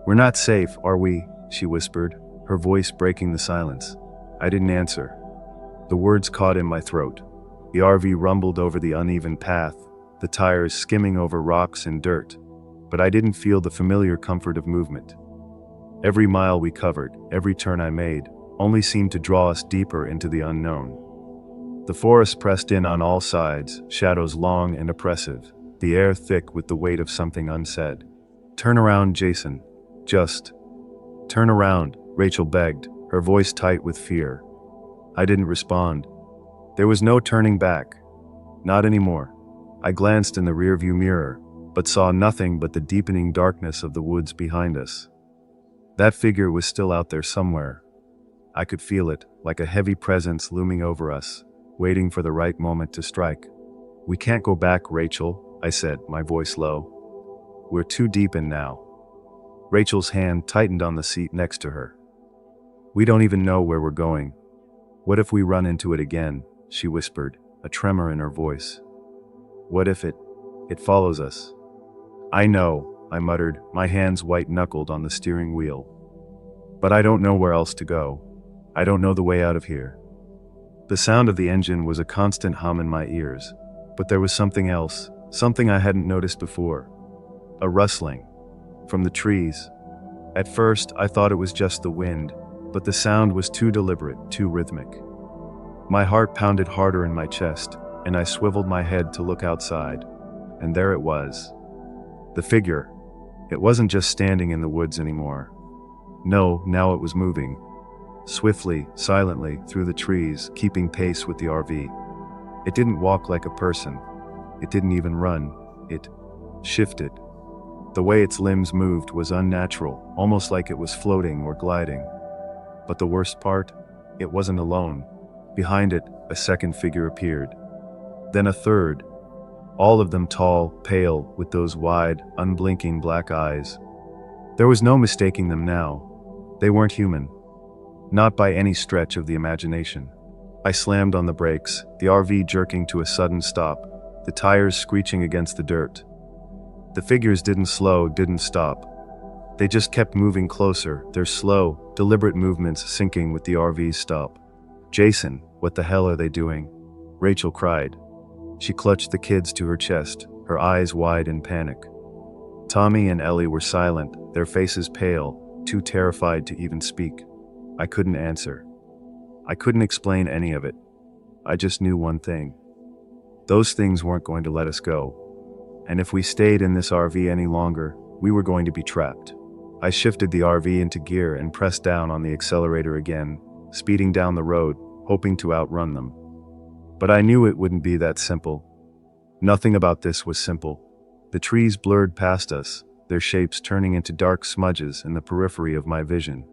"We're not safe, are we?" she whispered, her voice breaking the silence. I didn't answer. The words caught in my throat. The RV rumbled over the uneven path, the tires skimming over rocks and dirt, but I didn't feel the familiar comfort of movement. Every mile we covered, every turn I made, only seemed to draw us deeper into the unknown. The forest pressed in on all sides, shadows long and oppressive, the air thick with the weight of something unsaid. "Turn around, Jason. Just turn around," Rachel begged, her voice tight with fear. I didn't respond. There was no turning back. Not anymore. I glanced in the rearview mirror, but saw nothing but the deepening darkness of the woods behind us. That figure was still out there somewhere. I could feel it, like a heavy presence looming over us, waiting for the right moment to strike. "We can't go back, Rachel," I said, my voice low. "We're too deep in now." Rachel's hand tightened on the seat next to her. "We don't even know where we're going. What if we run into it again?" she whispered, a tremor in her voice. "What if it follows us?" "I know," I muttered, my hands white-knuckled on the steering wheel. "But I don't know where else to go. I don't know the way out of here." The sound of the engine was a constant hum in my ears, but there was something else, something I hadn't noticed before. A rustling from the trees. At first, I thought it was just the wind, but the sound was too deliberate, too rhythmic. My heart pounded harder in my chest, and I swiveled my head to look outside. And there it was. The figure. It wasn't just standing in the woods anymore. No, now it was moving. Swiftly, silently, through the trees, keeping pace with the RV. It didn't walk like a person. It didn't even run. It shifted. The way its limbs moved was unnatural, almost like it was floating or gliding. But the worst part? It wasn't alone. Behind it, a second figure appeared. Then a third. All of them tall, pale, with those wide, unblinking black eyes. There was no mistaking them now. They weren't human. Not by any stretch of the imagination. I slammed on the brakes, the RV jerking to a sudden stop, the tires screeching against the dirt. The figures didn't slow, didn't stop. They just kept moving closer, their slow, deliberate movements syncing with the RV's stop. "Jason, what the hell are they doing?" Rachel cried. She clutched the kids to her chest, her eyes wide in panic. Tommy and Ellie were silent, their faces pale, too terrified to even speak. I couldn't answer. I couldn't explain any of it. I just knew one thing. Those things weren't going to let us go. And if we stayed in this RV any longer, we were going to be trapped. I shifted the RV into gear and pressed down on the accelerator again, speeding down the road, hoping to outrun them. But I knew it wouldn't be that simple. Nothing about this was simple. The trees blurred past us, their shapes turning into dark smudges in the periphery of my vision.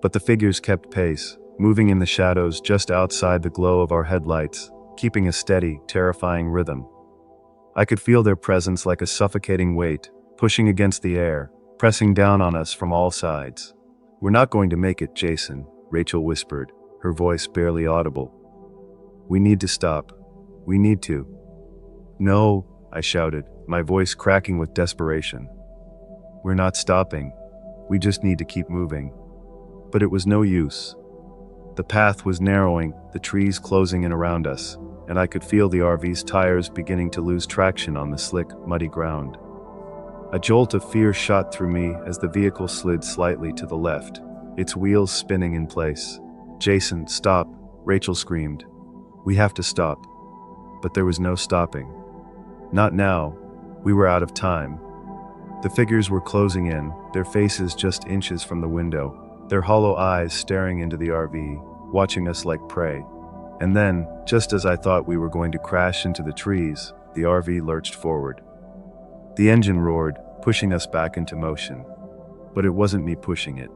But the figures kept pace, moving in the shadows just outside the glow of our headlights, keeping a steady, terrifying rhythm. I could feel their presence like a suffocating weight, pushing against the air, pressing down on us from all sides. "We're not going to make it, Jason," Rachel whispered, her voice barely audible. "We need to stop. We need to." "No," I shouted, my voice cracking with desperation. "We're not stopping. We just need to keep moving." But it was no use. The path was narrowing, the trees closing in around us, and I could feel the RV's tires beginning to lose traction on the slick, muddy ground. A jolt of fear shot through me as the vehicle slid slightly to the left, its wheels spinning in place. "Jason, stop," Rachel screamed. "We have to stop." But there was no stopping. Not now. We were out of time. The figures were closing in, their faces just inches from the window, their hollow eyes staring into the RV, watching us like prey. And then, just as I thought we were going to crash into the trees, the RV lurched forward. The engine roared, pushing us back into motion. But it wasn't me pushing it.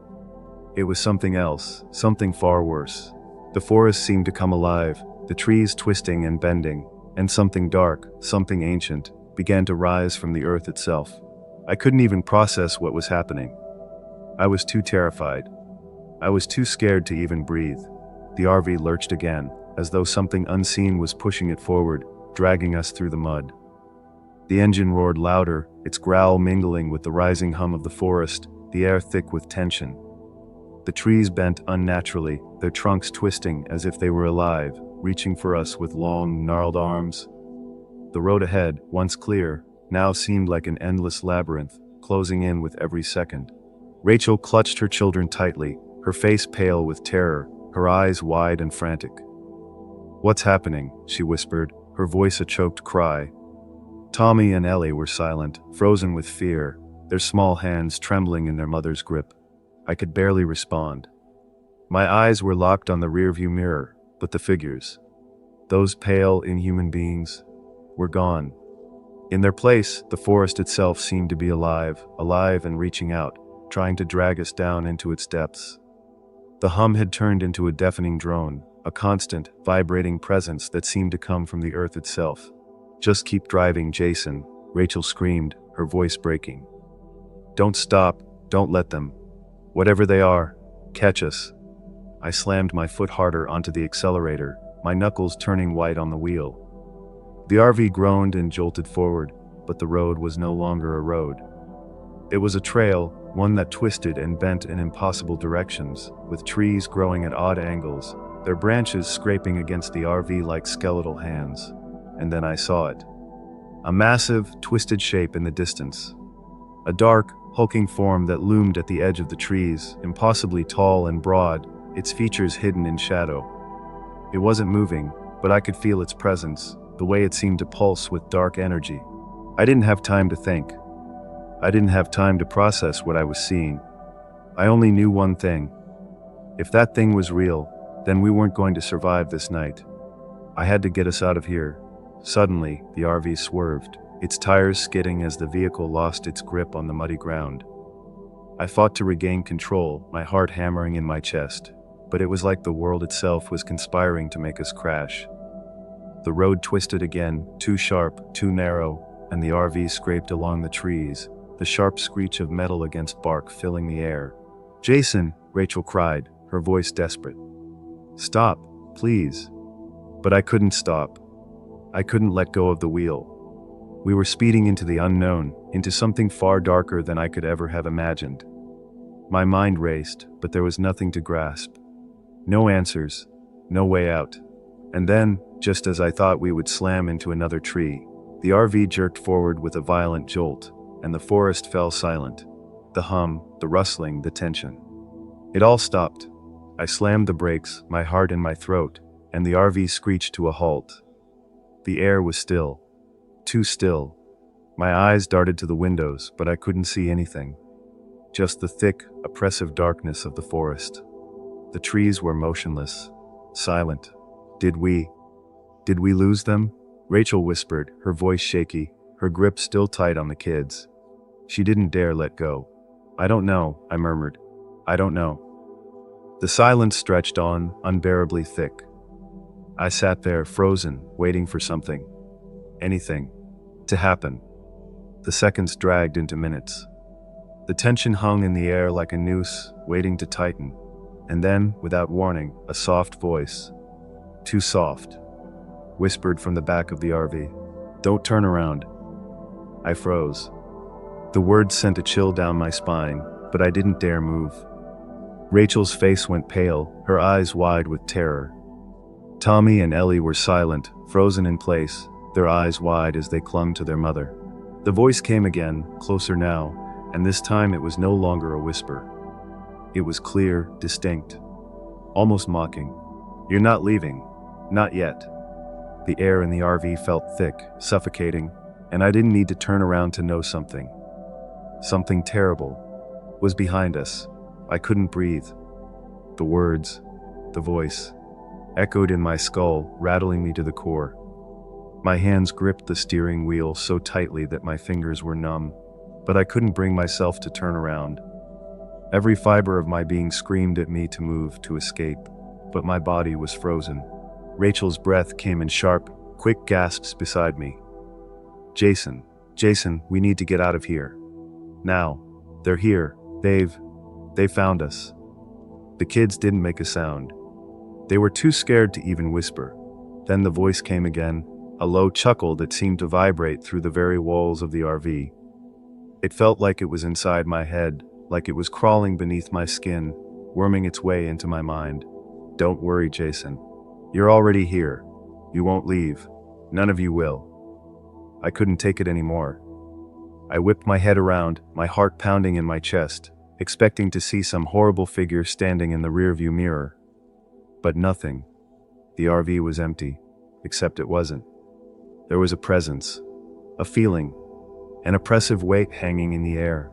It was something else, something far worse. The forest seemed to come alive, the trees twisting and bending, and something dark, something ancient, began to rise from the earth itself. I couldn't even process what was happening. I was too terrified. I was too scared to even breathe. The RV lurched again, as though something unseen was pushing it forward, dragging us through the mud. The engine roared louder, its growl mingling with the rising hum of the forest, the air thick with tension. The trees bent unnaturally, their trunks twisting as if they were alive, reaching for us with long, gnarled arms. The road ahead, once clear, now seemed like an endless labyrinth, closing in with every second. Rachel clutched her children tightly, her face pale with terror, her eyes wide and frantic. "What's happening?" she whispered, her voice a choked cry. Tommy and Ellie were silent, frozen with fear, their small hands trembling in their mother's grip. I could barely respond. My eyes were locked on the rearview mirror, but the figures, those pale, inhuman beings, were gone. In their place, the forest itself seemed to be alive and reaching out, trying to drag us down into its depths. The hum had turned into a deafening drone, a constant, vibrating presence that seemed to come from the earth itself. "Just keep driving, Jason," Rachel screamed, her voice breaking. "Don't stop, don't let them. Whatever they are, catch us." I slammed my foot harder onto the accelerator, my knuckles turning white on the wheel. The RV groaned and jolted forward, but the road was no longer a road. It was a trail, one that twisted and bent in impossible directions, with trees growing at odd angles, their branches scraping against the RV like skeletal hands. And then I saw it. A massive, twisted shape in the distance. A dark, hulking form that loomed at the edge of the trees, impossibly tall and broad, its features hidden in shadow. It wasn't moving, but I could feel its presence, the way it seemed to pulse with dark energy. I didn't have time to think. I didn't have time to process what I was seeing. I only knew one thing. If that thing was real, then we weren't going to survive this night. I had to get us out of here. Suddenly, the RV swerved, its tires skidding as the vehicle lost its grip on the muddy ground. I fought to regain control, my heart hammering in my chest, but it was like the world itself was conspiring to make us crash. The road twisted again, too sharp, too narrow, and the RV scraped along the trees, the sharp screech of metal against bark filling the air. "Jason," Rachel cried, her voice desperate. "Stop, please." But I couldn't stop. I couldn't let go of the wheel. We were speeding into the unknown, into something far darker than I could ever have imagined. My mind raced, but there was nothing to grasp. No answers, no way out. And then, just as I thought we would slam into another tree, the RV jerked forward with a violent jolt, and the forest fell silent. The hum, the rustling, the tension. It all stopped. I slammed the brakes, my heart in my throat, and the RV screeched to a halt. The air was still. Too still. My eyes darted to the windows, but I couldn't see anything. Just the thick, oppressive darkness of the forest. The trees were motionless, silent. Did we lose them? Rachel whispered, her voice shaky, her grip still tight on the kids. She didn't dare let go. "I don't know," I murmured. "I don't know." The silence stretched on, unbearably thick. I sat there, frozen, waiting for something. Anything. To happen. The seconds dragged into minutes. The tension hung in the air like a noose, waiting to tighten. And then, without warning, a soft voice, too soft, whispered from the back of the RV, "Don't turn around." I froze. The words sent a chill down my spine, but I didn't dare move. Rachel's face went pale, her eyes wide with terror. Tommy and Ellie were silent, frozen in place, their eyes wide as they clung to their mother. The voice came again, closer now, and this time it was no longer a whisper. It was clear, distinct, almost mocking. "You're not leaving. Not yet." The air in the RV felt thick, suffocating, and I didn't need to turn around to know something. something terrible, was behind us. I couldn't breathe. The words, the voice, echoed in my skull, rattling me to the core. My hands gripped the steering wheel so tightly that my fingers were numb, but I couldn't bring myself to turn around. Every fiber of my being screamed at me to move, to escape, but my body was frozen. Rachel's breath came in sharp, quick gasps beside me. Jason, we need to get out of here. Now. They're here. They found us. The kids didn't make a sound. They were too scared to even whisper. Then the voice came again, a low chuckle that seemed to vibrate through the very walls of the RV. It felt like it was inside my head, like it was crawling beneath my skin, worming its way into my mind. Don't worry, Jason. You're already here. You won't leave. None of you will. I couldn't take it anymore. I whipped my head around, my heart pounding in my chest, expecting to see some horrible figure standing in the rearview mirror. But nothing. The RV was empty, except it wasn't. There was a presence, a feeling, an oppressive weight hanging in the air.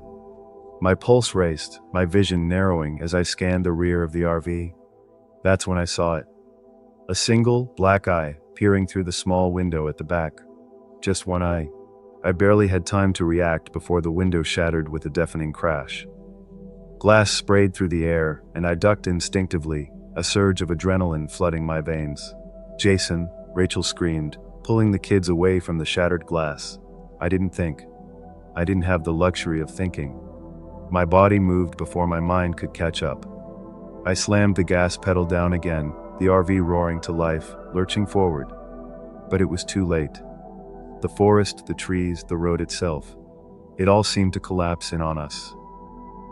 My pulse raced, my vision narrowing as I scanned the rear of the RV. That's when I saw it. A single, black eye peering through the small window at the back. Just one eye. I barely had time to react before the window shattered with a deafening crash. Glass sprayed through the air, and I ducked instinctively, a surge of adrenaline flooding my veins. Jason, Rachel screamed, pulling the kids away from the shattered glass. I didn't think. I didn't have the luxury of thinking. My body moved before my mind could catch up. I slammed the gas pedal down again, the RV roaring to life, lurching forward. But it was too late. The forest, the trees, the road itself. It all seemed to collapse in on us.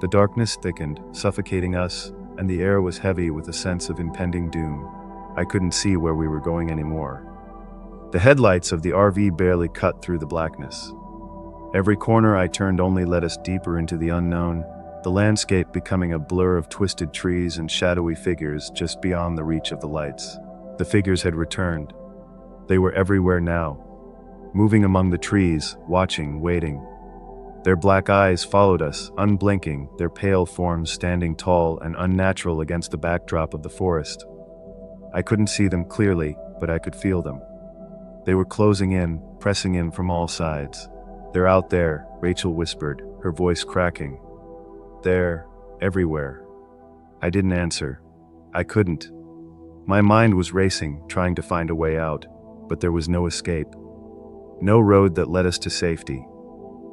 The darkness thickened, suffocating us, and the air was heavy with a sense of impending doom. I couldn't see where we were going anymore. The headlights of the RV barely cut through the blackness. Every corner I turned only led us deeper into the unknown, the landscape becoming a blur of twisted trees and shadowy figures just beyond the reach of the lights. The figures had returned. They were everywhere now, moving among the trees, watching, waiting. Their black eyes followed us, unblinking, their pale forms standing tall and unnatural against the backdrop of the forest. I couldn't see them clearly, but I could feel them. They were closing in, pressing in from all sides. They're out there, Rachel whispered, her voice cracking. They're everywhere. I didn't answer. I couldn't. My mind was racing, trying to find a way out, but there was no escape. No road that led us to safety.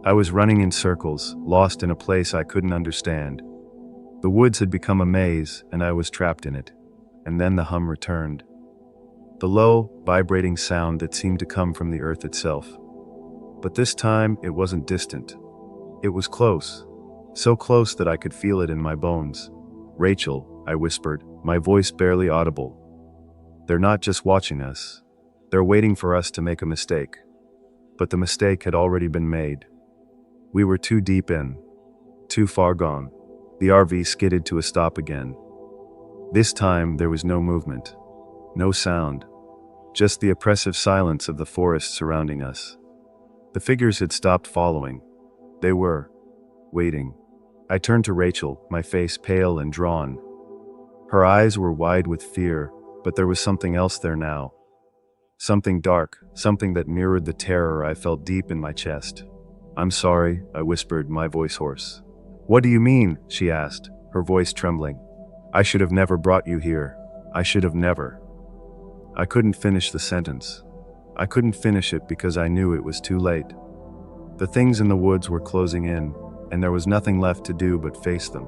I was running in circles, lost in a place I couldn't understand. The woods had become a maze, and I was trapped in it. And then the hum returned. The low, vibrating sound that seemed to come from the earth itself. But this time, it wasn't distant. It was close. So close that I could feel it in my bones. Rachel, I whispered, my voice barely audible. They're not just watching us. They're waiting for us to make a mistake. But the mistake had already been made. We were too deep in, too far gone. The RV skidded to a stop again. This time there was no movement, no sound, just the oppressive silence of the forest surrounding us. The figures had stopped following. They were waiting. I turned to Rachel, my face pale and drawn. Her eyes were wide with fear, but there was something else there now. Something dark, something that mirrored the terror I felt deep in my chest. I'm sorry, I whispered, my voice hoarse. What do you mean? She asked, her voice trembling. I should have never brought you here. I should have never. I couldn't finish the sentence. I couldn't finish it because I knew it was too late. The things in the woods were closing in, and there was nothing left to do but face them.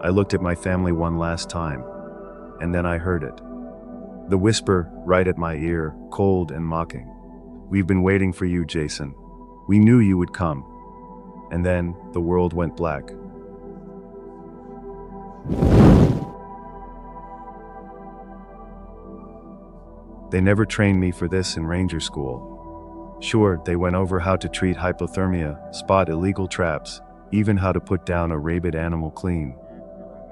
I looked at my family one last time, and then I heard it. The whisper right at my ear, cold and mocking. We've been waiting for you, Jason. We knew you would come. And then the world went black. They never trained me for this in ranger school. Sure, they went over how to treat hypothermia, spot illegal traps, even how to put down a rabid animal clean.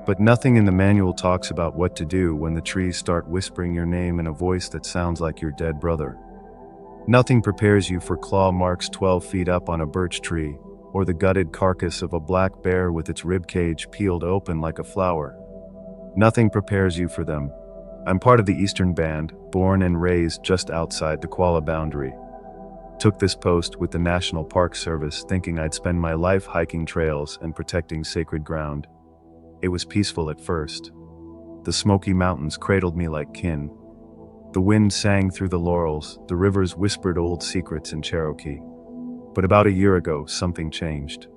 But nothing in the manual talks about what to do when the trees start whispering your name in a voice that sounds like your dead brother. Nothing prepares you for claw marks 12 feet up on a birch tree, or the gutted carcass of a black bear with its ribcage peeled open like a flower. Nothing prepares you for them. I'm part of the Eastern Band, born and raised just outside the Kuala boundary. Took this post with the National Park Service thinking I'd spend my life hiking trails and protecting sacred ground. It was peaceful at first. The Smoky Mountains cradled me like kin. The wind sang through the laurels, the rivers whispered old secrets in Cherokee. But about a year ago, something changed.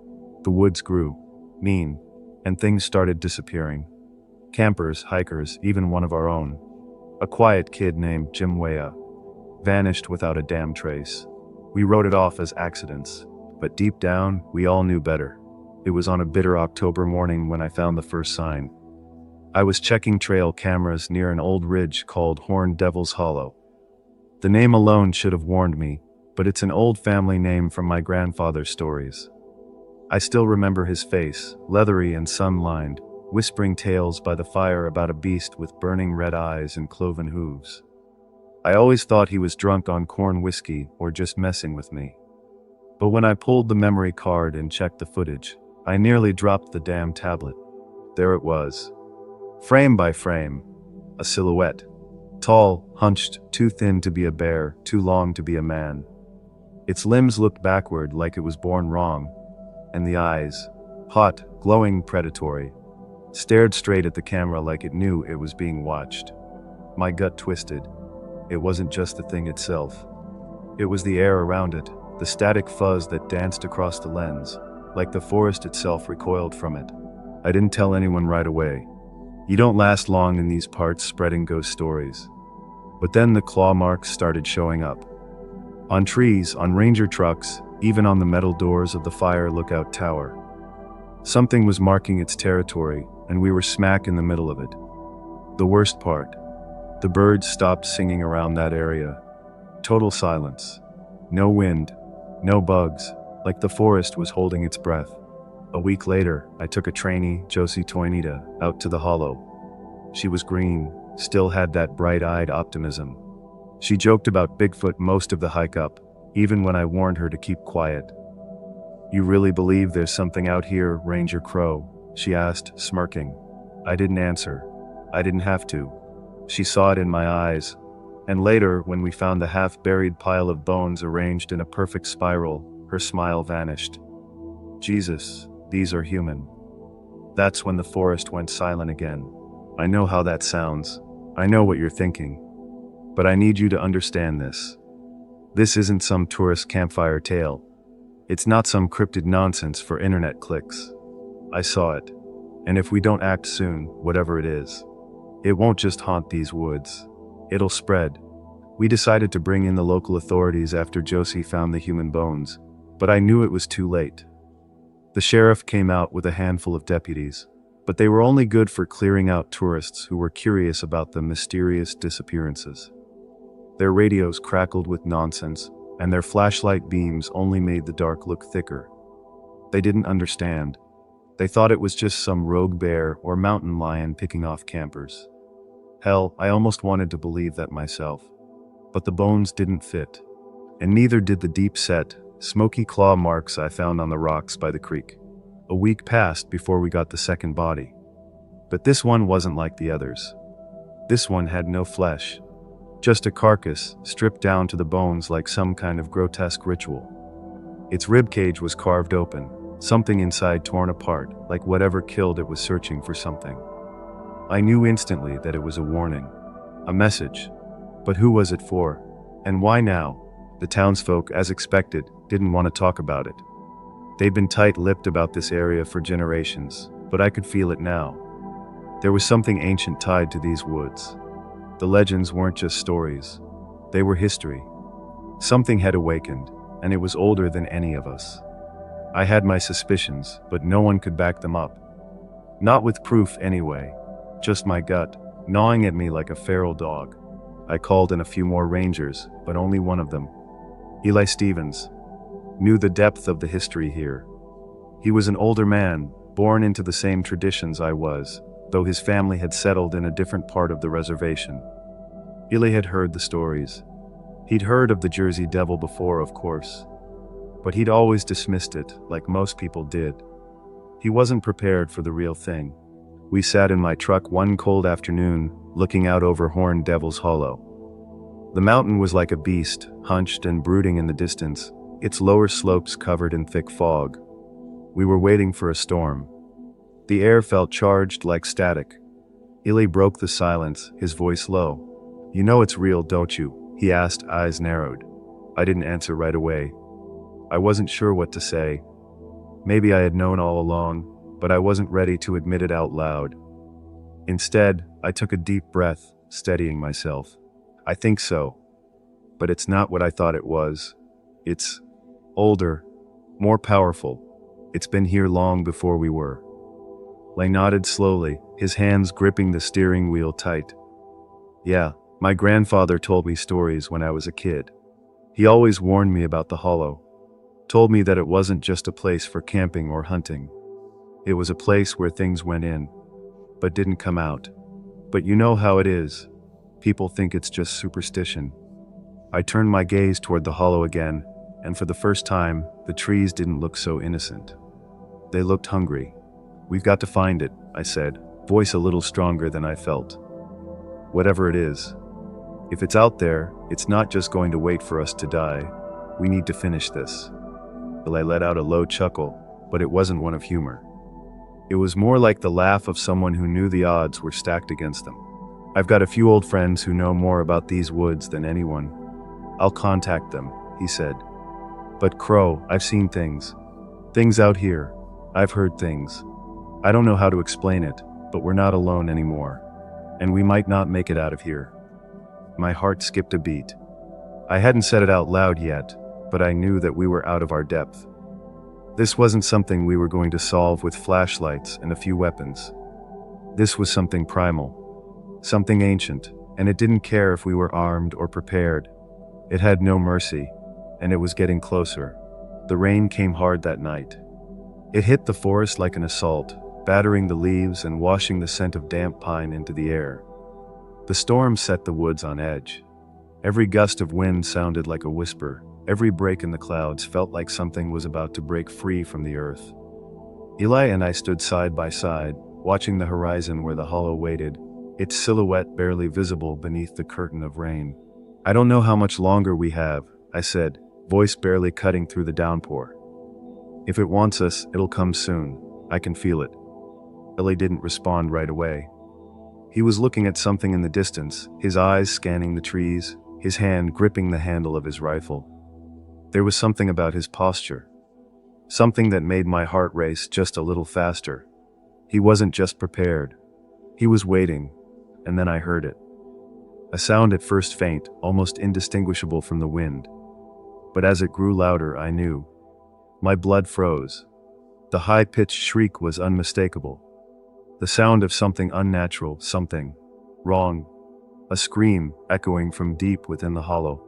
The woods grew, mean, and things started disappearing. Campers, hikers, even one of our own. A quiet kid named Jim Weah. Vanished without a damn trace. We wrote it off as accidents, but deep down, we all knew better. It was on a bitter October morning when I found the first sign. I was checking trail cameras near an old ridge called Horned Devil's Hollow. The name alone should have warned me, but it's an old family name from my grandfather's stories. I still remember his face, leathery and sun-lined, whispering tales by the fire about a beast with burning red eyes and cloven hooves. I always thought he was drunk on corn whiskey or just messing with me. But when I pulled the memory card and checked the footage, I nearly dropped the damn tablet. There it was. Frame by frame, a silhouette. Tall, hunched, too thin to be a bear, too long to be a man. Its limbs looked backward like it was born wrong, and the eyes, hot, glowing, predatory, stared straight at the camera like it knew it was being watched. My gut twisted. It wasn't just the thing itself. It was the air around it, the static fuzz that danced across the lens, like the forest itself recoiled from it. I didn't tell anyone right away. You don't last long in these parts spreading ghost stories. But then the claw marks started showing up. On trees, on ranger trucks, even on the metal doors of the fire lookout tower. Something was marking its territory, and we were smack in the middle of it. The worst part. The birds stopped singing around that area. Total silence. No wind, no bugs, like the forest was holding its breath. A week later, I took a trainee, Josie Toinita, out to the hollow. She was green, still had that bright-eyed optimism. She joked about Bigfoot most of the hike up, even when I warned her to keep quiet. "You really believe there's something out here, Ranger Crow?" she asked, smirking. I didn't answer. I didn't have to. She saw it in my eyes. And later, when we found the half-buried pile of bones arranged in a perfect spiral, her smile vanished. Jesus, these are human. That's when the forest went silent again. I know how that sounds. I know what you're thinking. But I need you to understand this. This isn't some tourist campfire tale. It's not some cryptid nonsense for internet clicks. I saw it. And if we don't act soon, whatever it is, it won't just haunt these woods. It'll spread. We decided to bring in the local authorities after Josie found the human bones, but I knew it was too late. The sheriff came out with a handful of deputies, but they were only good for clearing out tourists who were curious about the mysterious disappearances. Their radios crackled with nonsense, and their flashlight beams only made the dark look thicker. They didn't understand. They thought it was just some rogue bear or mountain lion picking off campers. Hell, I almost wanted to believe that myself. But the bones didn't fit. And neither did the deep-set, smoky claw marks I found on the rocks by the creek. A week passed before we got the second body. But this one wasn't like the others. This one had no flesh. Just a carcass, stripped down to the bones like some kind of grotesque ritual. Its ribcage was carved open, something inside torn apart, like whatever killed it was searching for something. I knew instantly that it was a warning, a message. But who was it for? And why now? The townsfolk, as expected, didn't want to talk about it. They'd been tight-lipped about this area for generations, but I could feel it now. There was something ancient tied to these woods. The legends weren't just stories. They were history. Something had awakened, and it was older than any of us. I had my suspicions, but no one could back them up. Not with proof anyway, just my gut, gnawing at me like a feral dog. I called in a few more rangers, but only one of them, Eli Stevens, knew the depth of the history here. He was an older man, born into the same traditions I was, though his family had settled in a different part of the reservation. Eli had heard the stories. He'd heard of the Jersey Devil before, of course. But he'd always dismissed it, like most people did. He wasn't prepared for the real thing. We sat in my truck one cold afternoon, looking out over Horned Devil's Hollow. The mountain was like a beast, hunched and brooding in the distance, its lower slopes covered in thick fog. We were waiting for a storm. The air felt charged like static. Illy broke the silence, his voice low. "You know it's real, don't you?" he asked, eyes narrowed. I didn't answer right away. I wasn't sure what to say. Maybe I had known all along, but I wasn't ready to admit it out loud. Instead, I took a deep breath, steadying myself. "I think so. But it's not what I thought it was. It's older, more powerful. It's been here long before we were." Lay nodded slowly, his hands gripping the steering wheel tight. "Yeah, my grandfather told me stories when I was a kid. He always warned me about the hollow. Told me that it wasn't just a place for camping or hunting. It was a place where things went in, but didn't come out. But you know how it is. People think it's just superstition." I turned my gaze toward the hollow again, and for the first time, the trees didn't look so innocent. They looked hungry. "We've got to find it," I said, voice a little stronger than I felt. "Whatever it is. If it's out there, it's not just going to wait for us to die. We need to finish this." I let out a low chuckle, but it wasn't one of humor. It was more like the laugh of someone who knew the odds were stacked against them. "I've got a few old friends who know more about these woods than anyone. I'll contact them," he said. "But Crow, I've seen things. Things out here. I've heard things. I don't know how to explain it, but we're not alone anymore. And we might not make it out of here." My heart skipped a beat. I hadn't said it out loud yet, but I knew that we were out of our depth. This wasn't something we were going to solve with flashlights and a few weapons. This was something primal, something ancient, and it didn't care if we were armed or prepared. It had no mercy, and it was getting closer. The rain came hard that night. It hit the forest like an assault, battering the leaves and washing the scent of damp pine into the air. The storm set the woods on edge. Every gust of wind sounded like a whisper. Every break in the clouds felt like something was about to break free from the earth. Eli and I stood side by side, watching the horizon where the hollow waited, its silhouette barely visible beneath the curtain of rain. "I don't know how much longer we have," I said, voice barely cutting through the downpour. "If it wants us, it'll come soon. I can feel it." Eli didn't respond right away. He was looking at something in the distance, his eyes scanning the trees, his hand gripping the handle of his rifle. There was something about his posture. Something that made my heart race just a little faster. He wasn't just prepared. He was waiting, and then I heard it. A sound at first faint, almost indistinguishable from the wind. But as it grew louder, I knew. My blood froze. The high-pitched shriek was unmistakable. The sound of something unnatural, something wrong. A scream echoing from deep within the hollow.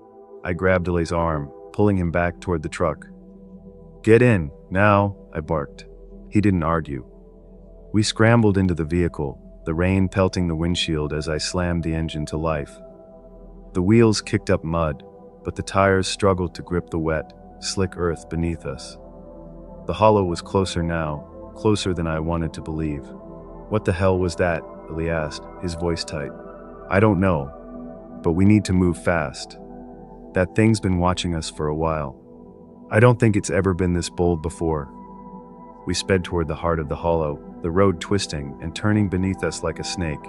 I grabbed Eli's arm, pulling him back toward the truck. "Get in, now," I barked. He didn't argue. We scrambled into the vehicle, the rain pelting the windshield as I slammed the engine to life. The wheels kicked up mud, but the tires struggled to grip the wet, slick earth beneath us. The hollow was closer now, closer than I wanted to believe. "What the hell was that?" Eli asked, his voice tight. "I don't know, but we need to move fast. That thing's been watching us for a while. I don't think it's ever been this bold before." We sped toward the heart of the hollow, the road twisting and turning beneath us like a snake.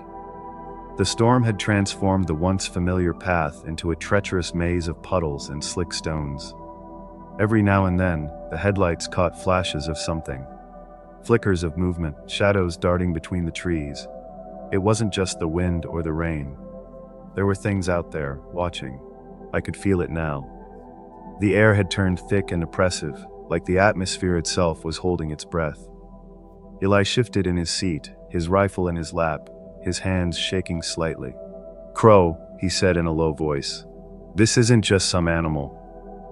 The storm had transformed the once familiar path into a treacherous maze of puddles and slick stones. Every now and then, the headlights caught flashes of something. Flickers of movement, shadows darting between the trees. It wasn't just the wind or the rain. There were things out there, watching. I could feel it now. The air had turned thick and oppressive, like the atmosphere itself was holding its breath. Eli shifted in his seat, his rifle in his lap, his hands shaking slightly. "Crow," he said in a low voice. "This isn't just some animal.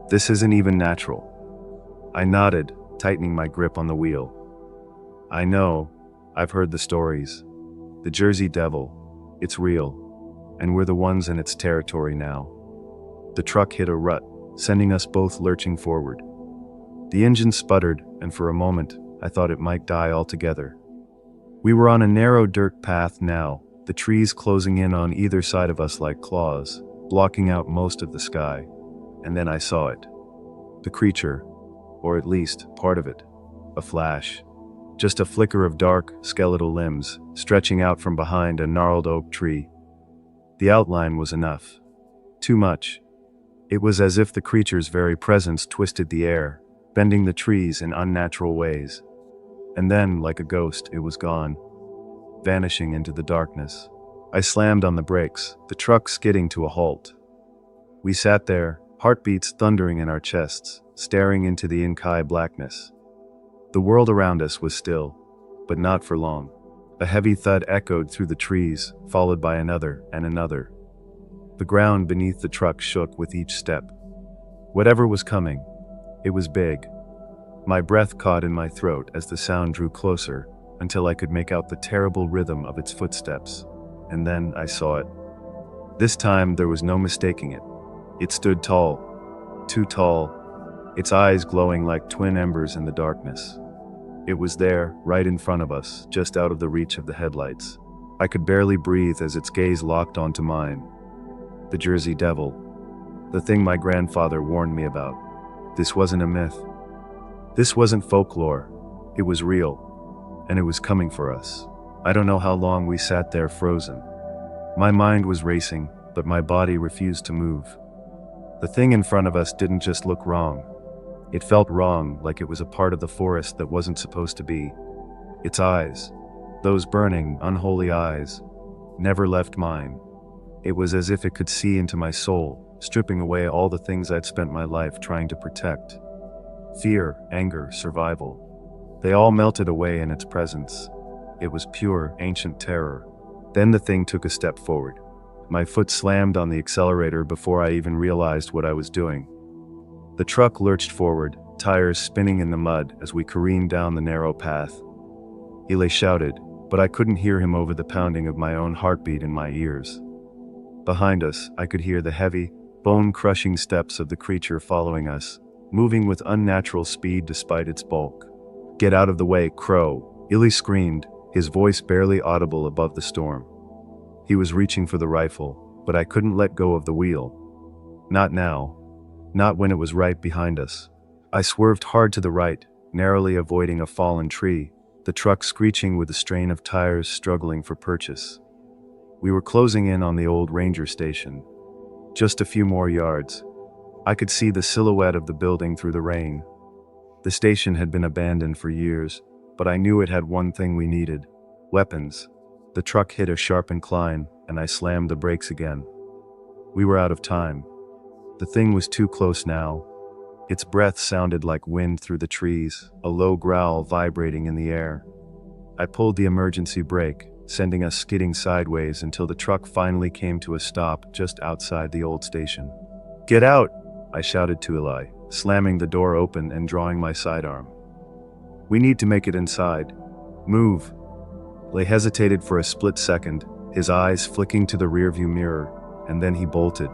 This isn't even natural." I nodded, tightening my grip on the wheel. "I know. I've heard the stories. The Jersey Devil. It's real. And we're the ones in its territory now." The truck hit a rut, sending us both lurching forward. The engine sputtered, and for a moment, I thought it might die altogether. We were on a narrow dirt path now, the trees closing in on either side of us like claws, blocking out most of the sky. And then I saw it. The creature, or at least part of it. A flash. Just a flicker of dark, skeletal limbs, stretching out from behind a gnarled oak tree. The outline was enough. Too much. It was as if the creature's very presence twisted the air, bending the trees in unnatural ways. And then, like a ghost, it was gone, vanishing into the darkness. I slammed on the brakes, the truck skidding to a halt. We sat there, heartbeats thundering in our chests, staring into the inky blackness. The world around us was still, but not for long. A heavy thud echoed through the trees, followed by another and another. The ground beneath the truck shook with each step. Whatever was coming, it was big. My breath caught in my throat as the sound drew closer, until I could make out the terrible rhythm of its footsteps. And then I saw it. This time there was no mistaking it. It stood tall, too tall, its eyes glowing like twin embers in the darkness. It was there, right in front of us, just out of the reach of the headlights. I could barely breathe as its gaze locked onto mine. The Jersey Devil. The thing my grandfather warned me about. This wasn't a myth. This wasn't folklore. It was real. And it was coming for us. I don't know how long we sat there frozen. My mind was racing, but my body refused to move. The thing in front of us didn't just look wrong. It felt wrong, like it was a part of the forest that wasn't supposed to be. Its eyes, those burning, unholy eyes, never left mine. It was as if it could see into my soul, stripping away all the things I'd spent my life trying to protect. Fear, anger, survival. They all melted away in its presence. It was pure, ancient terror. Then the thing took a step forward. My foot slammed on the accelerator before I even realized what I was doing. The truck lurched forward, tires spinning in the mud as we careened down the narrow path. Eli shouted, but I couldn't hear him over the pounding of my own heartbeat in my ears. Behind us, I could hear the heavy, bone-crushing steps of the creature following us, moving with unnatural speed despite its bulk. "Get out of the way, Crow!" Eli screamed, his voice barely audible above the storm. He was reaching for the rifle, but I couldn't let go of the wheel. Not now. Not when it was right behind us. I swerved hard to the right, narrowly avoiding a fallen tree, the truck screeching with the strain of tires struggling for purchase. We were closing in on the old ranger station. Just a few more yards. I could see the silhouette of the building through the rain. The station had been abandoned for years, but I knew it had one thing we needed: weapons. The truck hit a sharp incline, and I slammed the brakes again. We were out of time. The thing was too close now. Its breath sounded like wind through the trees, a low growl vibrating in the air. I pulled the emergency brake, sending us skidding sideways until the truck finally came to a stop just outside the old station. "Get out!" I shouted to Eli, slamming the door open and drawing my sidearm. "We need to make it inside. Move." Eli hesitated for a split second, his eyes flicking to the rearview mirror, and then he bolted.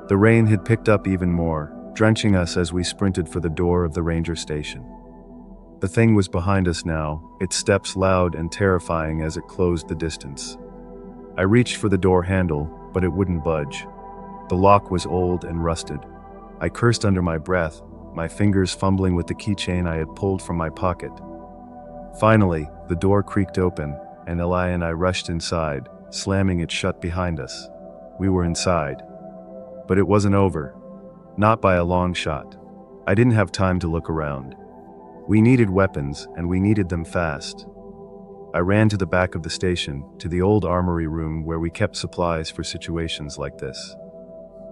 The rain had picked up even more, drenching us as we sprinted for the door of the ranger station. The thing was behind us now, its steps loud and terrifying as it closed the distance. I reached for the door handle, but it wouldn't budge. The lock was old and rusted. I cursed under my breath, my fingers fumbling with the keychain I had pulled from my pocket. Finally, the door creaked open, and Eli and I rushed inside, slamming it shut behind us. We were inside. But it wasn't over. Not by a long shot. I didn't have time to look around. We needed weapons, and we needed them fast. I ran to the back of the station, to the old armory room where we kept supplies for situations like this.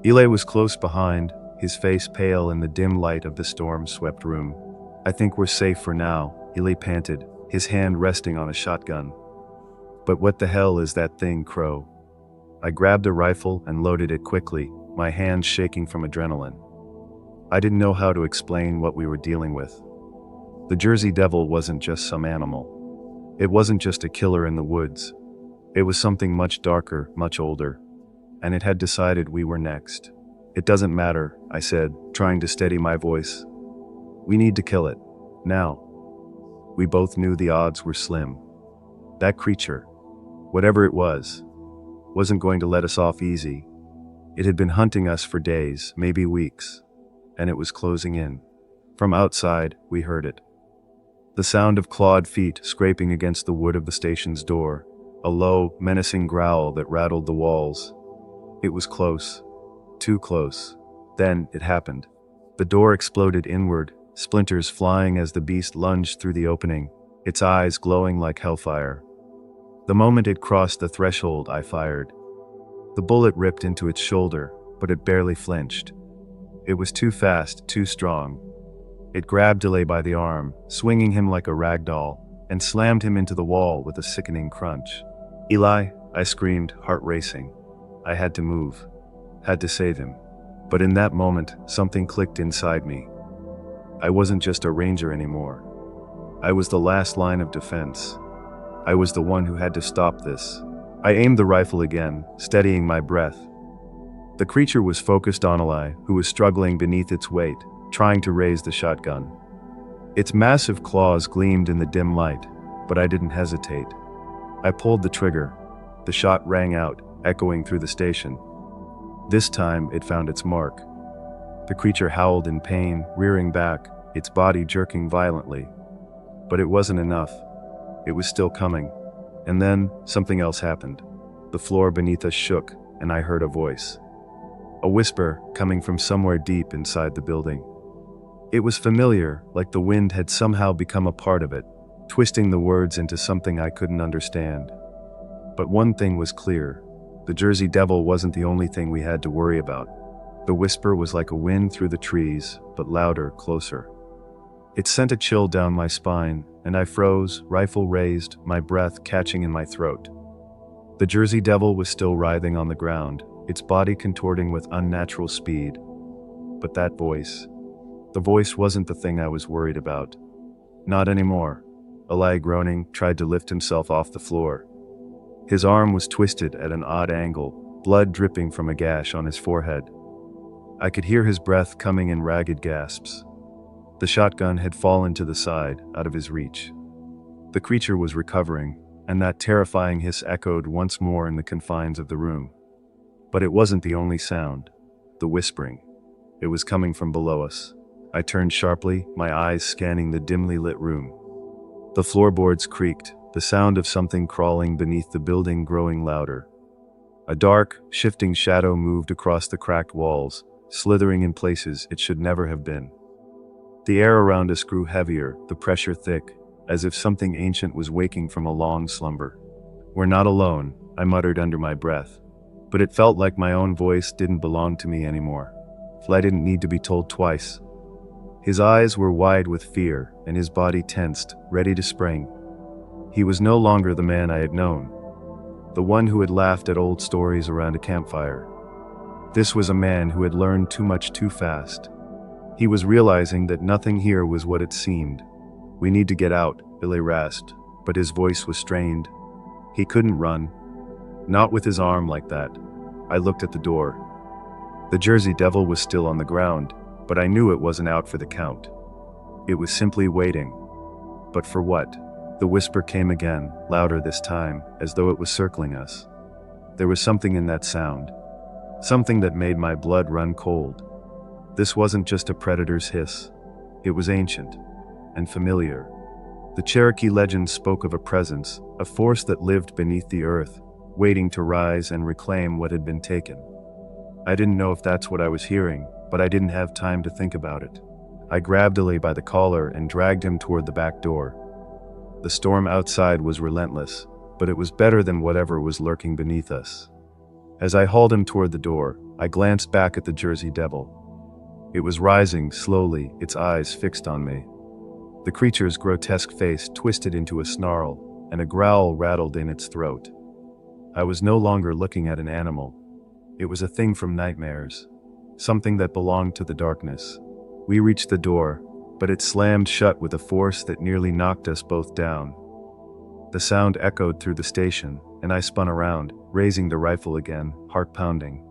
Eli was close behind, his face pale in the dim light of the storm-swept room. "I think we're safe for now," Eli panted, his hand resting on a shotgun. "But what the hell is that thing, Crow?" I grabbed a rifle and loaded it quickly, my hands shaking from adrenaline. I didn't know how to explain what we were dealing with. The Jersey Devil wasn't just some animal. It wasn't just a killer in the woods. It was something much darker, much older. And it had decided we were next. "It doesn't matter," I said, trying to steady my voice. We need to kill it. Now. We both knew the odds were slim. That creature, whatever it was, wasn't going to let us off easy. It had been hunting us for days, maybe weeks, and it was closing in. From outside, we heard it. The sound of clawed feet scraping against the wood of the station's door, a low, menacing growl that rattled the walls. It was close. Too close. Then it happened. The door exploded inward, splinters flying as the beast lunged through the opening, its eyes glowing like hellfire. The moment it crossed the threshold, I fired. The bullet ripped into its shoulder, but it barely flinched. It was too fast, too strong. It grabbed Delay by the arm, swinging him like a rag doll, and slammed him into the wall with a sickening crunch. "Eli," I screamed, heart racing. I had to move. Had to save him. But in that moment, something clicked inside me. I wasn't just a ranger anymore. I was the last line of defense. I was the one who had to stop this. I aimed the rifle again, steadying my breath. The creature was focused on Eli, who was struggling beneath its weight, trying to raise the shotgun. Its massive claws gleamed in the dim light, but I didn't hesitate. I pulled the trigger. The shot rang out, echoing through the station. This time, it found its mark. The creature howled in pain, rearing back, its body jerking violently. But it wasn't enough. It was still coming. And then, something else happened. The floor beneath us shook, and I heard a voice. A whisper coming from somewhere deep inside the building. It was familiar, like the wind had somehow become a part of it, twisting the words into something I couldn't understand. But one thing was clear. The Jersey Devil wasn't the only thing we had to worry about. The whisper was like a wind through the trees, but louder, closer. It sent a chill down my spine, and I froze, rifle raised, my breath catching in my throat. The Jersey Devil was still writhing on the ground, its body contorting with unnatural speed. But that voice, the voice wasn't the thing I was worried about. Not anymore. Eli, groaning, tried to lift himself off the floor. His arm was twisted at an odd angle, blood dripping from a gash on his forehead. I could hear his breath coming in ragged gasps. The shotgun had fallen to the side, out of his reach. The creature was recovering, and that terrifying hiss echoed once more in the confines of the room. But it wasn't the only sound. The whispering. It was coming from below us. I turned sharply, my eyes scanning the dimly lit room. The floorboards creaked, the sound of something crawling beneath the building growing louder. A dark, shifting shadow moved across the cracked walls, slithering in places it should never have been. The air around us grew heavier, the pressure thick, as if something ancient was waking from a long slumber. "We're not alone," I muttered under my breath. But it felt like my own voice didn't belong to me anymore. I didn't need to be told twice. His eyes were wide with fear, and his body tensed, ready to spring. He was no longer the man I had known, the one who had laughed at old stories around a campfire. This was a man who had learned too much too fast. He was realizing that nothing here was what it seemed. "We need to get out," Billy rasped, but his voice was strained. He couldn't run. Not with his arm like that. I looked at the door. The Jersey Devil was still on the ground, but I knew it wasn't out for the count. It was simply waiting. But for what? The whisper came again, louder this time, as though it was circling us. There was something in that sound. Something that made my blood run cold. This wasn't just a predator's hiss. It was ancient and familiar. The Cherokee legend spoke of a presence, a force that lived beneath the earth, waiting to rise and reclaim what had been taken. I didn't know if that's what I was hearing, but I didn't have time to think about it. I grabbed Ali by the collar and dragged him toward the back door. The storm outside was relentless, but it was better than whatever was lurking beneath us. As I hauled him toward the door, I glanced back at the Jersey Devil. It was rising slowly, its eyes fixed on me. The creature's grotesque face twisted into a snarl, and a growl rattled in its throat. I was no longer looking at an animal. It was a thing from nightmares, something that belonged to the darkness. We reached the door, but it slammed shut with a force that nearly knocked us both down. The sound echoed through the station, and I spun around, raising the rifle again, heart pounding.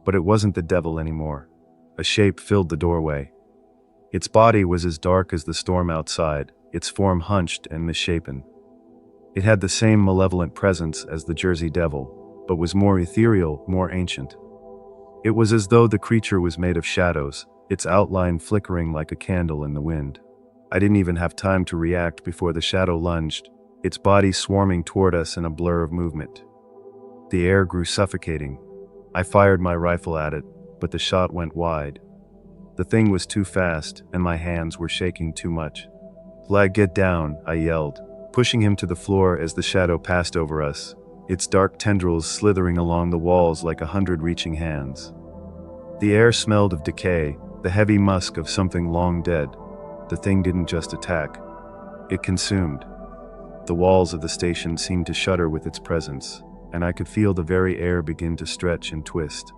But it wasn't the devil anymore. A shape filled the doorway. Its body was as dark as the storm outside, its form hunched and misshapen. It had the same malevolent presence as the Jersey Devil, but was more ethereal, more ancient. It was as though the creature was made of shadows, its outline flickering like a candle in the wind. I didn't even have time to react before the shadow lunged, its body swarming toward us in a blur of movement. The air grew suffocating. I fired my rifle at it, but the shot went wide. The thing was too fast, and my hands were shaking too much. "Flag, get down," I yelled, pushing him to the floor as the shadow passed over us, its dark tendrils slithering along the walls like 100 reaching hands. The air smelled of decay, the heavy musk of something long dead. The thing didn't just attack. It consumed. The walls of the station seemed to shudder with its presence, and I could feel the very air begin to stretch and twist.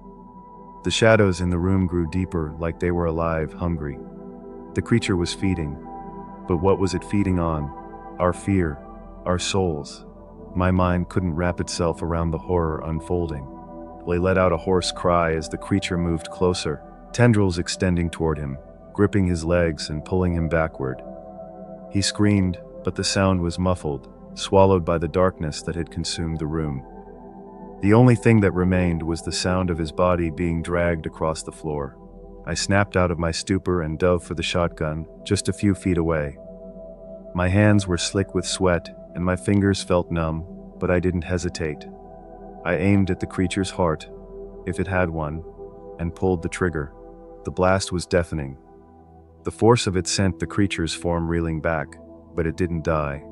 The shadows in the room grew deeper, like they were alive, hungry. The creature was feeding. But what was it feeding on? Our fear, our souls. My mind couldn't wrap itself around the horror unfolding. I let out a hoarse cry as the creature moved closer, tendrils extending toward him, gripping his legs and pulling him backward. He screamed, but the sound was muffled, swallowed by the darkness that had consumed the room. The only thing that remained was the sound of his body being dragged across the floor. I snapped out of my stupor and dove for the shotgun, just a few feet away. My hands were slick with sweat, and my fingers felt numb, but I didn't hesitate. I aimed at the creature's heart, if it had one, and pulled the trigger. The blast was deafening. The force of it sent the creature's form reeling back, but it didn't die.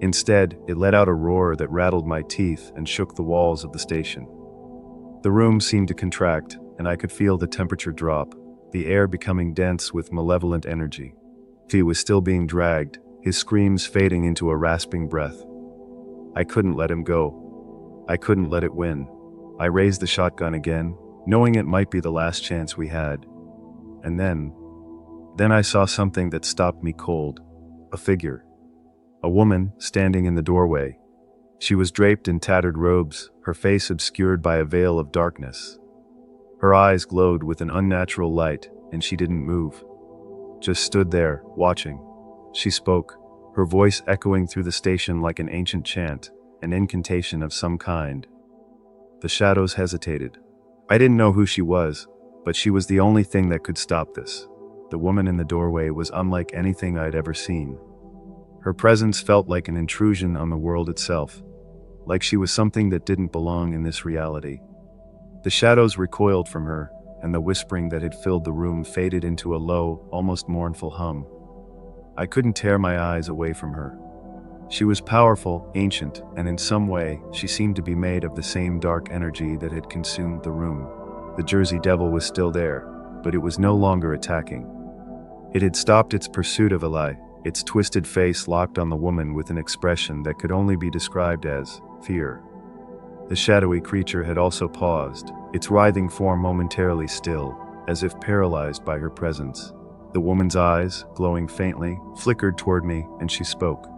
Instead, it let out a roar that rattled my teeth and shook the walls of the station. The room seemed to contract, and I could feel the temperature drop, the air becoming dense with malevolent energy. He was still being dragged, his screams fading into a rasping breath. I couldn't let him go. I couldn't let it win. I raised the shotgun again, knowing it might be the last chance we had. And then I saw something that stopped me cold. A figure. A woman standing in the doorway. She was draped in tattered robes, her face obscured by a veil of darkness. Her eyes glowed with an unnatural light, and she didn't move. Just stood there, watching. She spoke, her voice echoing through the station like an ancient chant, an incantation of some kind. The shadows hesitated. I didn't know who she was, but she was the only thing that could stop this. The woman in the doorway was unlike anything I'd ever seen. Her presence felt like an intrusion on the world itself, like she was something that didn't belong in this reality. The shadows recoiled from her, and the whispering that had filled the room faded into a low, almost mournful hum. I couldn't tear my eyes away from her. She was powerful, ancient, and in some way, she seemed to be made of the same dark energy that had consumed the room. The Jersey Devil was still there, but it was no longer attacking. It had stopped its pursuit of Eli, its twisted face locked on the woman with an expression that could only be described as fear. The shadowy creature had also paused, its writhing form momentarily still, as if paralyzed by her presence. The woman's eyes, glowing faintly, flickered toward me, and she spoke.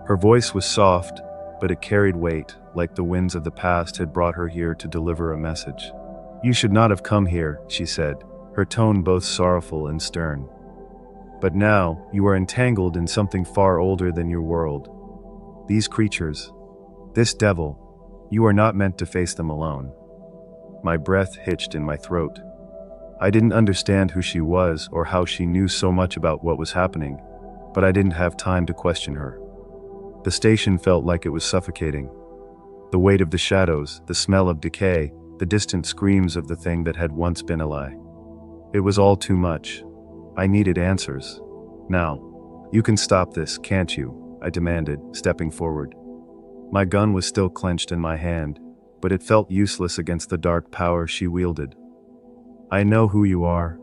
Her voice was soft, but it carried weight, like the winds of the past had brought her here to deliver a message. "You should not have come here," she said, her tone both sorrowful and stern. "But now, you are entangled in something far older than your world. These creatures, this devil, you are not meant to face them alone." My breath hitched in my throat. I didn't understand who she was or how she knew so much about what was happening, but I didn't have time to question her. The station felt like it was suffocating. The weight of the shadows, the smell of decay, the distant screams of the thing that had once been Eli. It was all too much. I needed answers. Now. "You can stop this, can't you?" I demanded, stepping forward. My gun was still clenched in my hand, but it felt useless against the dark power she wielded. "I know who you are.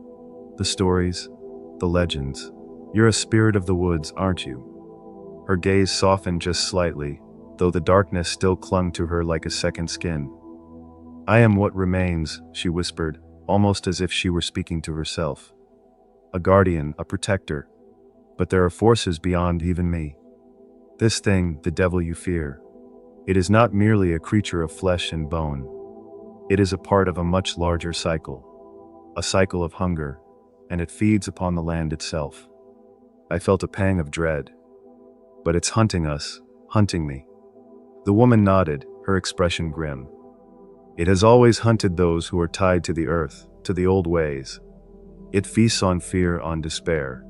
The stories, the legends. You're a spirit of the woods, aren't you?" Her gaze softened just slightly, though the darkness still clung to her like a second skin. "I am what remains," she whispered, almost as if she were speaking to herself. "A guardian, a protector. But there are forces beyond even me. This thing, the devil you fear, it is not merely a creature of flesh and bone. It is a part of a much larger cycle. A cycle of hunger, and it feeds upon the land itself. I felt a pang of dread. But it's hunting us, hunting me. The woman nodded, her expression grim. It has always hunted those who are tied to the earth, to the old ways. It feasts on fear, on despair.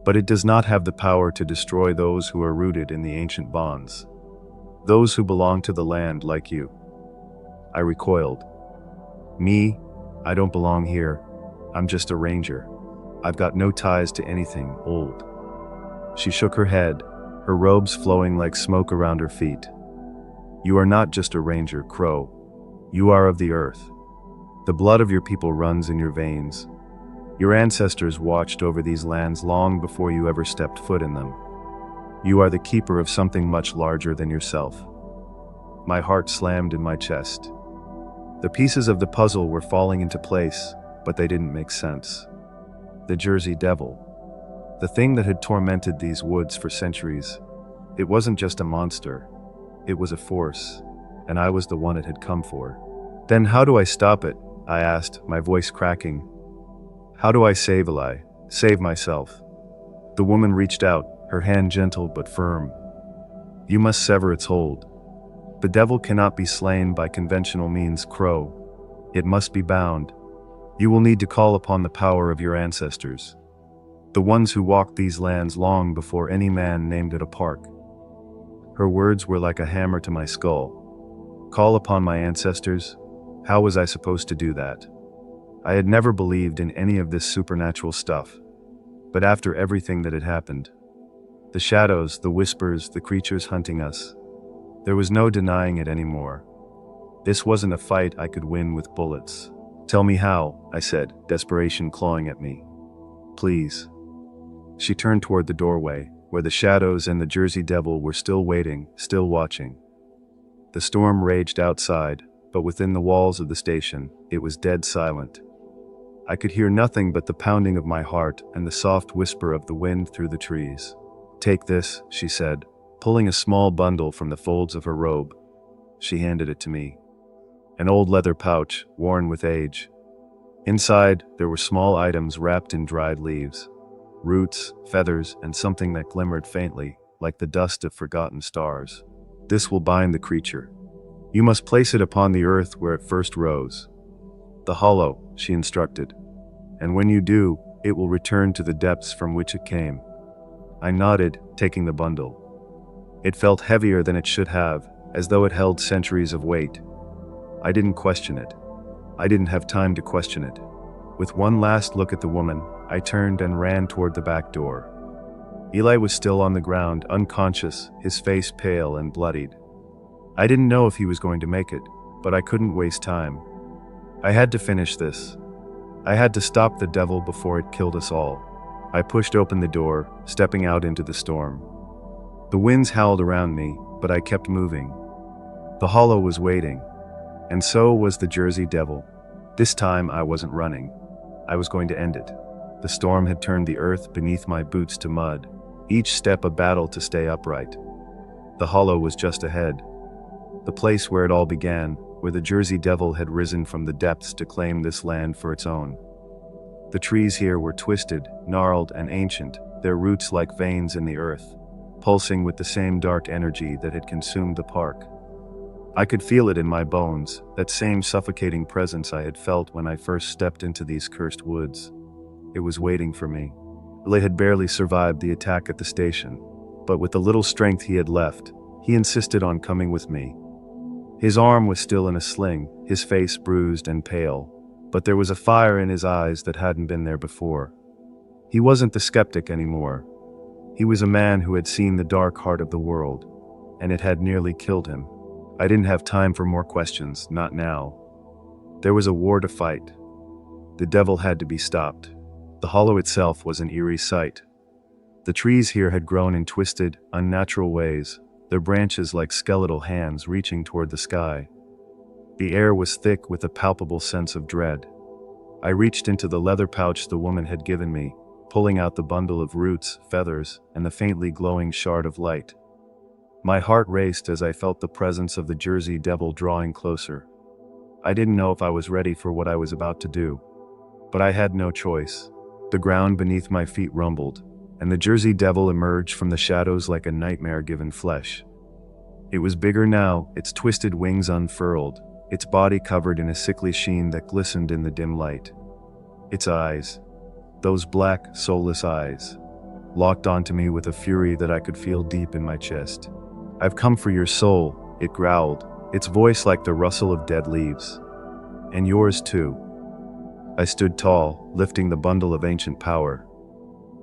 But it does not have the power to destroy those who are rooted in the ancient bonds. Those who belong to the land like you. I recoiled. Me? I don't belong here. I'm just a ranger. I've got no ties to anything old. She shook her head, her robes flowing like smoke around her feet. You are not just a ranger, Crow. You are of the earth. The blood of your people runs in your veins. Your ancestors watched over these lands long before you ever stepped foot in them. You are the keeper of something much larger than yourself. My heart slammed in my chest. The pieces of the puzzle were falling into place, but they didn't make sense. The Jersey Devil. The thing that had tormented these woods for centuries. It wasn't just a monster. It was a force, and I was the one it had come for. Then how do I stop it? I asked, my voice cracking. How do I save Eli? Save myself? The woman reached out, her hand gentle but firm. You must sever its hold. The devil cannot be slain by conventional means, Crow. It must be bound. You will need to call upon the power of your ancestors. The ones who walked these lands long before any man named it a park. Her words were like a hammer to my skull. Call upon my ancestors? How was I supposed to do that? I had never believed in any of this supernatural stuff. But after everything that had happened, the shadows, the whispers, the creatures hunting us, there was no denying it anymore. This wasn't a fight I could win with bullets. Tell me how, I said, desperation clawing at me. Please. She turned toward the doorway, where the shadows and the Jersey Devil were still waiting, still watching. The storm raged outside, but within the walls of the station, it was dead silent. I could hear nothing but the pounding of my heart and the soft whisper of the wind through the trees. Take this, she said, pulling a small bundle from the folds of her robe. She handed it to me. An old leather pouch, worn with age. Inside, there were small items wrapped in dried leaves. Roots, feathers, and something that glimmered faintly, like the dust of forgotten stars. This will bind the creature. You must place it upon the earth where it first rose. The hollow, she instructed. And when you do, it will return to the depths from which it came. I nodded, taking the bundle. It felt heavier than it should have, as though it held centuries of weight. I didn't question it. I didn't have time to question it. With one last look at the woman, I turned and ran toward the back door. Eli was still on the ground, unconscious, his face pale and bloodied. I didn't know if he was going to make it, but I couldn't waste time. I had to finish this. I had to stop the devil before it killed us all. I pushed open the door, stepping out into the storm. The winds howled around me, but I kept moving. The hollow was waiting, and so was the Jersey Devil. This time I wasn't running. I was going to end it. The storm had turned the earth beneath my boots to mud, each step a battle to stay upright. The hollow was just ahead. The place where it all began, where the Jersey Devil had risen from the depths to claim this land for its own. The trees here were twisted, gnarled, and ancient, their roots like veins in the earth, pulsing with the same dark energy that had consumed the park. I could feel it in my bones, that same suffocating presence I had felt when I first stepped into these cursed woods. It was waiting for me. Ele had barely survived the attack at the station, but with the little strength he had left, he insisted on coming with me. His arm was still in a sling, his face bruised and pale, but there was a fire in his eyes that hadn't been there before. He wasn't the skeptic anymore. He was a man who had seen the dark heart of the world, and it had nearly killed him. I didn't have time for more questions, not now. There was a war to fight. The devil had to be stopped. The hollow itself was an eerie sight. The trees here had grown in twisted, unnatural ways, their branches like skeletal hands reaching toward the sky. The air was thick with a palpable sense of dread. I reached into the leather pouch the woman had given me, pulling out the bundle of roots, feathers, and the faintly glowing shard of light. My heart raced as I felt the presence of the Jersey Devil drawing closer. I didn't know if I was ready for what I was about to do, but I had no choice. The ground beneath my feet rumbled, and the Jersey Devil emerged from the shadows like a nightmare given flesh. It was bigger now, its twisted wings unfurled, its body covered in a sickly sheen that glistened in the dim light. Its eyes, those black, soulless eyes, locked onto me with a fury that I could feel deep in my chest. "I've come for your soul," it growled, its voice like the rustle of dead leaves. "And yours too." I stood tall, lifting the bundle of ancient power.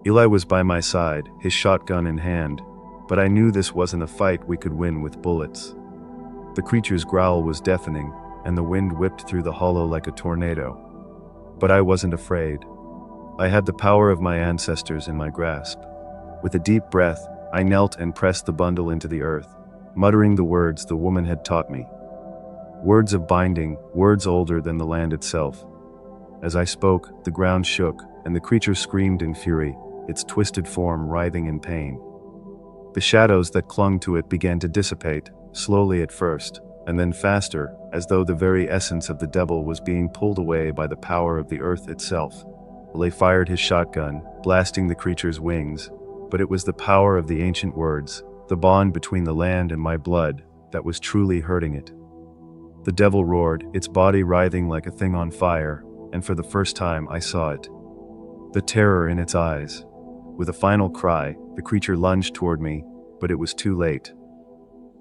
Eli was by my side, his shotgun in hand, but I knew this wasn't a fight we could win with bullets. The creature's growl was deafening, and the wind whipped through the hollow like a tornado. But I wasn't afraid. I had the power of my ancestors in my grasp. With a deep breath, I knelt and pressed the bundle into the earth, muttering the words the woman had taught me. Words of binding, words older than the land itself. As I spoke, the ground shook, and the creature screamed in fury, its twisted form writhing in pain. The shadows that clung to it began to dissipate, slowly at first, and then faster, as though the very essence of the devil was being pulled away by the power of the earth itself. Lay fired his shotgun, blasting the creature's wings, but it was the power of the ancient words, the bond between the land and my blood, that was truly hurting it. The devil roared, its body writhing like a thing on fire, and for the first time I saw it. The terror in its eyes. With a final cry, the creature lunged toward me, but it was too late.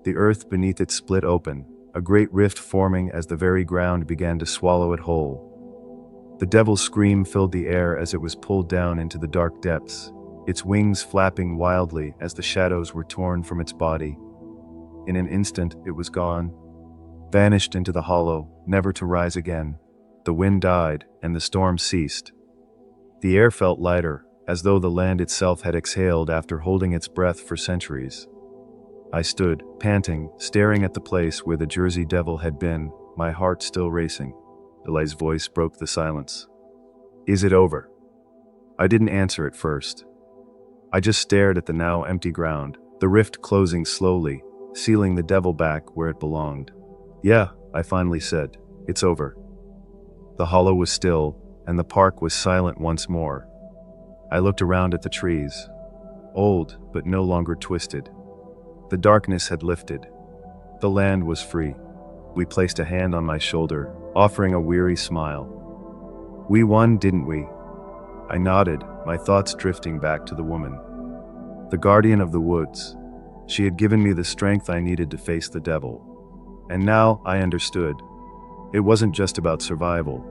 The earth beneath it split open, a great rift forming as the very ground began to swallow it whole. The devil's scream filled the air as it was pulled down into the dark depths, its wings flapping wildly as the shadows were torn from its body. In an instant, it was gone, vanished into the hollow, never to rise again. The wind died, and the storm ceased. The air felt lighter, as though the land itself had exhaled after holding its breath for centuries. I stood, panting, staring at the place where the Jersey Devil had been, my heart still racing. Eli's voice broke the silence. "Is it over?" I didn't answer at first. I just stared at the now empty ground, the rift closing slowly, sealing the devil back where it belonged. "Yeah," I finally said, "it's over." The hollow was still, and the park was silent once more. I looked around at the trees, old but no longer twisted. The darkness had lifted. The land was free. We placed a hand on my shoulder, offering a weary smile. "We won, didn't we?" I nodded, my thoughts drifting back to the woman. The guardian of the woods. She had given me the strength I needed to face the devil. And now I understood. It wasn't just about survival.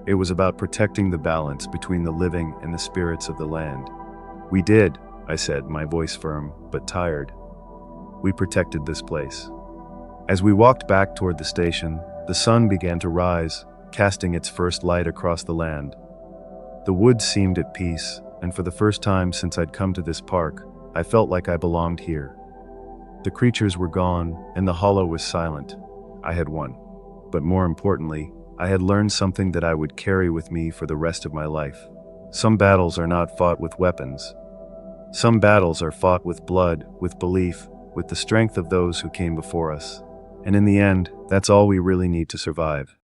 It was about protecting the balance between the living and the spirits of the land. "We did," I said, my voice firm, but tired. "We protected this place." As we walked back toward the station, the sun began to rise, casting its first light across the land. The woods seemed at peace, and for the first time since I'd come to this park, I felt like I belonged here. The creatures were gone, and the hollow was silent. I had won. But more importantly, I had learned something that I would carry with me for the rest of my life. Some battles are not fought with weapons. Some battles are fought with blood, with belief, with the strength of those who came before us. And in the end, that's all we really need to survive.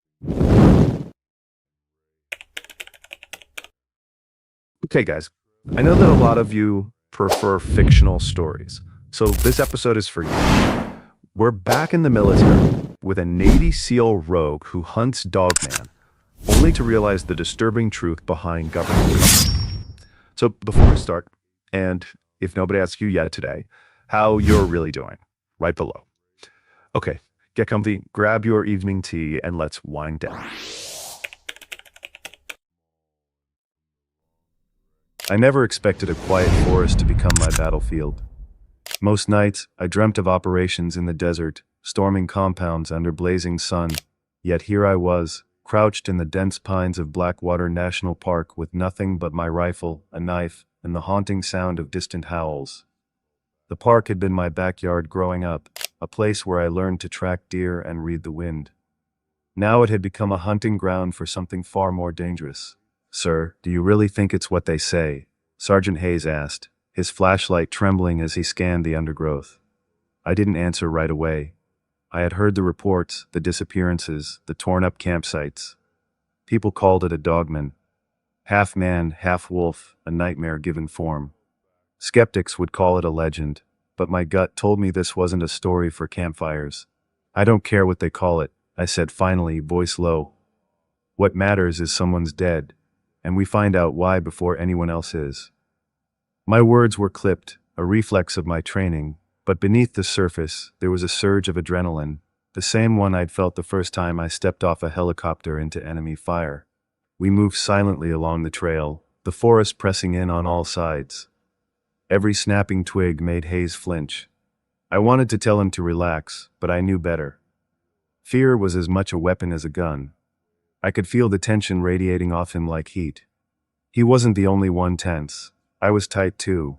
Okay, guys, I know that a lot of you prefer fictional stories, so this episode is for you. We're back in the military with a Navy SEAL rogue who hunts Dogman, only to realize the disturbing truth behind government leadership. So before we start, and if nobody asks you yet today, how you're really doing, right below. Okay, get comfy, grab your evening tea, and let's wind down.
I never expected a quiet forest to become my battlefield. Most nights, I dreamt of operations in the desert, storming compounds under blazing sun, yet here I was, crouched in the dense pines of Blackwater National Park with nothing but my rifle, a knife, and the haunting sound of distant howls. The park had been my backyard growing up, a place where I learned to track deer and read the wind. Now it had become a hunting ground for something far more dangerous. "Sir, do you really think it's what they say?" Sergeant Hayes asked, his flashlight trembling as he scanned the undergrowth. I didn't answer right away. I had heard the reports, the disappearances, the torn-up campsites. People called it a dogman. Half man, half wolf, a nightmare given form. Skeptics would call it a legend, but my gut told me this wasn't a story for campfires. I don't care what they call it, I said finally, voice low. What matters is someone's dead, and we find out why before anyone else is. My words were clipped, a reflex of my training, but beneath the surface, there was a surge of adrenaline, the same one I'd felt the first time I stepped off a helicopter into enemy fire. We moved silently along the trail, the forest pressing in on all sides. Every snapping twig made Hayes flinch. I wanted to tell him to relax, but I knew better. Fear was as much a weapon as a gun. I could feel the tension radiating off him like heat. He wasn't the only one tense. I was tight too.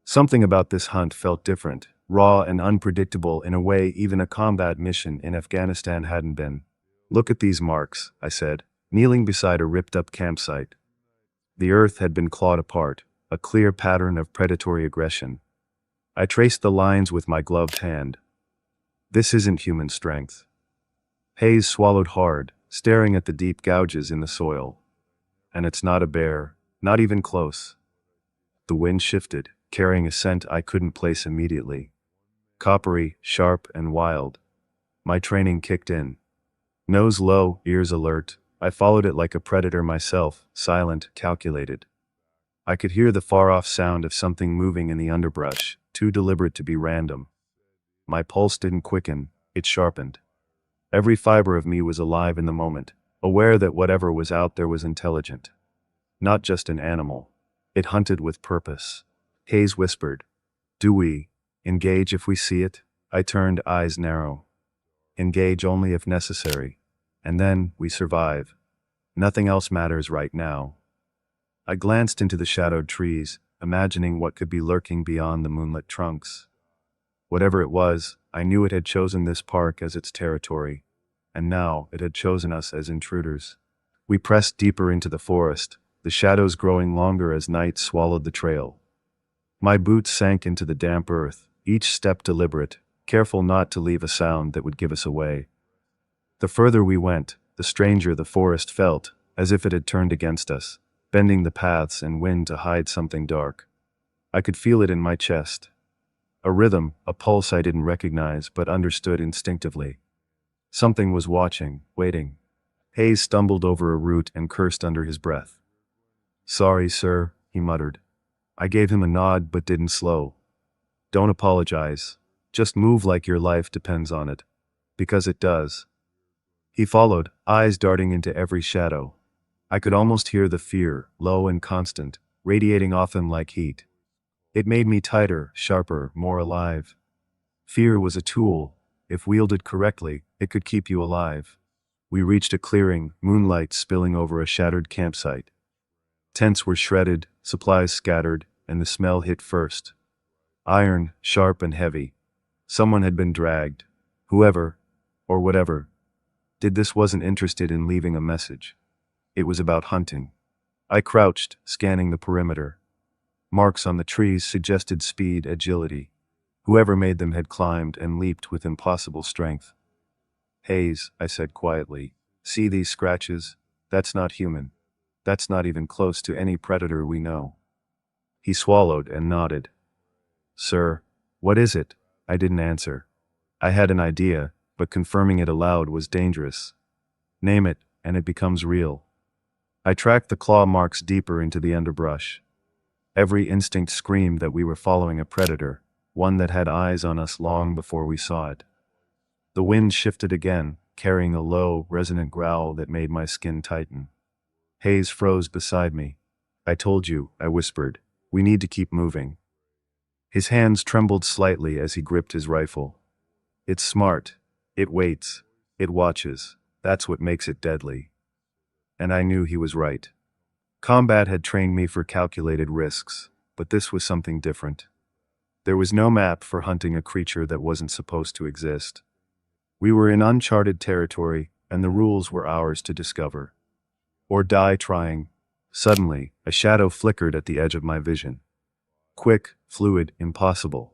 Something about this hunt felt different, raw and unpredictable in a way even a combat mission in Afghanistan hadn't been. Look at these marks, I said, kneeling beside a ripped-up campsite. The earth had been clawed apart, a clear pattern of predatory aggression. I traced the lines with my gloved hand. This isn't human strength. Hayes swallowed hard, staring at the deep gouges in the soil. And it's not a bear, not even close. The wind shifted, carrying a scent I couldn't place immediately. Coppery, sharp, and wild. My training kicked in. Nose low, ears alert, I followed it like a predator myself, silent, calculated. I could hear the far-off sound of something moving in the underbrush, too deliberate to be random. My pulse didn't quicken, it sharpened. Every fiber of me was alive in the moment, aware that whatever was out there was intelligent. Not just an animal. It hunted with purpose. Hayes whispered, "Do we engage if we see it?" I turned, eyes narrow. "Engage only if necessary. And then we survive. Nothing else matters right now." I glanced into the shadowed trees, imagining what could be lurking beyond the moonlit trunks. Whatever it was, I knew it had chosen this park as its territory, and now it had chosen us as intruders. We pressed deeper into the forest, the shadows growing longer as night swallowed the trail. My boots sank into the damp earth, each step deliberate, careful not to leave a sound that would give us away. The further we went, the stranger the forest felt, as if it had turned against us, bending the paths and wind to hide something dark. I could feel it in my chest. A rhythm, a pulse I didn't recognize but understood instinctively. Something was watching, waiting. Hayes stumbled over a root and cursed under his breath. "Sorry, sir," he muttered. I gave him a nod but didn't slow. "Don't apologize. Just move like your life depends on it. Because it does." He followed, eyes darting into every shadow. I could almost hear the fear, low and constant, radiating off him like heat. It made me tighter, sharper, more alive. Fear was a tool. If wielded correctly, it could keep you alive. We reached a clearing, moonlight spilling over a shattered campsite. Tents were shredded, supplies scattered, and the smell hit first. Iron, sharp and heavy. Someone had been dragged. Whoever, or whatever, did this wasn't interested in leaving a message. It was about hunting. I crouched, scanning the perimeter. Marks on the trees suggested speed, agility. Whoever made them had climbed and leaped with impossible strength. "Hayes," I said quietly, "see these scratches? That's not human. That's not even close to any predator we know." He swallowed and nodded. "Sir, what is it?" I didn't answer. I had an idea, but confirming it aloud was dangerous. Name it, and it becomes real. I tracked the claw marks deeper into the underbrush. Every instinct screamed that we were following a predator, one that had eyes on us long before we saw it. The wind shifted again, carrying a low, resonant growl that made my skin tighten. Hayes froze beside me. "I told you," I whispered. "We need to keep moving." His hands trembled slightly as he gripped his rifle. "It's smart. It waits. It watches. That's what makes it deadly." And I knew he was right. Combat had trained me for calculated risks, but this was something different. There was no map for hunting a creature that wasn't supposed to exist. We were in uncharted territory, and the rules were ours to discover. Or die trying. Suddenly, a shadow flickered at the edge of my vision. Quick, fluid, impossible.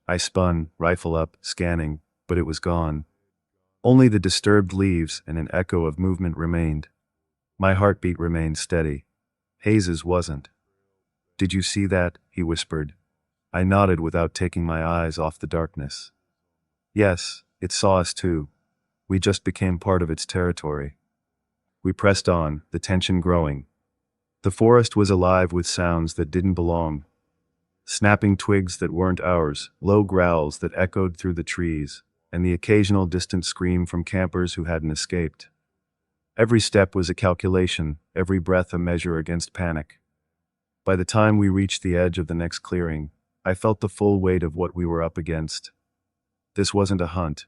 I spun, rifle up, scanning, but it was gone. Only the disturbed leaves and an echo of movement remained. My heartbeat remained steady. Hayes's wasn't. "Did you see that?" he whispered. I nodded without taking my eyes off the darkness. Yes, it saw us too. We just became part of its territory. We pressed on, the tension growing. The forest was alive with sounds that didn't belong. Snapping twigs that weren't ours, low growls that echoed through the trees, and the occasional distant scream from campers who hadn't escaped. Every step was a calculation, every breath a measure against panic. By the time we reached the edge of the next clearing, I felt the full weight of what we were up against. This wasn't a hunt.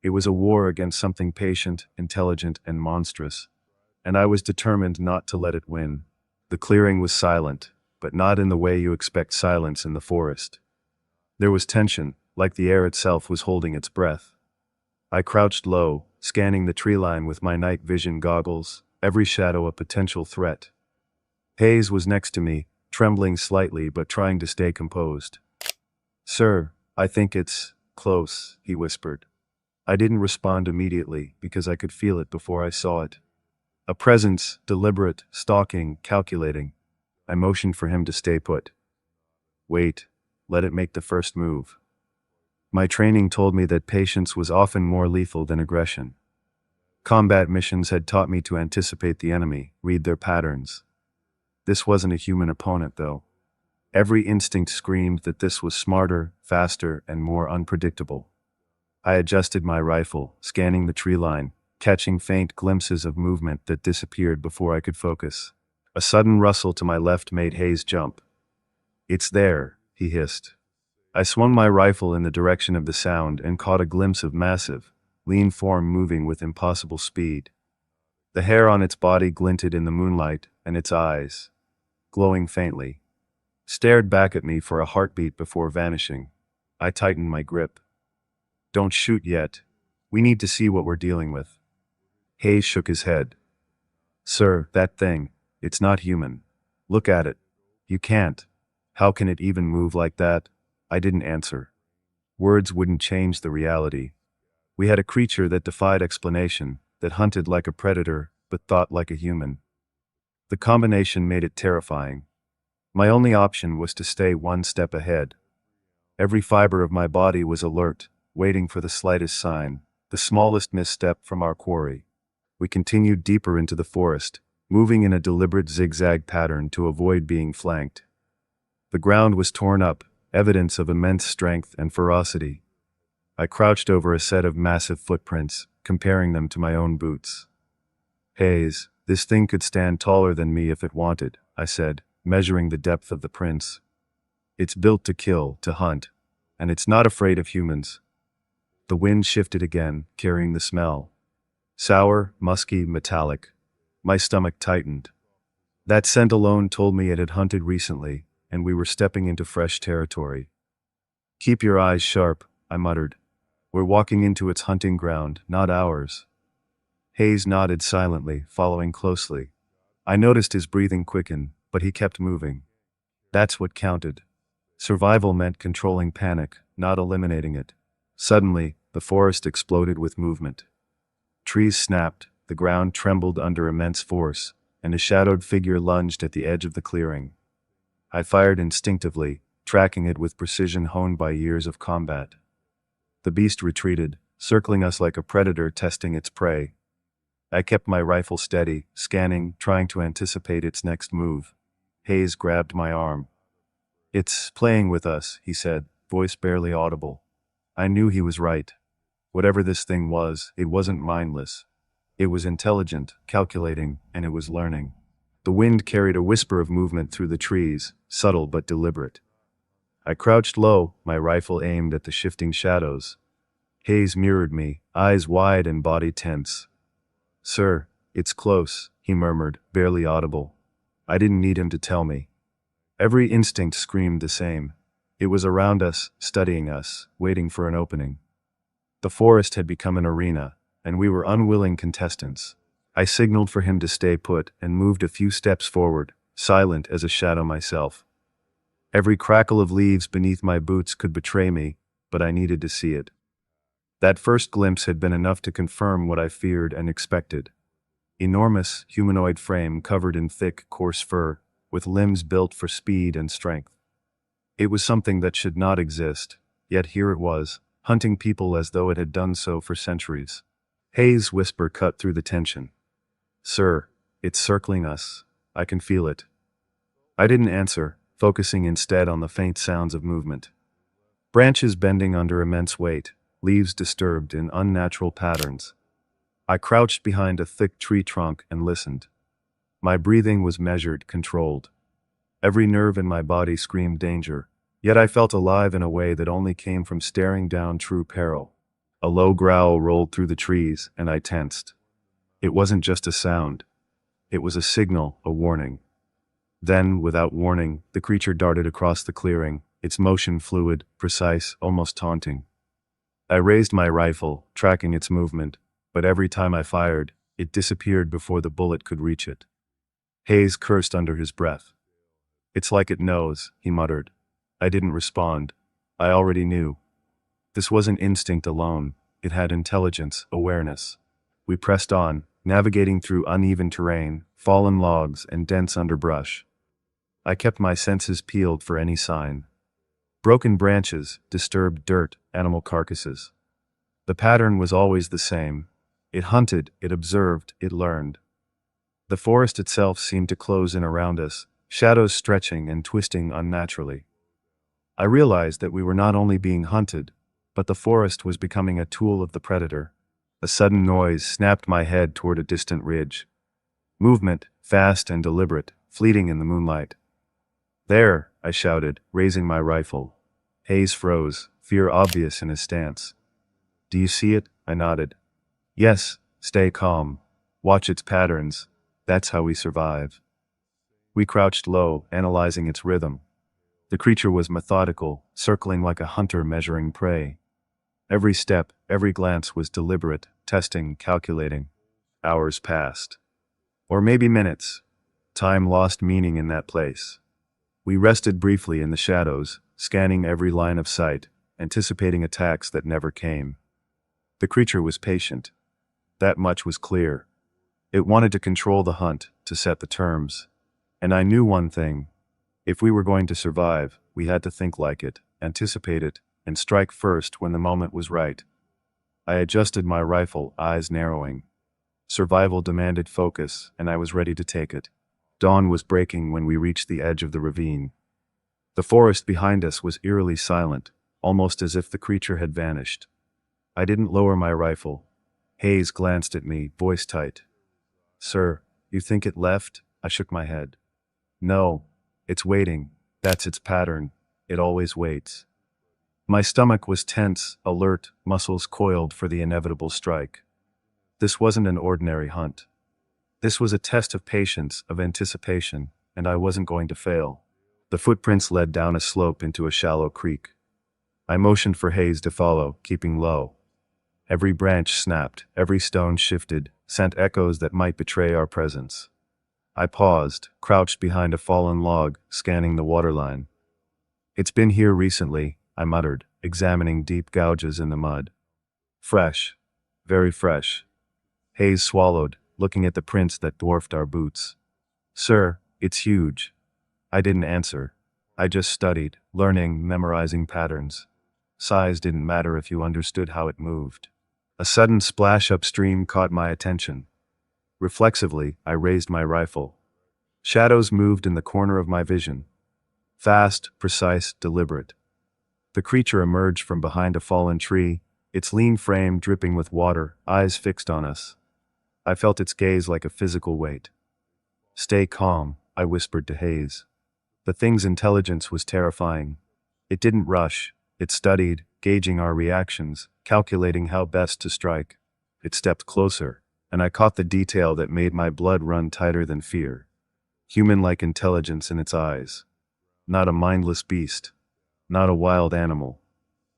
It was a war against something patient, intelligent, and monstrous. And I was determined not to let it win. The clearing was silent, but not in the way you expect silence in the forest. There was tension, like the air itself was holding its breath. I crouched low, scanning the tree line with my night vision goggles, every shadow a potential threat. Hayes was next to me, trembling slightly but trying to stay composed. "Sir, I think it's close," he whispered. I didn't respond immediately because I could feel it before I saw it. A presence, deliberate, stalking, calculating. I motioned for him to stay put. "Wait, let it make the first move." My training told me that patience was often more lethal than aggression. Combat missions had taught me to anticipate the enemy, read their patterns. This wasn't a human opponent, though. Every instinct screamed that this was smarter, faster, and more unpredictable. I adjusted my rifle, scanning the tree line, catching faint glimpses of movement that disappeared before I could focus. A sudden rustle to my left made Hayes jump. "It's there," he hissed. I swung my rifle in the direction of the sound and caught a glimpse of massive, lean form moving with impossible speed. The hair on its body glinted in the moonlight, and its eyes, glowing faintly, stared back at me for a heartbeat before vanishing. I tightened my grip. "Don't shoot yet. We need to see what we're dealing with." Hayes shook his head. "Sir, that thing, it's not human. Look at it. You can't. How can it even move like that?" I didn't answer. Words wouldn't change the reality. We had a creature that defied explanation, that hunted like a predator, but thought like a human. The combination made it terrifying. My only option was to stay one step ahead. Every fiber of my body was alert, waiting for the slightest sign, the smallest misstep from our quarry. We continued deeper into the forest, moving in a deliberate zigzag pattern to avoid being flanked. The ground was torn up, evidence of immense strength and ferocity. I crouched over a set of massive footprints, comparing them to my own boots. "Hayes, this thing could stand taller than me if it wanted," I said, measuring the depth of the prints. "It's built to kill, to hunt, and it's not afraid of humans." The wind shifted again, carrying the smell. Sour, musky, metallic. My stomach tightened. That scent alone told me it had hunted recently, and we were stepping into fresh territory. "Keep your eyes sharp," I muttered. "We're walking into its hunting ground, not ours." Hayes nodded silently, following closely. I noticed his breathing quicken, but he kept moving. That's what counted. Survival meant controlling panic, not eliminating it. Suddenly, the forest exploded with movement. Trees snapped, the ground trembled under immense force, and a shadowed figure lunged at the edge of the clearing. I fired instinctively, tracking it with precision honed by years of combat. The beast retreated, circling us like a predator testing its prey. I kept my rifle steady, scanning, trying to anticipate its next move. Hayes grabbed my arm. "It's playing with us," he said, voice barely audible. I knew he was right. Whatever this thing was, it wasn't mindless. It was intelligent, calculating, and it was learning. The wind carried a whisper of movement through the trees, subtle but deliberate. I crouched low, my rifle aimed at the shifting shadows. Hayes mirrored me, eyes wide and body tense. "Sir, it's close," he murmured, barely audible. I didn't need him to tell me. Every instinct screamed the same. It was around us, studying us, waiting for an opening. The forest had become an arena, and we were unwilling contestants. I signaled for him to stay put and moved a few steps forward, silent as a shadow myself. Every crackle of leaves beneath my boots could betray me, but I needed to see it. That first glimpse had been enough to confirm what I feared and expected. Enormous, humanoid frame covered in thick, coarse fur, with limbs built for speed and strength. It was something that should not exist, yet here it was, hunting people as though it had done so for centuries. Hayes' whisper cut through the tension. "Sir, it's circling us. I can feel it." I didn't answer, focusing instead on the faint sounds of movement. Branches bending under immense weight, leaves disturbed in unnatural patterns. I crouched behind a thick tree trunk and listened. My breathing was measured, controlled. Every nerve in my body screamed danger, yet I felt alive in a way that only came from staring down true peril. A low growl rolled through the trees, and I tensed. It wasn't just a sound. It was a signal, a warning. Then, without warning, the creature darted across the clearing, its motion fluid, precise, almost taunting. I raised my rifle, tracking its movement, but every time I fired, it disappeared before the bullet could reach it. Hayes cursed under his breath. "It's like it knows," he muttered. I didn't respond. I already knew. This wasn't instinct alone. It had intelligence, awareness. We pressed on, navigating through uneven terrain, fallen logs, and dense underbrush. I kept my senses peeled for any sign. Broken branches, disturbed dirt, animal carcasses. The pattern was always the same. It hunted, it observed, it learned. The forest itself seemed to close in around us, shadows stretching and twisting unnaturally. I realized that we were not only being hunted, but the forest was becoming a tool of the predator. A sudden noise snapped my head toward a distant ridge. Movement, fast and deliberate, fleeting in the moonlight. "There," I shouted, raising my rifle. Hayes froze, fear obvious in his stance. "Do you see it?" I nodded. "Yes, stay calm. Watch its patterns. That's how we survive." We crouched low, analyzing its rhythm. The creature was methodical, circling like a hunter measuring prey. Every step, every glance was deliberate, testing, calculating. Hours passed. Or maybe minutes. Time lost meaning in that place. We rested briefly in the shadows, scanning every line of sight, anticipating attacks that never came. The creature was patient. That much was clear. It wanted to control the hunt, to set the terms. And I knew one thing. If we were going to survive, we had to think like it, anticipate it, and strike first when the moment was right. I adjusted my rifle, eyes narrowing. Survival demanded focus, and I was ready to take it. Dawn was breaking when we reached the edge of the ravine. The forest behind us was eerily silent, almost as if the creature had vanished. I didn't lower my rifle. Hayes glanced at me, voice tight. "Sir, you think it left?" I shook my head. "No, it's waiting. That's its pattern. It always waits." My stomach was tense, alert, muscles coiled for the inevitable strike. This wasn't an ordinary hunt. This was a test of patience, of anticipation, and I wasn't going to fail. The footprints led down a slope into a shallow creek. I motioned for Hayes to follow, keeping low. Every branch snapped, every stone shifted, sent echoes that might betray our presence. I paused, crouched behind a fallen log, scanning the waterline. "It's been here recently," I muttered, examining deep gouges in the mud. "Fresh. Very fresh." Hayes swallowed, looking at the prints that dwarfed our boots. "Sir, it's huge." I didn't answer. I just studied, learning, memorizing patterns. Size didn't matter if you understood how it moved. A sudden splash upstream caught my attention. Reflexively, I raised my rifle. Shadows moved in the corner of my vision. Fast, precise, deliberate. The creature emerged from behind a fallen tree, its lean frame dripping with water, eyes fixed on us. I felt its gaze like a physical weight. "Stay calm," I whispered to Hayes. The thing's intelligence was terrifying. It didn't rush. It studied, gauging our reactions, calculating how best to strike. It stepped closer, and I caught the detail that made my blood run tighter than fear. Human-like intelligence in its eyes. Not a mindless beast. Not a wild animal.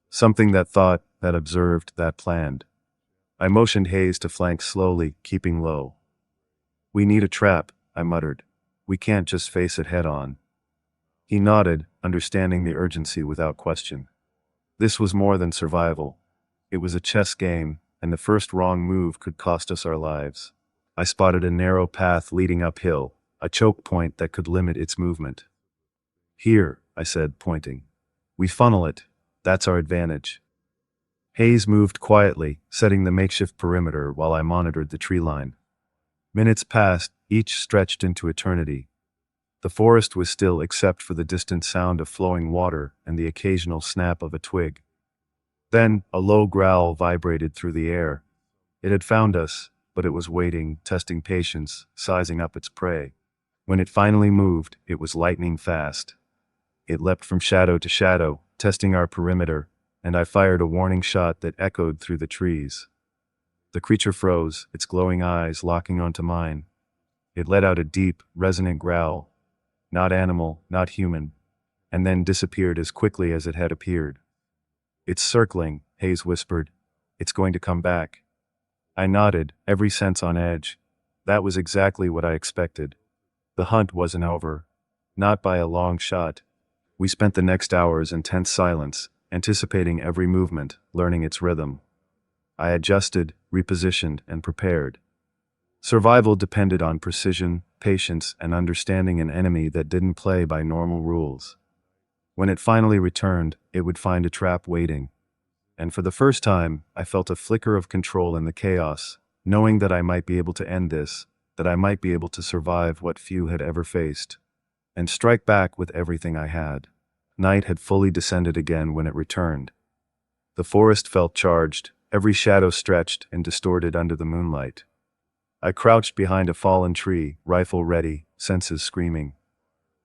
Something that thought, that observed, that planned. I motioned Hayes to flank slowly, keeping low. "We need a trap," I muttered. "We can't just face it head-on." He nodded, understanding the urgency without question. This was more than survival. It was a chess game, and the first wrong move could cost us our lives. I spotted a narrow path leading uphill, a choke point that could limit its movement. Here, I said, pointing. We funnel it. That's our advantage. Hayes moved quietly, setting the makeshift perimeter while I monitored the tree line. Minutes passed, each stretched into eternity. The forest was still except for the distant sound of flowing water and the occasional snap of a twig. Then, a low growl vibrated through the air. It had found us, but it was waiting, testing patience, sizing up its prey. When it finally moved, it was lightning fast. It leapt from shadow to shadow, testing our perimeter, and I fired a warning shot that echoed through the trees. The creature froze, its glowing eyes locking onto mine. It let out a deep, resonant growl. Not animal, not human, and then disappeared as quickly as it had appeared. It's circling, Hayes whispered. It's going to come back. I nodded, every sense on edge. That was exactly what I expected. The hunt wasn't over. Not by a long shot. We spent the next hours in tense silence, anticipating every movement, learning its rhythm. I adjusted, repositioned, and prepared. Survival depended on precision, patience, and understanding an enemy that didn't play by normal rules. When it finally returned, it would find a trap waiting. And for the first time, I felt a flicker of control in the chaos, knowing that I might be able to end this, that I might be able to survive what few had ever faced, and strike back with everything I had. Night had fully descended again when it returned. The forest felt charged, every shadow stretched and distorted under the moonlight. I crouched behind a fallen tree, rifle ready, senses screaming.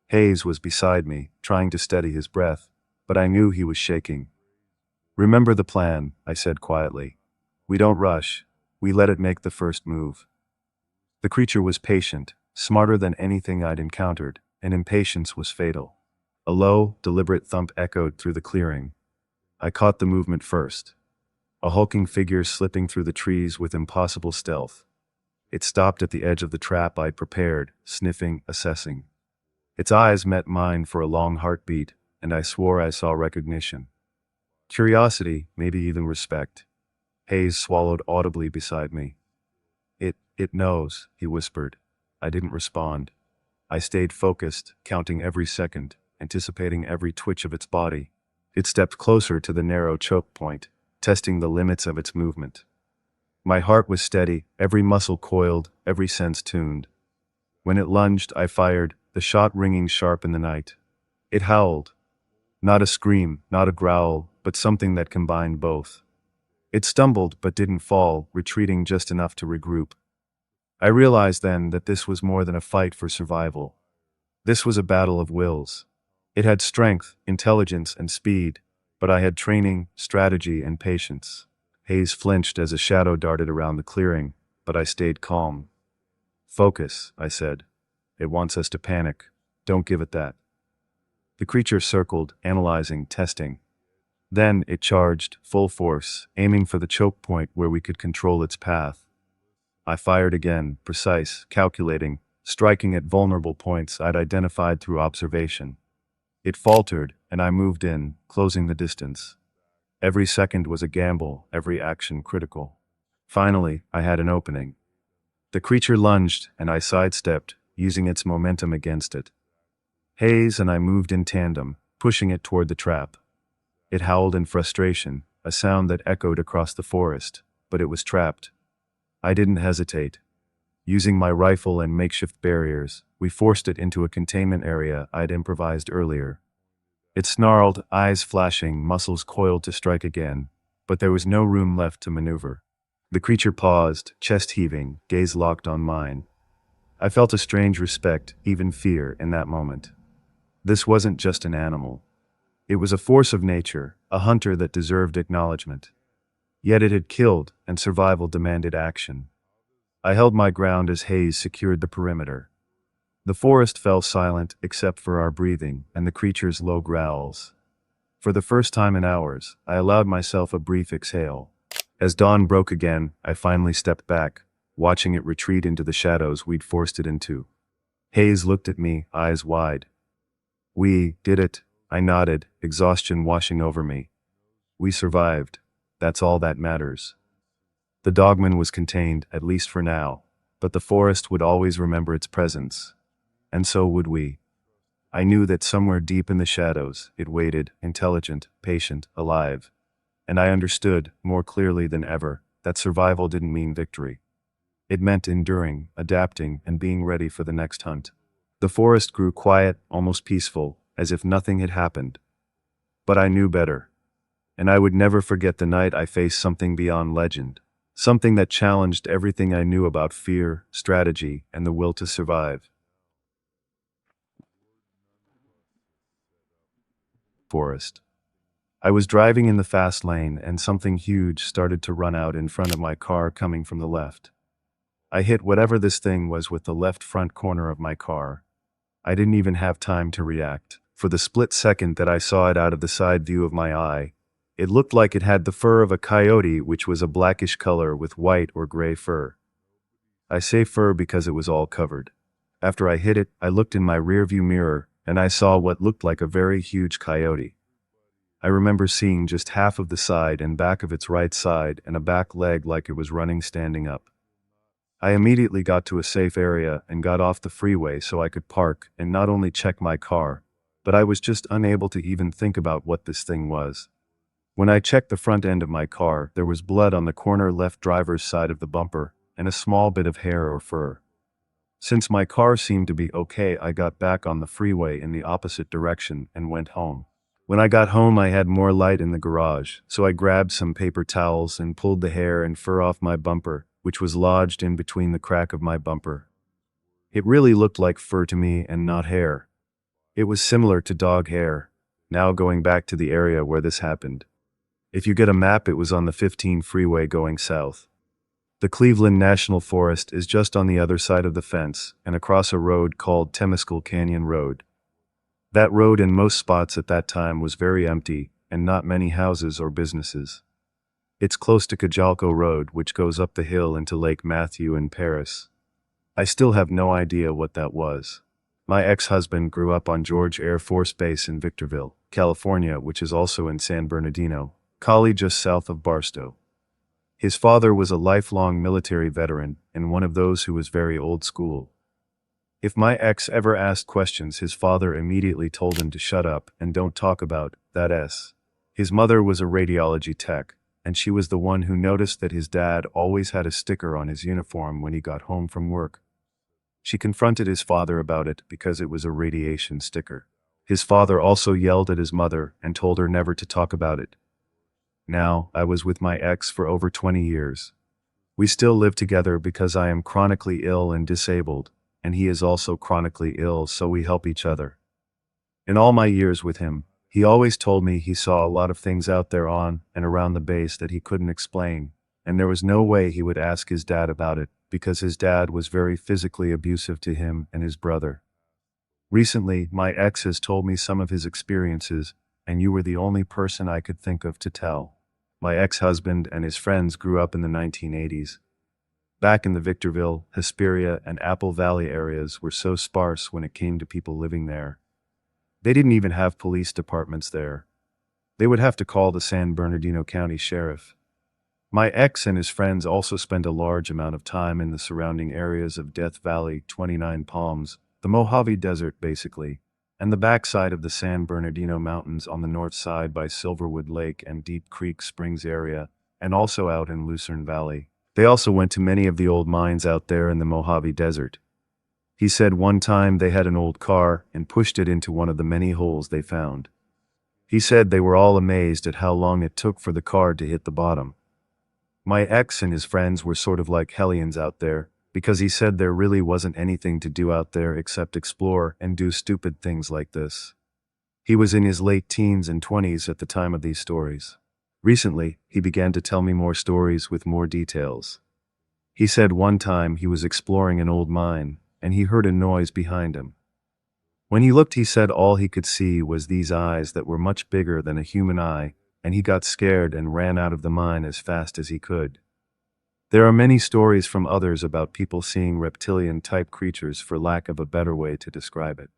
Hayes was beside me, trying to steady his breath, but I knew he was shaking. Remember the plan, I said quietly. We don't rush. We let it make the first move. The creature was patient, smarter than anything I'd encountered, and impatience was fatal. A low, deliberate thump echoed through the clearing. I caught the movement first. A hulking figure slipping through the trees with impossible stealth. It stopped at the edge of the trap I'd prepared, sniffing, assessing. Its eyes met mine for a long heartbeat, and I swore I saw recognition. Curiosity, maybe even respect. Hayes swallowed audibly beside me. It knows, he whispered. I didn't respond. I stayed focused, counting every second, anticipating every twitch of its body. It stepped closer to the narrow choke point, testing the limits of its movement. My heart was steady, every muscle coiled, every sense tuned. When it lunged, I fired, the shot ringing sharp in the night. It howled. Not a scream, not a growl, but something that combined both. It stumbled but didn't fall, retreating just enough to regroup. I realized then that this was more than a fight for survival. This was a battle of wills. It had strength, intelligence, and speed, but I had training, strategy, and patience. Hayes flinched as a shadow darted around the clearing, but I stayed calm. Focus, I said. It wants us to panic. Don't give it that. The creature circled, analyzing, testing. Then it charged, full force, aiming for the choke point where we could control its path. I fired again, precise, calculating, striking at vulnerable points I'd identified through observation. It faltered, and I moved in, closing the distance. Every second was a gamble, every action critical. Finally, I had an opening. The creature lunged, and I sidestepped, using its momentum against it. Hayes and I moved in tandem, pushing it toward the trap. It howled in frustration, a sound that echoed across the forest, but it was trapped. I didn't hesitate. Using my rifle and makeshift barriers, we forced it into a containment area I'd improvised earlier. It snarled, eyes flashing, muscles coiled to strike again, but there was no room left to maneuver. The creature paused, chest heaving, gaze locked on mine. I felt a strange respect, even fear, in that moment. This wasn't just an animal. It was a force of nature, a hunter that deserved acknowledgement. Yet it had killed, and survival demanded action. I held my ground as Hayes secured the perimeter. The forest fell silent except for our breathing and the creature's low growls. For the first time in hours, I allowed myself a brief exhale. As dawn broke again, I finally stepped back, watching it retreat into the shadows we'd forced it into. Hayes looked at me, eyes wide. We did it, I nodded, exhaustion washing over me. We survived. That's all that matters. The dogman was contained, at least for now, but the forest would always remember its presence. And so would we. I knew that somewhere deep in the shadows, it waited, intelligent, patient, alive. And I understood, more clearly than ever, that survival didn't mean victory. It meant enduring, adapting, and being ready for the next hunt. The forest grew quiet, almost peaceful, as if nothing had happened. But I knew better. And I would never forget the night I faced something beyond legend. Something that challenged everything I knew about fear, strategy, and the will to survive. Forest. I was driving in the fast lane and something huge started to run out in front of my car coming from the left. I hit whatever this thing was with the left front corner of my car. I didn't even have time to react. For the split second that I saw it out of the side view of my eye, it looked like it had the fur of a coyote, which was a blackish color with white or gray fur. I say fur because it was all covered. After I hit it, I looked in my rearview mirror and I saw what looked like a very huge coyote. I remember seeing just half of the side and back of its right side and a back leg like it was running standing up. I immediately got to a safe area and got off the freeway so I could park and not only check my car, but I was just unable to even think about what this thing was. When I checked the front end of my car, there was blood on the corner left driver's side of the bumper and a small bit of hair or fur. Since my car seemed to be okay, I got back on the freeway in the opposite direction and went home. When I got home, I had more light in the garage, so I grabbed some paper towels and pulled the hair and fur off my bumper, which was lodged in between the crack of my bumper. It really looked like fur to me and not hair. It was similar to dog hair. Now going back to the area where this happened. If you get a map, it was on the 15 freeway going south. The Cleveland National Forest is just on the other side of the fence and across a road called Temescal Canyon Road. That road in most spots at that time was very empty and not many houses or businesses. It's close to Cajalco Road, which goes up the hill into Lake Matthew in Paris. I still have no idea what that was. My ex-husband grew up on George Air Force Base in Victorville, California, which is also in San Bernardino, Cali just south of Barstow. His father was a lifelong military veteran and one of those who was very old school. If my ex ever asked questions, his father immediately told him to shut up and don't talk about that. His mother was a radiology tech, and she was the one who noticed that his dad always had a sticker on his uniform when he got home from work. She confronted his father about it because it was a radiation sticker. His father also yelled at his mother and told her never to talk about it. Now, I was with my ex for over 20 years. We still live together because I am chronically ill and disabled, and he is also chronically ill, so we help each other. In all my years with him, he always told me he saw a lot of things out there on and around the base that he couldn't explain, and there was no way he would ask his dad about it because his dad was very physically abusive to him and his brother. Recently, my ex has told me some of his experiences, and you were the only person I could think of to tell. My ex-husband and his friends grew up in the 1980s. Back in the Victorville, Hesperia, and Apple Valley areas were so sparse when it came to people living there. They didn't even have police departments there. They would have to call the San Bernardino County Sheriff. My ex and his friends also spent a large amount of time in the surrounding areas of Death Valley, 29 Palms, the Mojave Desert basically, and the backside of the San Bernardino Mountains on the north side by Silverwood Lake and Deep Creek Springs area, and also out in Lucerne Valley. They also went to many of the old mines out there in the Mojave Desert. He said one time they had an old car and pushed it into one of the many holes they found. He said they were all amazed at how long it took for the car to hit the bottom. My ex and his friends were sort of like hellions out there, because he said there really wasn't anything to do out there except explore and do stupid things like this. He was in his late teens and 20s at the time of these stories. Recently, he began to tell me more stories with more details. He said one time he was exploring an old mine, and he heard a noise behind him. When he looked, he said all he could see was these eyes that were much bigger than a human eye, and he got scared and ran out of the mine as fast as he could. There are many stories from others about people seeing reptilian-type creatures, for lack of a better way to describe it.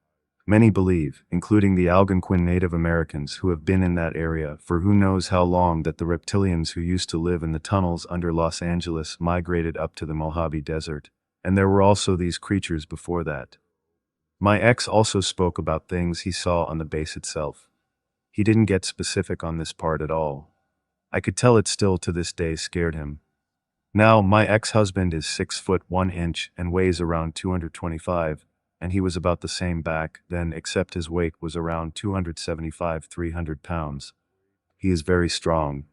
Many believe, including the Algonquin Native Americans who have been in that area for who knows how long, that the reptilians who used to live in the tunnels under Los Angeles migrated up to the Mojave Desert, And there were also these creatures before that. My ex also spoke about things he saw on the base itself. He didn't get specific on this part at all. I could tell it still to this day scared him. Now, my ex-husband is 6 foot 1 inch and weighs around 225, and he was about the same back then except his weight was around 275-300 pounds. He is very strong.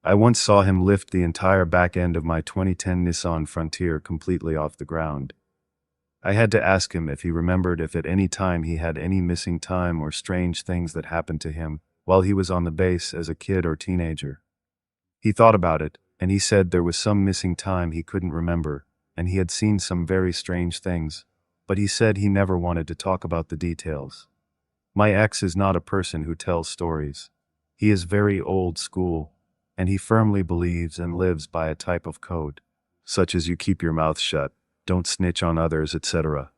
I once saw him lift the entire back end of my 2010 Nissan Frontier completely off the ground. I had to ask him if he remembered if at any time he had any missing time or strange things that happened to him while he was on the base as a kid or teenager. He thought about it, and he said there was some missing time he couldn't remember, and he had seen some very strange things, but he said he never wanted to talk about the details. My ex is not a person who tells stories. He is very old school, and he firmly believes and lives by a type of code, such as you keep your mouth shut, don't snitch on others, etc.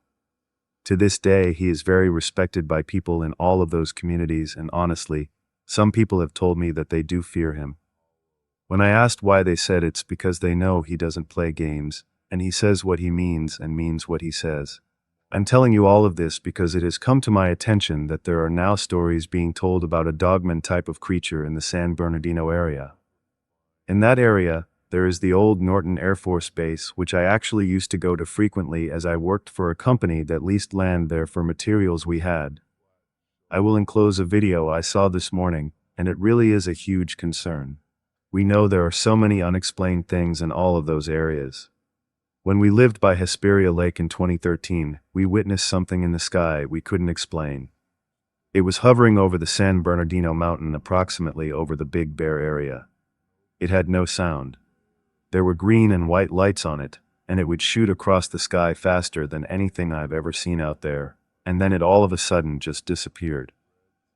To this day, he is very respected by people in all of those communities, and honestly, some people have told me that they do fear him. When I asked why, they said it's because they know he doesn't play games, and he says what he means and means what he says. I'm telling you all of this because it has come to my attention that there are now stories being told about a dogman type of creature in the San Bernardino area. In that area, there is the old Norton Air Force Base, which I actually used to go to frequently as I worked for a company that leased land there for materials we had. I will enclose a video I saw this morning, and it really is a huge concern. We know there are so many unexplained things in all of those areas. When we lived by Hesperia Lake in 2013, we witnessed something in the sky we couldn't explain. It was hovering over the San Bernardino mountain, approximately over the Big Bear area. It had no sound. There were green and white lights on it, and it would shoot across the sky faster than anything I've ever seen out there, and then it all of a sudden just disappeared.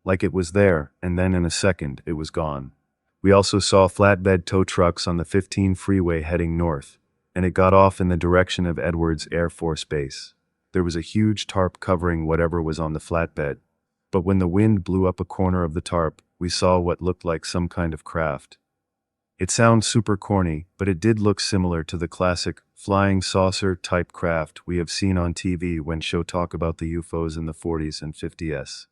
Like it was there, and then in a second it was gone. We also saw flatbed tow trucks on the 15 freeway heading north, and it got off in the direction of Edwards Air Force Base. There was a huge tarp covering whatever was on the flatbed, but when the wind blew up a corner of the tarp, we saw what looked like some kind of craft. It sounds super corny, but it did look similar to the classic flying saucer type craft we have seen on TV when show talk about the UFOs in the 40s and 50s.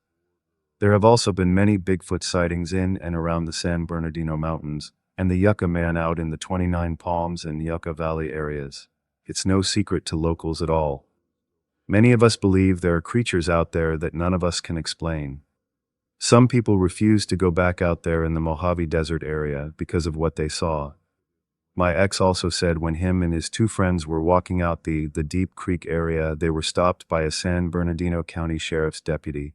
There have also been many Bigfoot sightings in and around the San Bernardino Mountains, and the Yucca Man out in the 29 Palms and Yucca Valley areas. It's no secret to locals at all. Many of us believe there are creatures out there that none of us can explain. Some people refuse to go back out there in the Mojave Desert area because of what they saw. My ex also said when him and his two friends were walking out the Deep Creek area, they were stopped by a San Bernardino County Sheriff's deputy.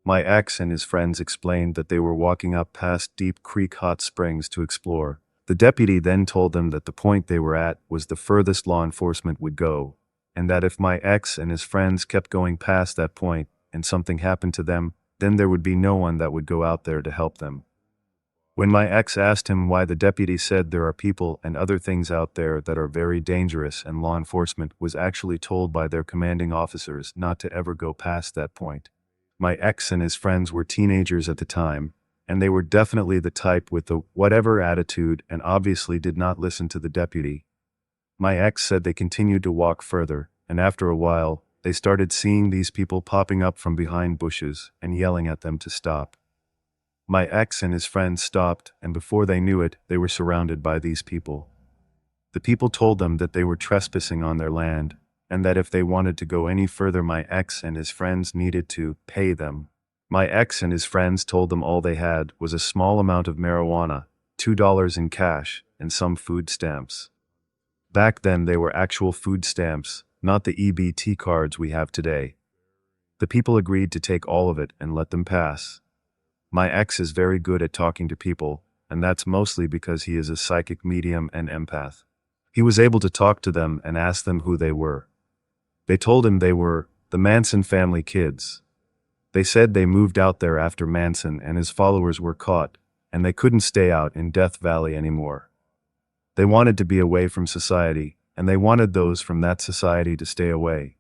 My ex and his friends explained that they were walking up past Deep Creek Hot Springs to explore. The deputy then told them that the point they were at was the furthest law enforcement would go, and that if my ex and his friends kept going past that point and something happened to them, then there would be no one that would go out there to help them. When my ex asked him why the deputy said there are people and other things out there that are very dangerous and law enforcement was actually told by their commanding officers not to ever go past that point. My ex and his friends were teenagers at the time, and they were definitely the type with the whatever attitude and obviously did not listen to the deputy. My ex said they continued to walk further, and after a while, they started seeing these people popping up from behind bushes and yelling at them to stop. My ex and his friends stopped, and before they knew it, they were surrounded by these people. The people told them that they were trespassing on their land, and that if they wanted to go any further, my ex and his friends needed to pay them. My ex and his friends told them all they had was a small amount of marijuana, $2 in cash, and some food stamps. Back then they were actual food stamps, not the EBT cards we have today. The people agreed to take all of it and let them pass. My ex is very good at talking to people, and that's mostly because he is a psychic medium and empath. He was able to talk to them and ask them who they were. They told him they were the Manson family kids. They said they moved out there after Manson and his followers were caught, and they couldn't stay out in Death Valley anymore. They wanted to be away from society, and they wanted those from that society to stay away.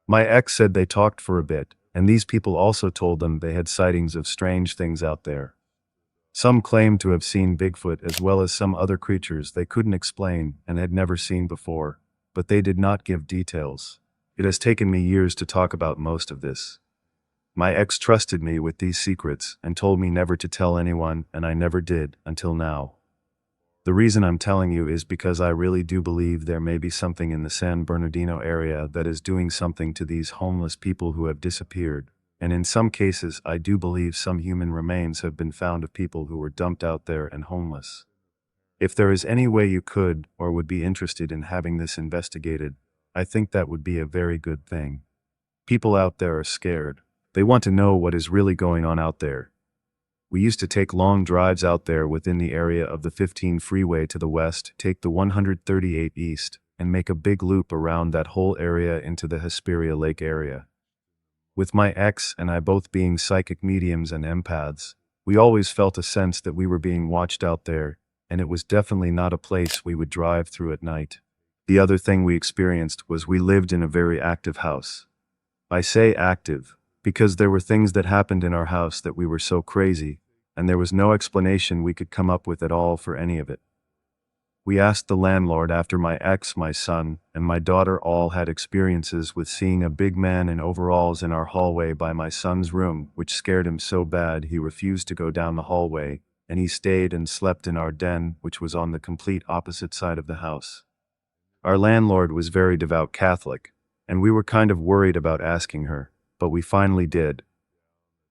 My ex said they talked for a bit, and these people also told them they had sightings of strange things out there. Some claimed to have seen Bigfoot as well as some other creatures they couldn't explain and had never seen before. but they did not give details. It has taken me years to talk about most of this. My ex trusted me with these secrets and told me never to tell anyone, and I never did until now. The reason I'm telling you is because I really do believe there may be something in the San Bernardino area that is doing something to these homeless people who have disappeared, and in some cases I do believe some human remains have been found of people who were dumped out there and homeless. If there is any way you could or would be interested in having this investigated, I think that would be a very good thing. People out there are scared. They want to know what is really going on out there. We used to take long drives out there within the area of the 15 freeway to the west, take the 138 east, and make a big loop around that whole area into the Hesperia Lake area. With my ex and I both being psychic mediums and empaths, we always felt a sense that we were being watched out there, and it was definitely not a place we would drive through at night. The other thing we experienced was we lived in a very active house. I say active because there were things that happened in our house that we were so crazy, and there was no explanation we could come up with at all for any of it. We asked the landlord after my ex, my son, and my daughter all had experiences with seeing a big man in overalls in our hallway by my son's room, which scared him so bad he refused to go down the hallway, and he stayed and slept in our den, which was on the complete opposite side of the house. Our landlord was very devout Catholic, and we were kind of worried about asking her, but we finally did.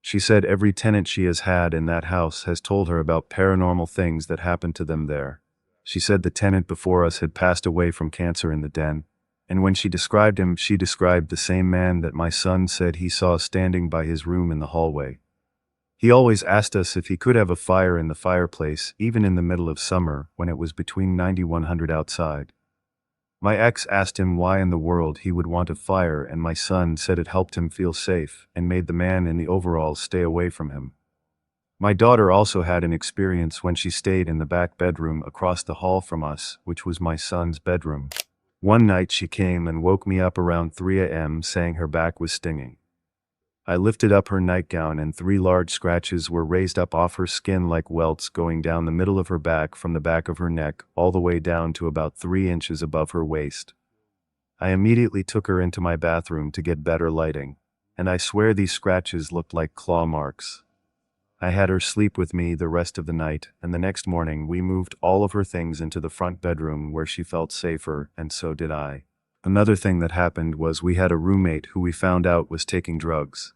She said every tenant she has had in that house has told her about paranormal things that happened to them there. She said the tenant before us had passed away from cancer in the den, and when she described him, she described the same man that my son said he saw standing by his room in the hallway. He always asked us if he could have a fire in the fireplace, even in the middle of summer when it was between 9100 outside. My ex asked him why in the world he would want a fire, and my son said it helped him feel safe and made the man in the overalls stay away from him. My daughter also had an experience when she stayed in the back bedroom across the hall from us, which was my son's bedroom. One night she came and woke me up around 3 a.m. saying her back was stinging. I lifted up her nightgown and 3 large scratches were raised up off her skin like welts going down the middle of her back from the back of her neck all the way down to about 3 inches above her waist. I immediately took her into my bathroom to get better lighting, and I swear these scratches looked like claw marks. I had her sleep with me the rest of the night, and the next morning we moved all of her things into the front bedroom where she felt safer, and so did I. Another thing that happened was we had a roommate who we found out was taking drugs.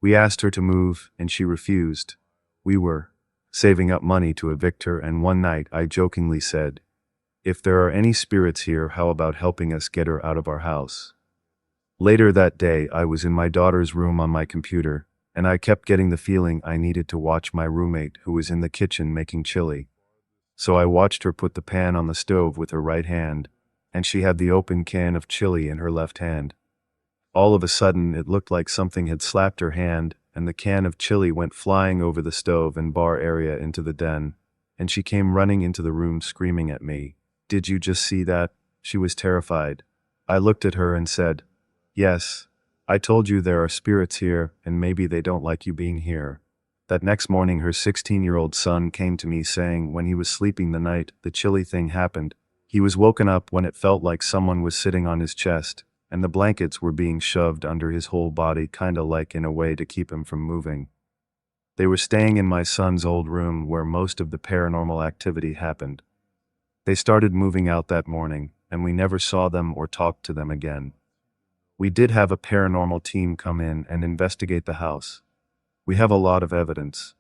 We asked her to move, and she refused. We were saving up money to evict her, and one night I jokingly said, "If there are any spirits here, how about helping us get her out of our house?" Later that day, I was in my daughter's room on my computer, and I kept getting the feeling I needed to watch my roommate who was in the kitchen making chili. So I watched her put the pan on the stove with her right hand, and she had the open can of chili in her left hand. All of a sudden, it looked like something had slapped her hand, and the can of chili went flying over the stove and bar area into the den, and she came running into the room screaming at me. "Did you just see that?" She was terrified. I looked at her and said, "Yes, I told you there are spirits here, and maybe they don't like you being here." That next morning, her 16-year-old son came to me saying when he was sleeping the night the chili thing happened. He was woken up when it felt like someone was sitting on his chest, and the blankets were being shoved under his whole body, kinda like in a way to keep him from moving. They were staying in my son's old room where most of the paranormal activity happened. They started moving out that morning, and we never saw them or talked to them again. We did have a paranormal team come in and investigate the house. We have a lot of evidence.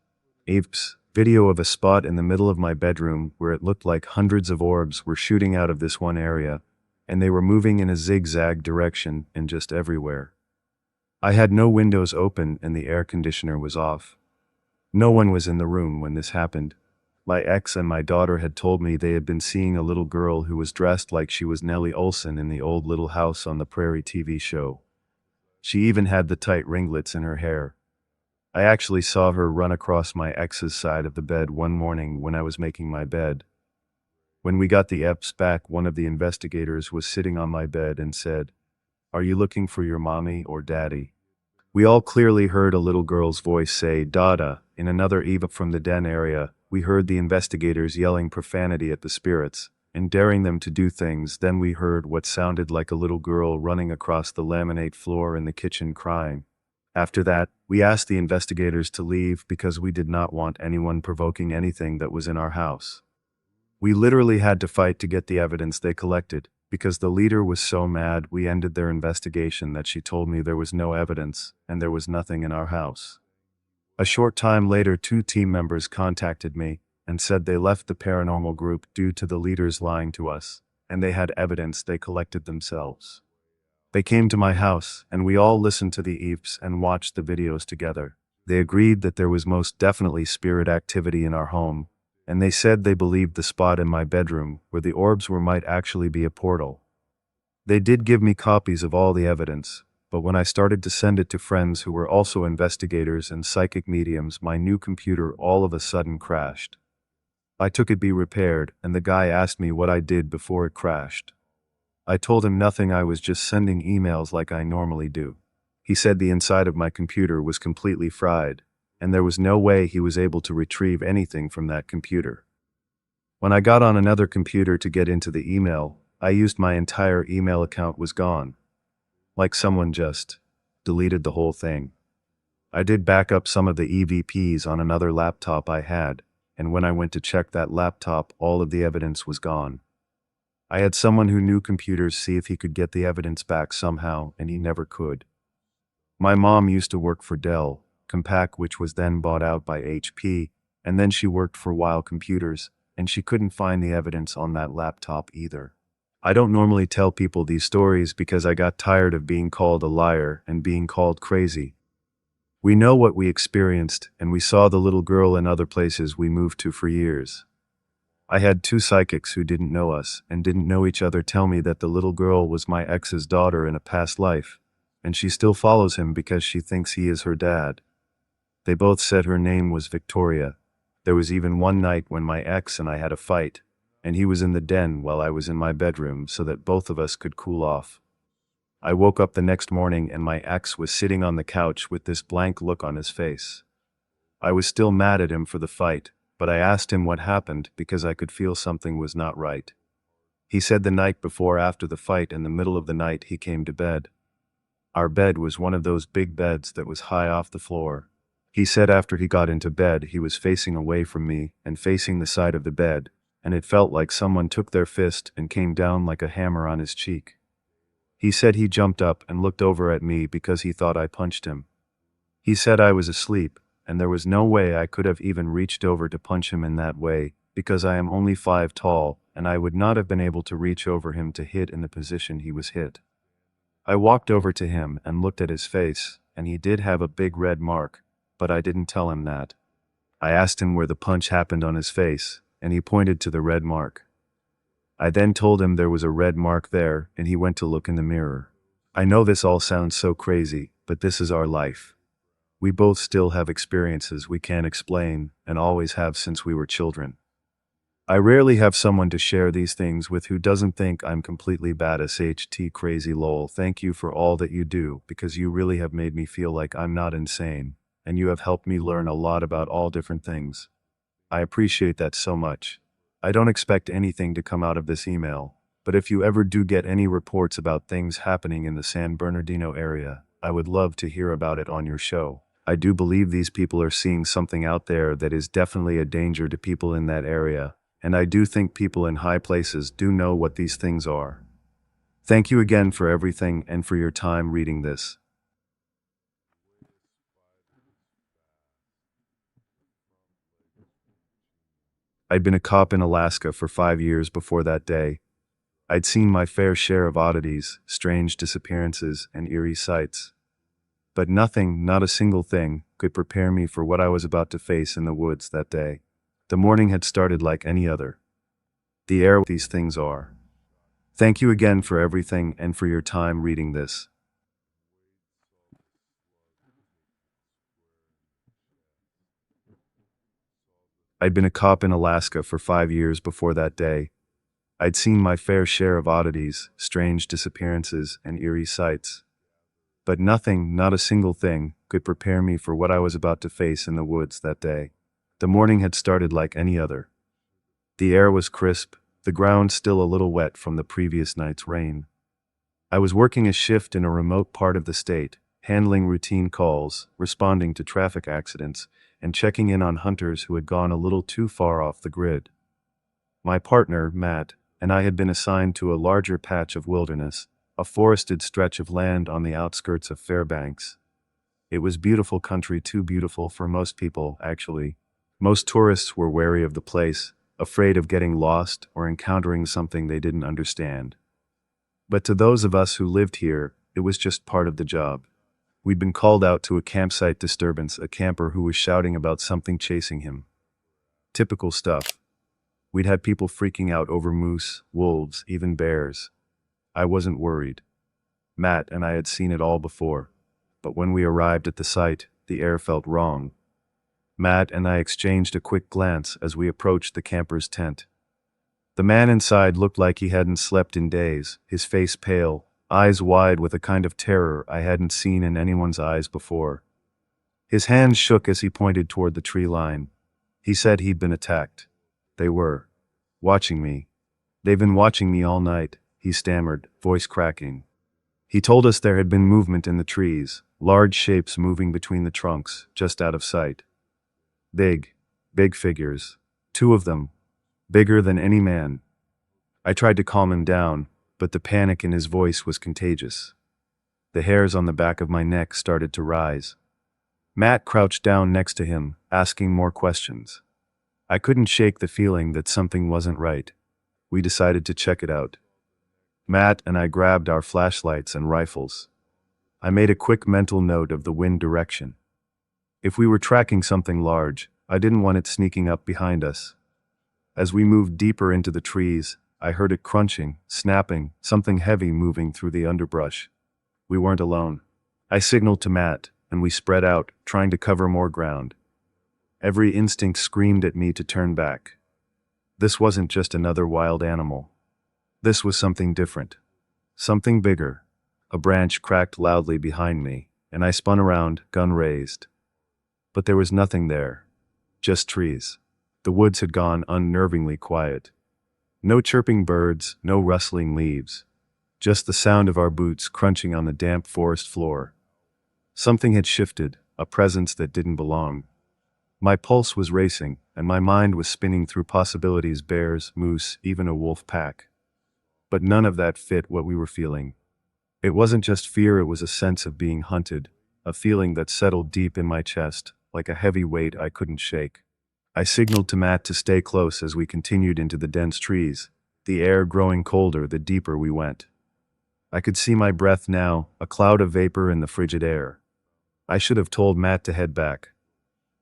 Apes, video of a spot in the middle of my bedroom where it looked like hundreds of orbs were shooting out of this one area, and they were moving in a zigzag direction and just everywhere. I had no windows open and the air conditioner was off. No one was in the room when this happened. My ex and my daughter had told me they had been seeing a little girl who was dressed like she was Nellie Olson in the old Little House on the Prairie TV show. She even had the tight ringlets in her hair. I actually saw her run across my ex's side of the bed one morning when I was making my bed. When we got the EPs back, one of the investigators was sitting on my bed and said, "Are you looking for your mommy or daddy?" We all clearly heard a little girl's voice say, "Dada." In another EVA from the den area, we heard the investigators yelling profanity at the spirits, and daring them to do things. Then we heard what sounded like a little girl running across the laminate floor in the kitchen crying. After that, we asked the investigators to leave because we did not want anyone provoking anything that was in our house. We literally had to fight to get the evidence they collected, because the leader was so mad we ended their investigation that she told me there was no evidence and there was nothing in our house. A short time later, 2 team members contacted me and said they left the paranormal group due to the leaders lying to us, and they had evidence they collected themselves. They came to my house, and we all listened to the EVPs and watched the videos together. They agreed that there was most definitely spirit activity in our home, and they said they believed the spot in my bedroom where the orbs were might actually be a portal. They did give me copies of all the evidence, but when I started to send it to friends who were also investigators and psychic mediums, my new computer all of a sudden crashed. I took it be repaired, and the guy asked me what I did before it crashed. I told him nothing, I was just sending emails like I normally do. He said the inside of my computer was completely fried, and there was no way he was able to retrieve anything from that computer. When I got on another computer to get into the email, I used my entire email account was gone. Like someone just deleted the whole thing. I did back up some of the EVPs on another laptop I had, and when I went to check that laptop, all of the evidence was gone. I had someone who knew computers see if he could get the evidence back somehow, and he never could. My mom used to work for Dell, Compaq, which was then bought out by HP, and then she worked for Weil Computers, and she couldn't find the evidence on that laptop either. I don't normally tell people these stories because I got tired of being called a liar and being called crazy. We know what we experienced, and we saw the little girl in other places we moved to for years. I had 2 psychics who didn't know us and didn't know each other tell me that the little girl was my ex's daughter in a past life, and she still follows him because she thinks he is her dad. They both said her name was Victoria. There was even one night when my ex and I had a fight, and he was in the den while I was in my bedroom so that both of us could cool off. I woke up the next morning and my ex was sitting on the couch with this blank look on his face. I was still mad at him for the fight, but I asked him what happened because I could feel something was not right. He said the night before, after the fight, in the middle of the night, he came to bed. Our bed was one of those big beds that was high off the floor. He said after he got into bed, he was facing away from me and facing the side of the bed, and it felt like someone took their fist and came down like a hammer on his cheek. He said he jumped up and looked over at me because he thought I punched him. He said I was asleep, and there was no way I could have even reached over to punch him in that way, because I am only 5 tall, and I would not have been able to reach over him to hit in the position he was hit. I walked over to him and looked at his face, and he did have a big red mark, but I didn't tell him that. I asked him where the punch happened on his face, and he pointed to the red mark. I then told him there was a red mark there, and he went to look in the mirror. I know this all sounds so crazy, but this is our life. We both still have experiences we can't explain, and always have since we were children. I rarely have someone to share these things with who doesn't think I'm completely badass HT crazy lol. Thank you for all that you do, because you really have made me feel like I'm not insane, and you have helped me learn a lot about all different things. I appreciate that so much. I don't expect anything to come out of this email, but if you ever do get any reports about things happening in the San Bernardino area, I would love to hear about it on your show. I do believe these people are seeing something out there that is definitely a danger to people in that area, and I do think people in high places do know what these things are. Thank you again for everything and for your time reading this. I'd been a cop in Alaska for 5 years before that day. I'd seen my fair share of oddities, strange disappearances, and eerie sights. But nothing, not a single thing, could prepare me for what I was about to face in the woods that day. The morning had started like any other. The air these things are. Thank you again for everything and for your time reading this. I'd been a cop in Alaska for 5 years before that day. I'd seen my fair share of oddities, strange disappearances, and eerie sights. But nothing, not a single thing, could prepare me for what I was about to face in the woods that day. The morning had started like any other. The air was crisp, the ground still a little wet from the previous night's rain. I was working a shift in a remote part of the state, handling routine calls, responding to traffic accidents, and checking in on hunters who had gone a little too far off the grid. My partner, Matt, and I had been assigned to a larger patch of wilderness, a forested stretch of land on the outskirts of Fairbanks. It was beautiful country, too beautiful for most people, actually. Most tourists were wary of the place, afraid of getting lost or encountering something they didn't understand. But to those of us who lived here, it was just part of the job. We'd been called out to a campsite disturbance, a camper who was shouting about something chasing him. Typical stuff. We'd had people freaking out over moose, wolves, even bears. I wasn't worried. Matt and I had seen it all before. But when we arrived at the site, the air felt wrong. Matt and I exchanged a quick glance as we approached the camper's tent. The man inside looked like he hadn't slept in days, his face pale, eyes wide with a kind of terror I hadn't seen in anyone's eyes before. His hands shook as he pointed toward the tree line. He said he'd been attacked. They were. Watching me. They've been watching me all night, he stammered, voice cracking. He told us there had been movement in the trees, large shapes moving between the trunks, just out of sight. Big figures. 2 of them. Bigger than any man. I tried to calm him down, but the panic in his voice was contagious. The hairs on the back of my neck started to rise. Matt crouched down next to him, asking more questions. I couldn't shake the feeling that something wasn't right. We decided to check it out. Matt and I grabbed our flashlights and rifles. I made a quick mental note of the wind direction. If we were tracking something large, I didn't want it sneaking up behind us. As we moved deeper into the trees, I heard it crunching, snapping, something heavy moving through the underbrush. We weren't alone. I signaled to Matt, and we spread out, trying to cover more ground. Every instinct screamed at me to turn back. This wasn't just another wild animal. This was something different. Something bigger. A branch cracked loudly behind me, and I spun around, gun raised. But there was nothing there. Just trees. The woods had gone unnervingly quiet. No chirping birds, no rustling leaves. Just the sound of our boots crunching on the damp forest floor. Something had shifted, a presence that didn't belong. My pulse was racing, and my mind was spinning through possibilities: bears, moose, even a wolf pack. But none of that fit what we were feeling. It wasn't just fear, it was a sense of being hunted, a feeling that settled deep in my chest, like a heavy weight I couldn't shake. I signaled to Matt to stay close as we continued into the dense trees, the air growing colder the deeper we went. I could see my breath now, a cloud of vapor in the frigid air. I should have told Matt to head back.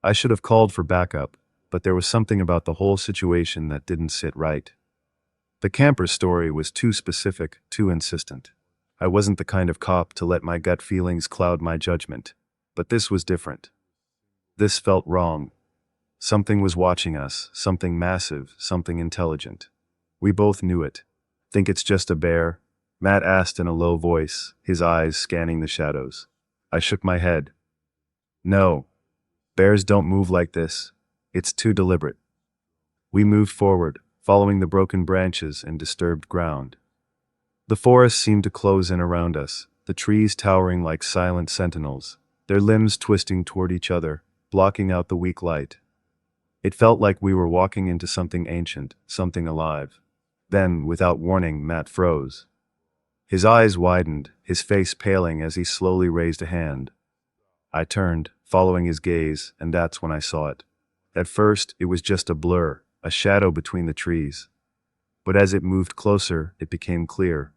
I should have called for backup, but there was something about the whole situation that didn't sit right. The camper's story was too specific, too insistent. I wasn't the kind of cop to let my gut feelings cloud my judgment, but this was different. This felt wrong. Something was watching us, something massive, something intelligent. We both knew it. Think it's just a bear? Matt asked in a low voice, his eyes scanning the shadows. I shook my head. No. Bears don't move like this. It's too deliberate. We moved forward, following the broken branches and disturbed ground. The forest seemed to close in around us, the trees towering like silent sentinels, their limbs twisting toward each other, blocking out the weak light. It felt like we were walking into something ancient, something alive. Then, without warning, Matt froze. His eyes widened, his face paling as he slowly raised a hand. I turned, following his gaze, and that's when I saw it. At first, it was just a blur, a shadow between the trees. But as it moved closer, it became clear.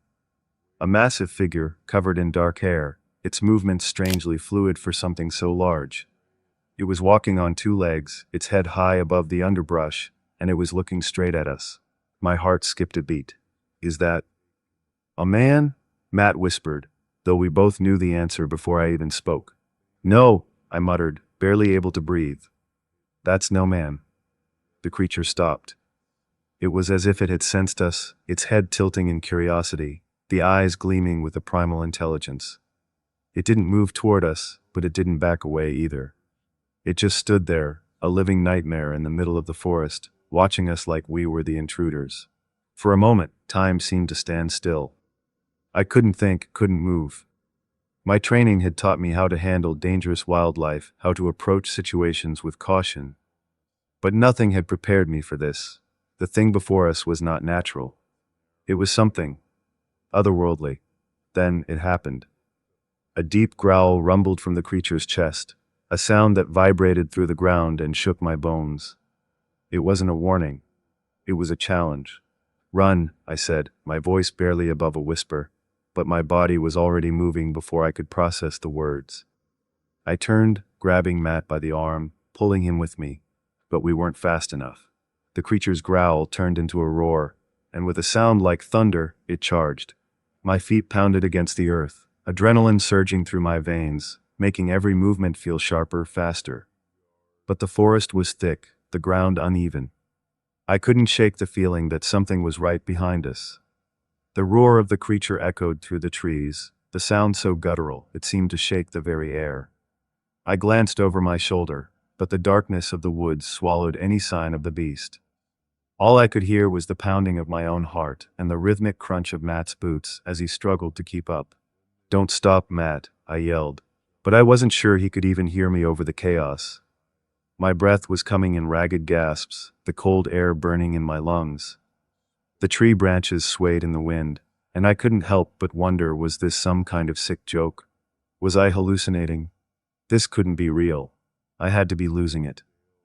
A massive figure, covered in dark hair, its movements strangely fluid for something so large. It was walking on 2 legs, its head high above the underbrush, and it was looking straight at us. My heart skipped a beat. Is that a man? Matt whispered, though we both knew the answer before I even spoke. No, I muttered, barely able to breathe. That's no man. The creature stopped. It was as if it had sensed us, its head tilting in curiosity, the eyes gleaming with a primal intelligence. It didn't move toward us, but it didn't back away either. It just stood there, a living nightmare in the middle of the forest, watching us like we were the intruders. For a moment, time seemed to stand still. I couldn't think, couldn't move. My training had taught me how to handle dangerous wildlife, how to approach situations with caution. But nothing had prepared me for this. The thing before us was not natural. It was something otherworldly. Then it happened. A deep growl rumbled from the creature's chest, a sound that vibrated through the ground and shook my bones. It wasn't a warning. It was a challenge. "Run," I said, my voice barely above a whisper, but my body was already moving before I could process the words. I turned, grabbing Matt by the arm, pulling him with me, but we weren't fast enough. The creature's growl turned into a roar, and with a sound like thunder, it charged. My feet pounded against the earth, adrenaline surging through my veins, making every movement feel sharper, faster. But the forest was thick, the ground uneven. I couldn't shake the feeling that something was right behind us. The roar of the creature echoed through the trees, the sound so guttural it seemed to shake the very air. I glanced over my shoulder, but the darkness of the woods swallowed any sign of the beast. All I could hear was the pounding of my own heart and the rhythmic crunch of Matt's boots as he struggled to keep up. "Don't stop, Matt," I yelled, but I wasn't sure he could even hear me over the chaos. My breath was coming in ragged gasps, the cold air burning in my lungs. The tree branches swayed in the wind, and I couldn't help but wonder, was this some kind of sick joke? Was I hallucinating? This couldn't be real. I had to be losing it.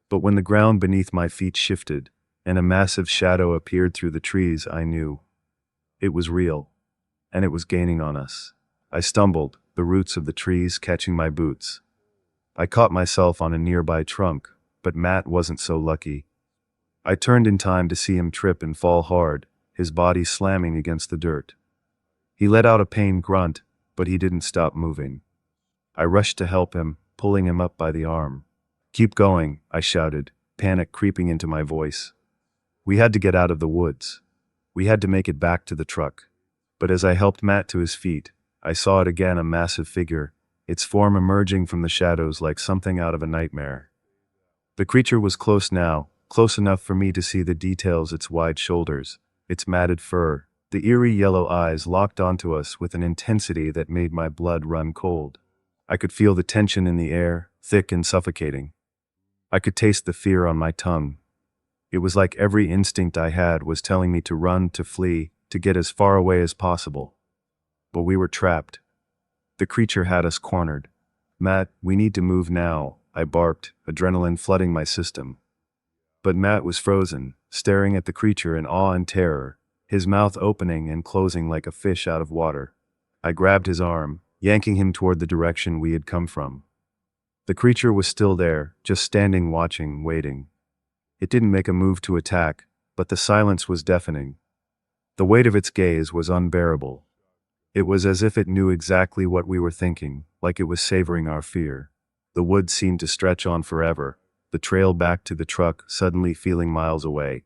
But when the ground beneath my feet shifted, and a massive shadow appeared through the trees, I knew. It was real, and it was gaining on us. I stumbled, the roots of the trees catching my boots. I caught myself on a nearby trunk, but Matt wasn't so lucky. I turned in time to see him trip and fall hard, his body slamming against the dirt. He let out a pained grunt, but he didn't stop moving. I rushed to help him, pulling him up by the arm. "Keep going," I shouted, panic creeping into my voice. We had to get out of the woods. We had to make it back to the truck. But as I helped Matt to his feet, I saw it again, a massive figure, its form emerging from the shadows like something out of a nightmare. The creature was close now, close enough for me to see the details: its wide shoulders, its matted fur, the eerie yellow eyes locked onto us with an intensity that made my blood run cold. I could feel the tension in the air, thick and suffocating. I could taste the fear on my tongue. It was like every instinct I had was telling me to run, to flee, to get as far away as possible. But we were trapped. The creature had us cornered. "Matt, we need to move now," I barked, adrenaline flooding my system. But Matt was frozen, staring at the creature in awe and terror, his mouth opening and closing like a fish out of water. I grabbed his arm, yanking him toward the direction we had come from. The creature was still there, just standing, watching, waiting. It didn't make a move to attack, but the silence was deafening. The weight of its gaze was unbearable. It was as if it knew exactly what we were thinking, like it was savoring our fear. The woods seemed to stretch on forever, the trail back to the truck suddenly feeling miles away.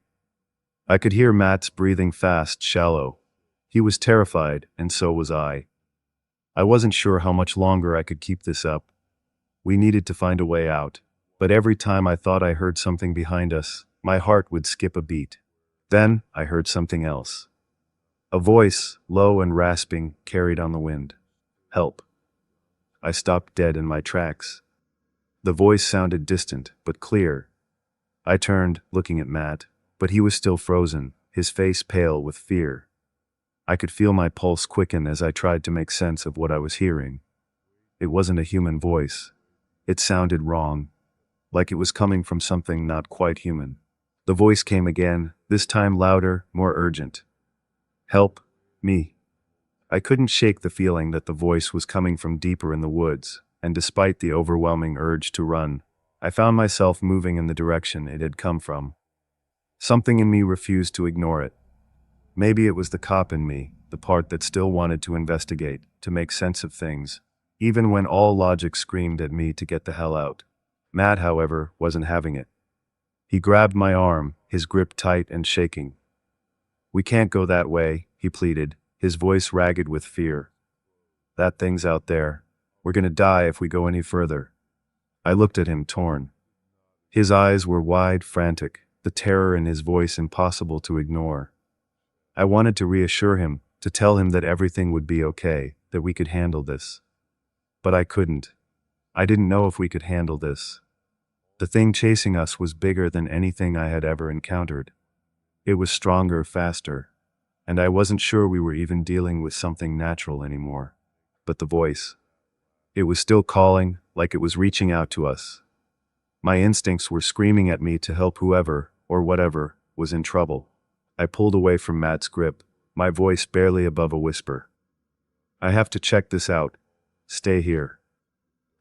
I could hear Matt's breathing fast, shallow. He was terrified, and so was I. I wasn't sure how much longer I could keep this up. We needed to find a way out, but every time I thought I heard something behind us, my heart would skip a beat. Then I heard something else. A voice, low and rasping, carried on the wind. "Help." I stopped dead in my tracks. The voice sounded distant, but clear. I turned, looking at Matt, but he was still frozen, his face pale with fear. I could feel my pulse quicken as I tried to make sense of what I was hearing. It wasn't a human voice. It sounded wrong, like it was coming from something not quite human. The voice came again, this time louder, more urgent. "Help me." I couldn't shake the feeling that the voice was coming from deeper in the woods, and despite the overwhelming urge to run, I found myself moving in the direction it had come from. Something in me refused to ignore it. Maybe it was the cop in me, the part that still wanted to investigate, to make sense of things, even when all logic screamed at me to get the hell out. Matt, however, wasn't having it. He grabbed my arm, his grip tight and shaking. "We can't go that way," he pleaded, his voice ragged with fear. "That thing's out there. We're gonna die if we go any further." I looked at him, torn. His eyes were wide, frantic, the terror in his voice impossible to ignore. I wanted to reassure him, to tell him that everything would be okay, that we could handle this. But I couldn't. I didn't know if we could handle this. The thing chasing us was bigger than anything I had ever encountered. It was stronger, faster, and I wasn't sure we were even dealing with something natural anymore. But the voice, it was still calling, like it was reaching out to us. My instincts were screaming at me to help whoever, or whatever, was in trouble. I pulled away from Matt's grip, my voice barely above a whisper. I have to check this out. Stay here.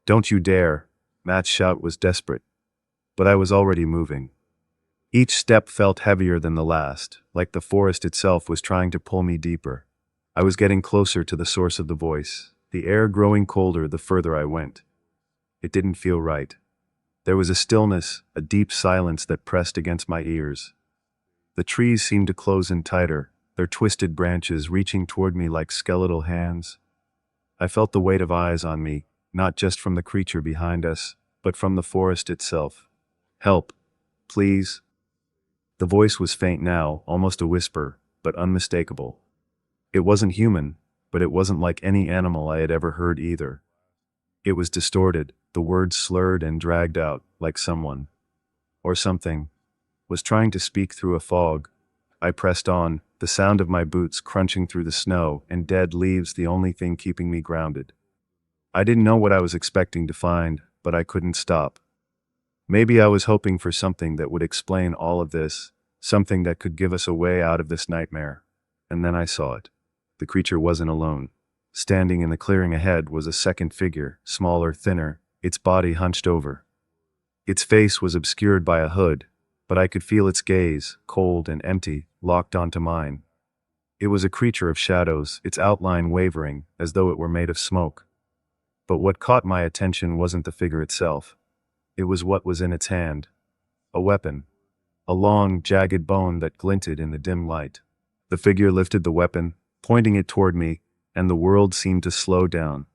Don't you dare. Matt's shout was desperate. But I was already moving. Each step felt heavier than the last, like the forest itself was trying to pull me deeper. I was getting closer to the source of the voice, the air growing colder the further I went. It didn't feel right. There was a stillness, a deep silence that pressed against my ears. The trees seemed to close in tighter, their twisted branches reaching toward me like skeletal hands. I felt the weight of eyes on me, not just from the creature behind us, but from the forest itself. Help, please. The voice was faint now, almost a whisper, but unmistakable. It wasn't human, but it wasn't like any animal I had ever heard either. It was distorted, the words slurred and dragged out, like someone, or something, was trying to speak through a fog. I pressed on, the sound of my boots crunching through the snow and dead leaves the only thing keeping me grounded. I didn't know what I was expecting to find, but I couldn't stop. Maybe I was hoping for something that would explain all of this, something that could give us a way out of this nightmare. And then I saw it. The creature wasn't alone. Standing in the clearing ahead was a second figure, smaller, thinner, its body hunched over. Its face was obscured by a hood, but I could feel its gaze, cold and empty, locked onto mine. It was a creature of shadows, its outline wavering, as though it were made of smoke. But what caught my attention wasn't the figure itself. It was what was in its hand. A weapon. A long, jagged bone that glinted in the dim light. The figure lifted the weapon, pointing it toward me, and the world seemed to slow down.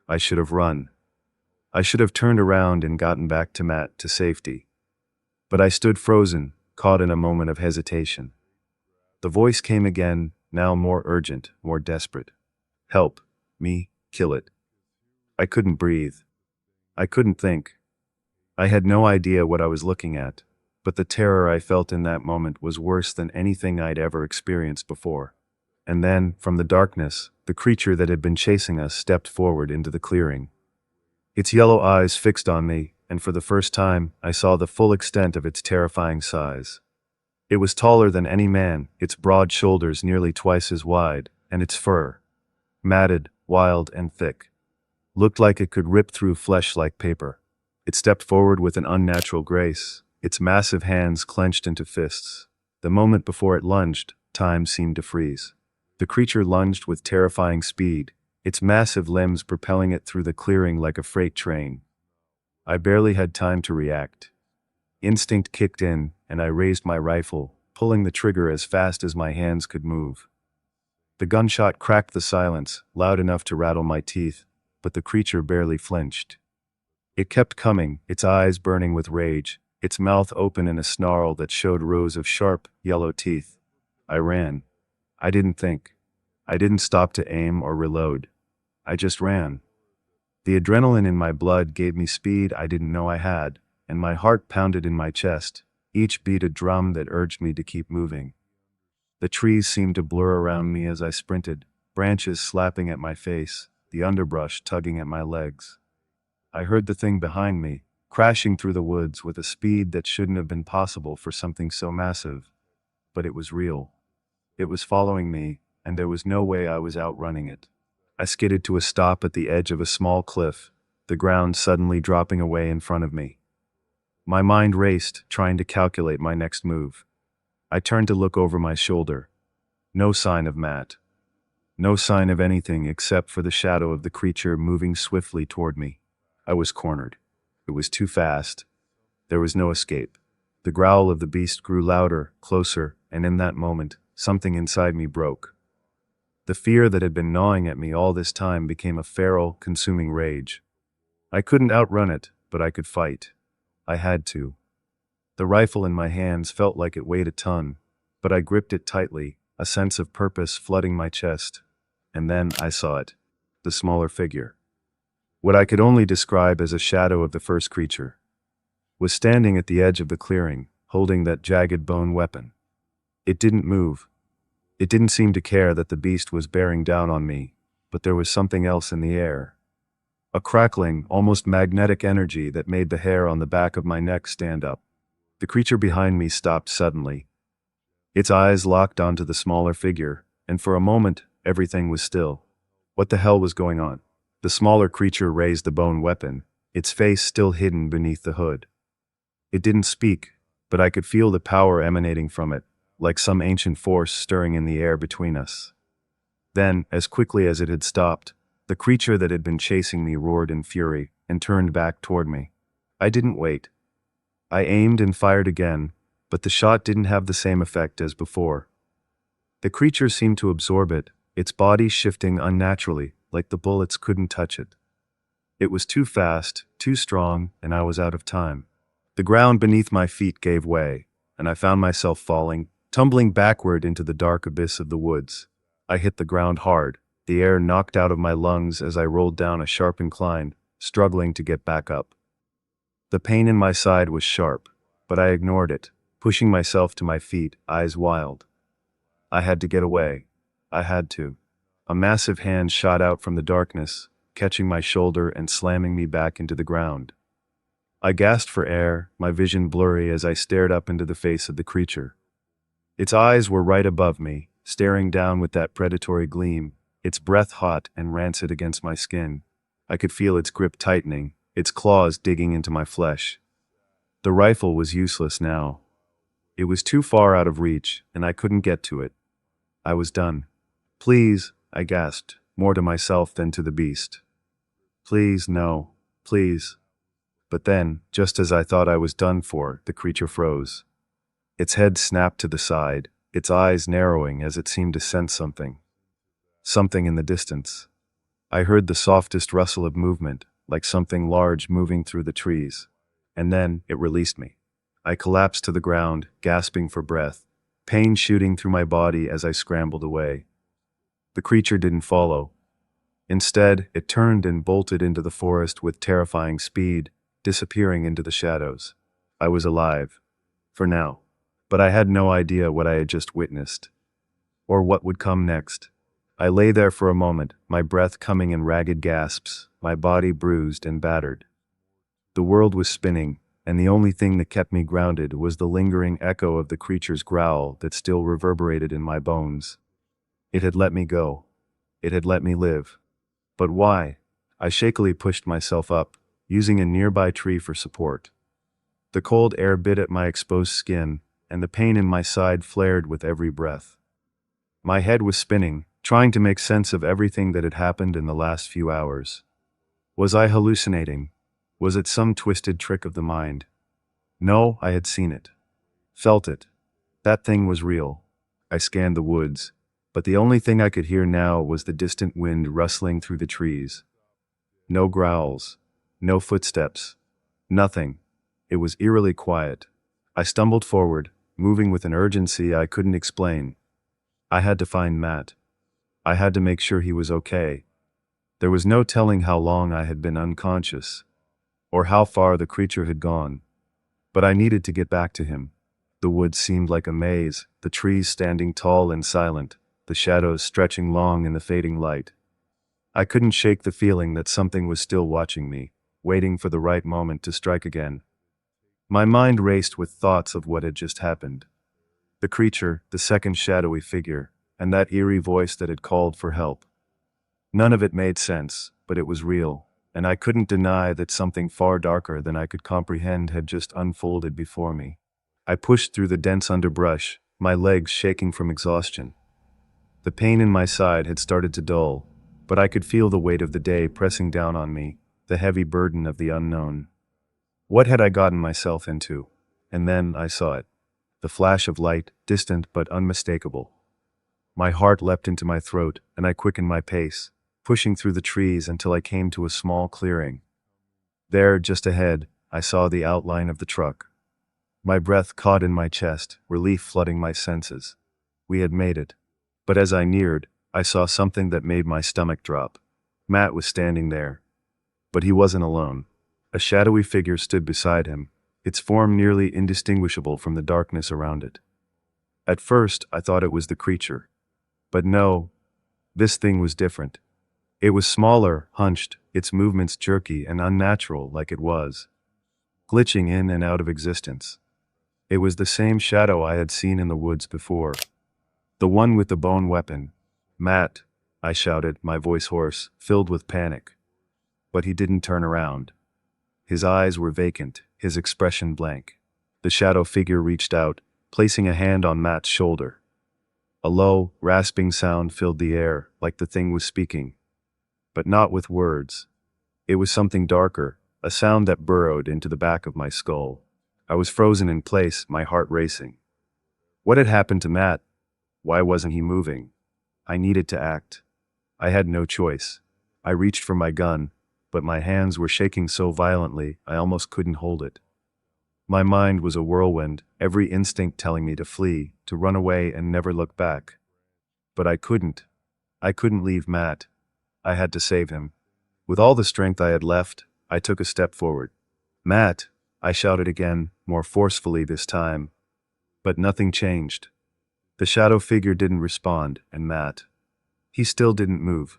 I should have run. I should have turned around and gotten back to Matt, to safety. But I stood frozen, caught in a moment of hesitation. The voice came again, now more urgent, more desperate. Help. Me. Kill it. I couldn't breathe. I couldn't think. I had no idea what I was looking at, but the terror I felt in that moment was worse than anything I'd ever experienced before. And then, from the darkness, the creature that had been chasing us stepped forward into the clearing. Its yellow eyes fixed on me, and for the first time, I saw the full extent of its terrifying size. It was taller than any man, its broad shoulders nearly twice as wide, and its fur, matted, wild, and thick, looked like it could rip through flesh like paper. It stepped forward with an unnatural grace, its massive hands clenched into fists. The moment before it lunged, time seemed to freeze. The creature lunged with terrifying speed, its massive limbs propelling it through the clearing like a freight train. I barely had time to react. Instinct kicked in, and I raised my rifle, pulling the trigger as fast as my hands could move. The gunshot cracked the silence, loud enough to rattle my teeth, but the creature barely flinched. It kept coming, its eyes burning with rage, its mouth open in a snarl that showed rows of sharp, yellow teeth. I ran. I didn't think. I didn't stop to aim or reload. I just ran. The adrenaline in my blood gave me speed I didn't know I had, and my heart pounded in my chest, each beat a drum that urged me to keep moving. The trees seemed to blur around me as I sprinted, branches slapping at my face, the underbrush tugging at my legs. I heard the thing behind me, crashing through the woods with a speed that shouldn't have been possible for something so massive. But it was real. It was following me, and there was no way I was outrunning it. I skidded to a stop at the edge of a small cliff, the ground suddenly dropping away in front of me. My mind raced, trying to calculate my next move. I turned to look over my shoulder. No sign of Matt. No sign of anything except for the shadow of the creature moving swiftly toward me. I was cornered. It was too fast. There was no escape. The growl of the beast grew louder, closer, and in that moment, something inside me broke. The fear that had been gnawing at me all this time became a feral, consuming rage. I couldn't outrun it, but I could fight. I had to. The rifle in my hands felt like it weighed a ton, but I gripped it tightly, a sense of purpose flooding my chest. And then I saw it. The smaller figure. What I could only describe as a shadow of the first creature, was standing at the edge of the clearing, holding that jagged bone weapon. It didn't move. It didn't seem to care that the beast was bearing down on me, but there was something else in the air. A crackling, almost magnetic energy that made the hair on the back of my neck stand up. The creature behind me stopped suddenly. Its eyes locked onto the smaller figure, and for a moment, everything was still. What the hell was going on? The smaller creature raised the bone weapon, its face still hidden beneath the hood. It didn't speak, but I could feel the power emanating from it, like some ancient force stirring in the air between us. Then, as quickly as it had stopped, the creature that had been chasing me roared in fury and turned back toward me. I didn't wait. I aimed and fired again, but the shot didn't have the same effect as before. The creature seemed to absorb it, its body shifting unnaturally, like the bullets couldn't touch it. It was too fast, too strong, and I was out of time. The ground beneath my feet gave way, and I found myself falling, tumbling backward into the dark abyss of the woods. I hit the ground hard, the air knocked out of my lungs as I rolled down a sharp incline, struggling to get back up. The pain in my side was sharp, but I ignored it, pushing myself to my feet, eyes wild. I had to get away. I had to. A massive hand shot out from the darkness, catching my shoulder and slamming me back into the ground. I gasped for air, my vision blurry as I stared up into the face of the creature. Its eyes were right above me, staring down with that predatory gleam, its breath hot and rancid against my skin. I could feel its grip tightening, its claws digging into my flesh. The rifle was useless now. It was too far out of reach, and I couldn't get to it. I was done. "Please," I gasped, more to myself than to the beast. "Please, no. Please." But then, just as I thought I was done for, the creature froze. Its head snapped to the side, its eyes narrowing as it seemed to sense something. Something in the distance. I heard the softest rustle of movement, like something large moving through the trees. And then, it released me. I collapsed to the ground, gasping for breath, pain shooting through my body as I scrambled away. The creature didn't follow. Instead, it turned and bolted into the forest with terrifying speed, disappearing into the shadows. I was alive. For now. But I had no idea what I had just witnessed. Or what would come next. I lay there for a moment, my breath coming in ragged gasps, my body bruised and battered. The world was spinning, and the only thing that kept me grounded was the lingering echo of the creature's growl that still reverberated in my bones. It had let me go. It had let me live. But why? I shakily pushed myself up, using a nearby tree for support. The cold air bit at my exposed skin, and the pain in my side flared with every breath. My head was spinning, trying to make sense of everything that had happened in the last few hours. Was I hallucinating? Was it some twisted trick of the mind? No, I had seen it. Felt it. That thing was real. I scanned the woods, but the only thing I could hear now was the distant wind rustling through the trees. No growls. No footsteps. Nothing. It was eerily quiet. I stumbled forward, moving with an urgency I couldn't explain. I had to find Matt. I had to make sure he was okay. There was no telling how long I had been unconscious, or how far the creature had gone. But I needed to get back to him. The woods seemed like a maze, the trees standing tall and silent, the shadows stretching long in the fading light. I couldn't shake the feeling that something was still watching me, waiting for the right moment to strike again. My mind raced with thoughts of what had just happened. The creature, the second shadowy figure, and that eerie voice that had called for help. None of it made sense, but it was real, and I couldn't deny that something far darker than I could comprehend had just unfolded before me. I pushed through the dense underbrush, my legs shaking from exhaustion. The pain in my side had started to dull, but I could feel the weight of the day pressing down on me, the heavy burden of the unknown. What had I gotten myself into? And then I saw it. The flash of light, distant but unmistakable. My heart leapt into my throat, and I quickened my pace, pushing through the trees until I came to a small clearing. There, just ahead, I saw the outline of the truck. My breath caught in my chest, relief flooding my senses. We had made it. But as I neared, I saw something that made my stomach drop. Matt was standing there. But he wasn't alone. A shadowy figure stood beside him, its form nearly indistinguishable from the darkness around it. At first, I thought it was the creature. But no, this thing was different. It was smaller, hunched, its movements jerky and unnatural like it was, glitching in and out of existence. It was the same shadow I had seen in the woods before. The one with the bone weapon. "Matt," I shouted, my voice hoarse, filled with panic. But he didn't turn around. His eyes were vacant, his expression blank. The shadow figure reached out, placing a hand on Matt's shoulder. A low, rasping sound filled the air, like the thing was speaking. But not with words. It was something darker, a sound that burrowed into the back of my skull. I was frozen in place, my heart racing. What had happened to Matt? Why wasn't he moving? I needed to act. I had no choice. I reached for my gun, but my hands were shaking so violently I almost couldn't hold it. My mind was a whirlwind, every instinct telling me to flee, to run away and never look back. But I couldn't. I couldn't leave Matt. I had to save him. With all the strength I had left, I took a step forward. "Matt," I shouted again, more forcefully this time. But nothing changed. The shadow figure didn't respond, and Matt. He still didn't move.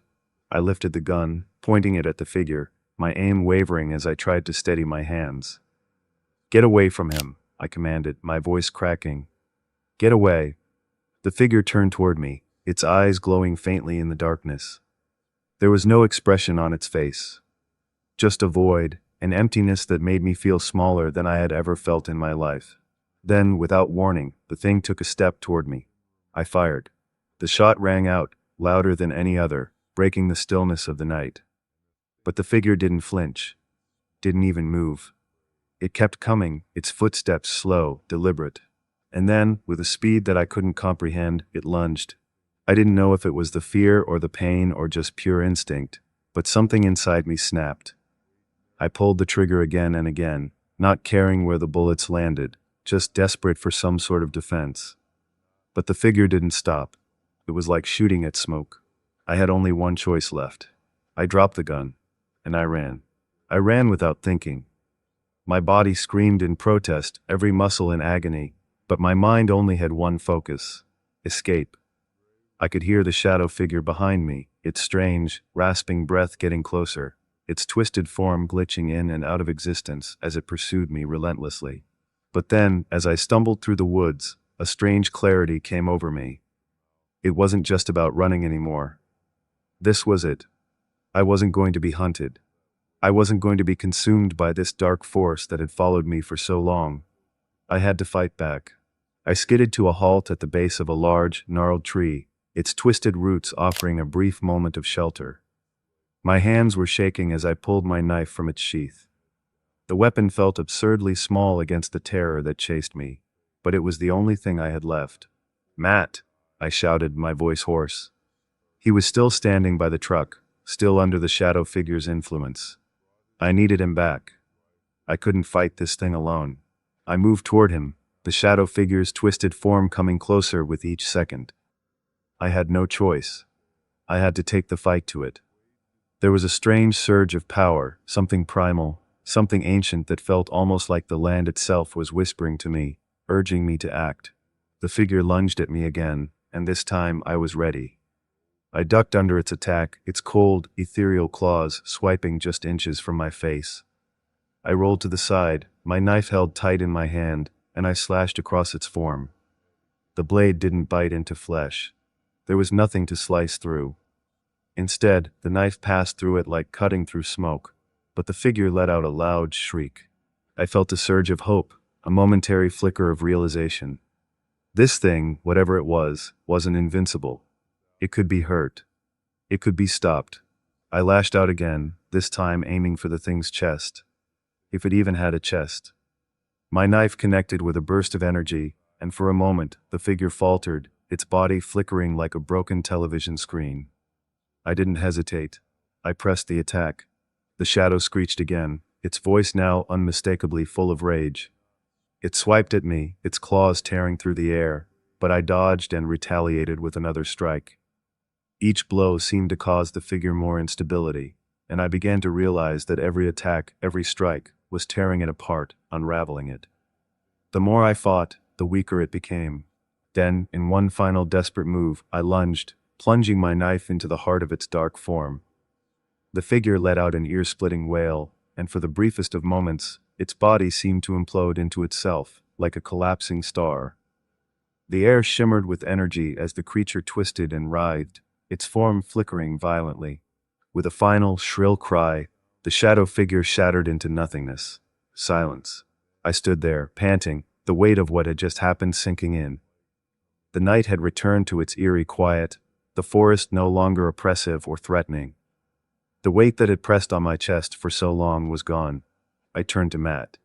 I lifted the gun, pointing it at the figure, my aim wavering as I tried to steady my hands. "Get away from him," I commanded, my voice cracking. "Get away." The figure turned toward me, its eyes glowing faintly in the darkness. There was no expression on its face. Just a void, an emptiness that made me feel smaller than I had ever felt in my life. Then, without warning, the thing took a step toward me. I fired. The shot rang out, louder than any other, breaking the stillness of the night. But the figure didn't flinch. Didn't even move. It kept coming, its footsteps slow, deliberate. And then, with a speed that I couldn't comprehend, it lunged. I didn't know if it was the fear or the pain or just pure instinct, but something inside me snapped. I pulled the trigger again and again, not caring where the bullets landed, just desperate for some sort of defense. But the figure didn't stop. It was like shooting at smoke. I had only one choice left. I dropped the gun, and I ran. I ran without thinking. My body screamed in protest, every muscle in agony, but my mind only had one focus: escape. I could hear the shadow figure behind me, its strange, rasping breath getting closer, its twisted form glitching in and out of existence as it pursued me relentlessly. But then, as I stumbled through the woods, a strange clarity came over me. It wasn't just about running anymore. This was it. I wasn't going to be hunted. I wasn't going to be consumed by this dark force that had followed me for so long. I had to fight back. I skidded to a halt at the base of a large, gnarled tree, its twisted roots offering a brief moment of shelter. My hands were shaking as I pulled my knife from its sheath. The weapon felt absurdly small against the terror that chased me, but it was the only thing I had left. "Matt!" I shouted, my voice hoarse. He was still standing by the truck, still under the shadow figure's influence. I needed him back. I couldn't fight this thing alone. I moved toward him, the shadow figure's twisted form coming closer with each second. I had no choice. I had to take the fight to it. There was a strange surge of power, something primal, something ancient that felt almost like the land itself was whispering to me, urging me to act. The figure lunged at me again, and this time I was ready. I ducked under its attack, its cold, ethereal claws swiping just inches from my face. I rolled to the side, my knife held tight in my hand, and I slashed across its form. The blade didn't bite into flesh. There was nothing to slice through. Instead, the knife passed through it like cutting through smoke, but the figure let out a loud shriek. I felt a surge of hope, a momentary flicker of realization. This thing, whatever it was, wasn't invincible. It could be hurt. It could be stopped. I lashed out again, this time aiming for the thing's chest. If it even had a chest. My knife connected with a burst of energy, and for a moment, the figure faltered, its body flickering like a broken television screen. I didn't hesitate. I pressed the attack. The shadow screeched again, its voice now unmistakably full of rage. It swiped at me, its claws tearing through the air. but I dodged and retaliated with another strike. Each blow seemed to cause the figure more instability, and I began to realize that every attack, every strike, was tearing it apart, unraveling it. The more I fought, the weaker it became. Then, in one final desperate move, I lunged, plunging my knife into the heart of its dark form. The figure let out an ear-splitting wail, and for the briefest of moments, its body seemed to implode into itself, like a collapsing star. The air shimmered with energy as the creature twisted and writhed, its form flickering violently. With a final, shrill cry, the shadow figure shattered into nothingness. Silence. I stood there, panting, the weight of what had just happened sinking in. The night had returned to its eerie quiet, the forest no longer oppressive or threatening. The weight that had pressed on my chest for so long was gone. I turned to Matt.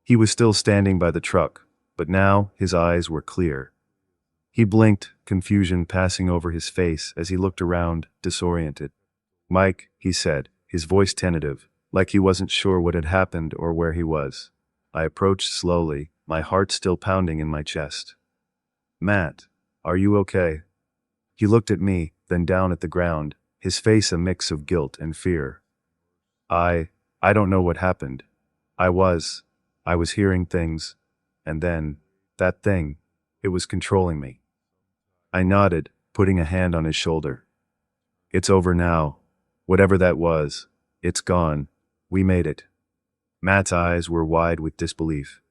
He was still standing by the truck, but now his eyes were clear. He blinked, confusion passing over his face as he looked around, disoriented. "Mike," he said, his voice tentative, like he wasn't sure what had happened or where he was. I approached slowly, my heart still pounding in my chest. "Matt, are you okay?" He looked at me, then down at the ground, his face a mix of guilt and fear. I don't know what happened. I was hearing things, and then, that thing, it was controlling me." I nodded, putting a hand on his shoulder. "It's over now. Whatever that was, it's gone. We made it." Matt's eyes were wide with disbelief.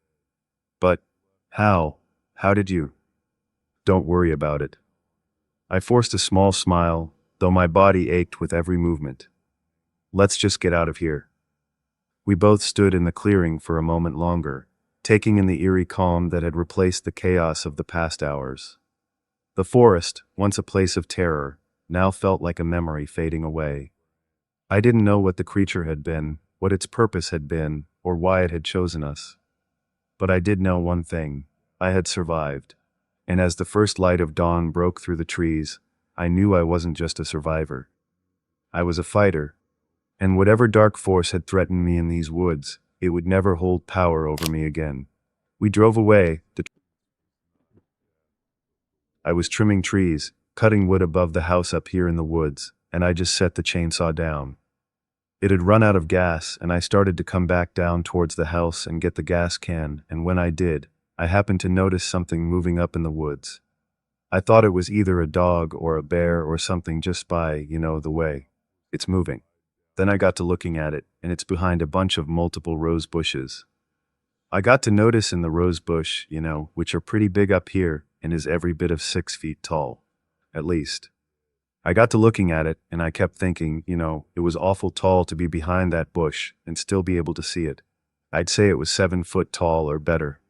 "But, how? How did you?" "Don't worry about it." I forced a small smile, though my body ached with every movement. "Let's just get out of here." We both stood in the clearing for a moment longer, taking in the eerie calm that had replaced the chaos of the past hours. The forest, once a place of terror, now felt like a memory fading away. I didn't know what the creature had been, what its purpose had been, or why it had chosen us. But I did know one thing: I had survived. And as the first light of dawn broke through the trees, I knew I wasn't just a survivor. I was a fighter. And whatever dark force had threatened me in these woods, it would never hold power over me again. We drove away. I was trimming trees, cutting wood above the house up here in the woods, and I just set the chainsaw down. It had run out of gas, and I started to come back down towards the house and get the gas can, and when I did, I happened to notice something moving up in the woods. I thought it was either a dog or a bear or something just by, the way it's moving. Then I got to looking at it, and it's behind a bunch of multiple rose bushes. I got to notice in the rose bush, which are pretty big up here, and is every bit of 6 feet tall. At least. I got to looking at it, and I kept thinking, it was awful tall to be behind that bush and still be able to see it. I'd say it was 7 foot tall or better.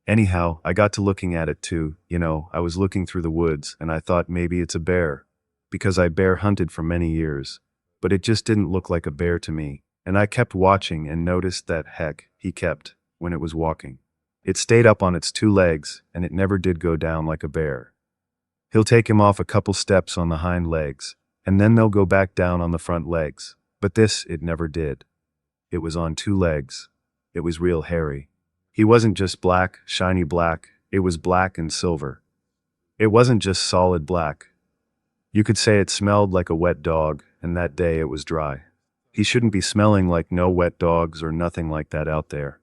Anyhow, I got to looking at it too, I was looking through the woods, and I thought maybe it's a bear, because I bear hunted for many years. But it just didn't look like a bear to me, and I kept watching and noticed that, he kept, when it was walking. It stayed up on its 2 legs, and it never did go down like a bear. He'll take him off a couple steps on the hind legs, and then they'll go back down on the front legs. But this, it never did. It was on 2 legs. It was real hairy. He wasn't just black, shiny black, it was black and silver. It wasn't just solid black. You could say it smelled like a wet dog, and that day it was dry. He shouldn't be smelling like no wet dogs or nothing like that out there.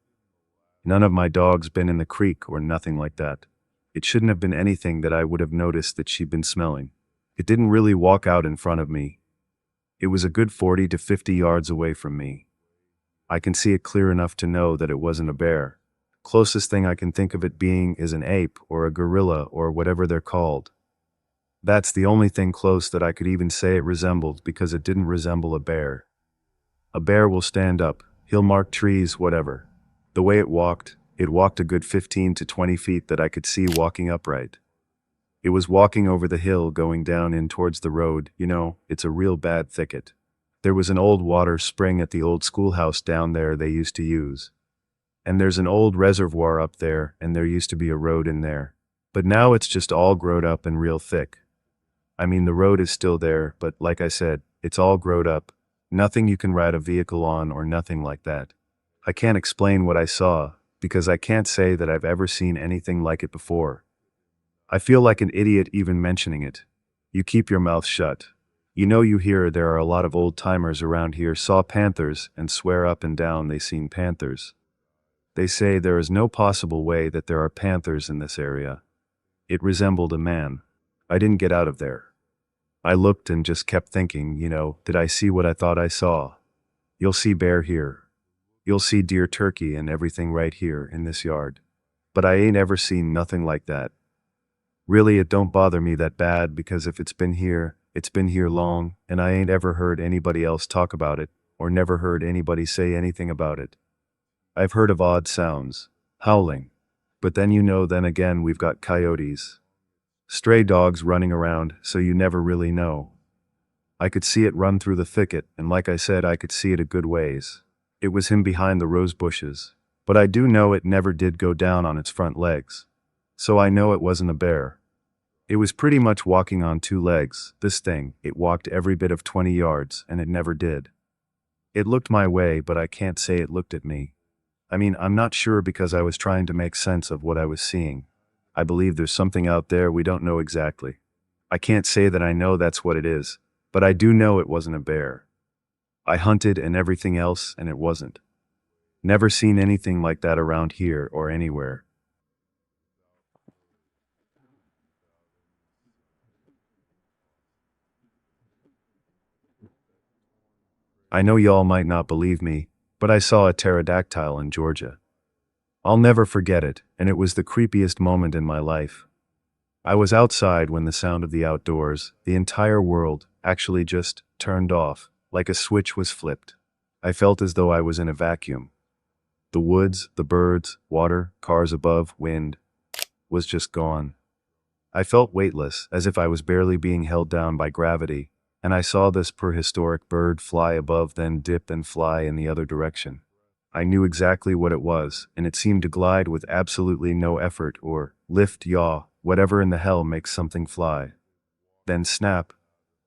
None of my dogs been in the creek or nothing like that. It shouldn't have been anything that I would have noticed that she'd been smelling. It didn't really walk out in front of me. It was a good 40 to 50 yards away from me. I can see it clear enough to know that it wasn't a bear. Closest thing I can think of it being is an ape or a gorilla or whatever they're called. That's the only thing close that I could even say it resembled, because it didn't resemble a bear. A bear will stand up, he'll mark trees, whatever. The way it walked a good 15 to 20 feet that I could see walking upright. It was walking over the hill going down in towards the road, it's a real bad thicket. There was an old water spring at the old schoolhouse down there they used to use. And there's an old reservoir up there, and there used to be a road in there. But now it's just all growed up and real thick. I mean, the road is still there, but like I said, it's all growed up. Nothing you can ride a vehicle on or nothing like that. I can't explain what I saw, because I can't say that I've ever seen anything like it before. I feel like an idiot even mentioning it. You keep your mouth shut. You know you hear there are a lot of old-timers around here saw panthers and swear up and down they seen panthers. They say there is no possible way that there are panthers in this area. It resembled a man. I didn't get out of there. I looked and just kept thinking, did I see what I thought I saw? You'll see bear here. You'll see deer, turkey, and everything right here in this yard. But I ain't ever seen nothing like that. Really, it don't bother me that bad because if it's been here long, and I ain't ever heard anybody else talk about it, or never heard anybody say anything about it. I've heard of odd sounds, howling, but then then again we've got coyotes. Stray dogs running around, so you never really know. I could see it run through the thicket, and like I said, I could see it a good ways. It was him behind the rose bushes, but I do know it never did go down on its front legs. So I know it wasn't a bear. It was pretty much walking on two legs, this thing. It walked every bit of 20 yards, and it never did. It looked my way, but I can't say it looked at me. I mean, I'm not sure because I was trying to make sense of what I was seeing. I believe there's something out there we don't know exactly. I can't say that I know that's what it is, but I do know it wasn't a bear. I hunted and everything else, and it wasn't. Never seen anything like that around here or anywhere. I know y'all might not believe me, but I saw a pterodactyl in Georgia. I'll never forget it, and it was the creepiest moment in my life. I was outside when the sound of the outdoors, the entire world, actually just turned off, like a switch was flipped. I felt as though I was in a vacuum. The woods, the birds, water, cars above, wind, was just gone. I felt weightless, as if I was barely being held down by gravity, and I saw this prehistoric bird fly above, then dip and fly in the other direction. I knew exactly what it was, and it seemed to glide with absolutely no effort or lift, yaw, whatever in the hell makes something fly. Then snap,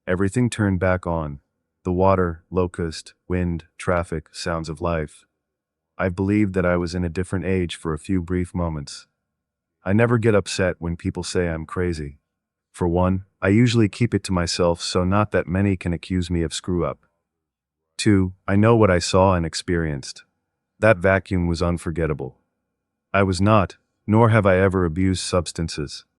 everything turned back on. The water, locust, wind, traffic, sounds of life. I believed that I was in a different age for a few brief moments. I never get upset when people say I'm crazy. For one, I usually keep it to myself so not that many can accuse me of screw-up. 2, I know what I saw and experienced. That vacuum was unforgettable. I was not, nor have I ever abused substances.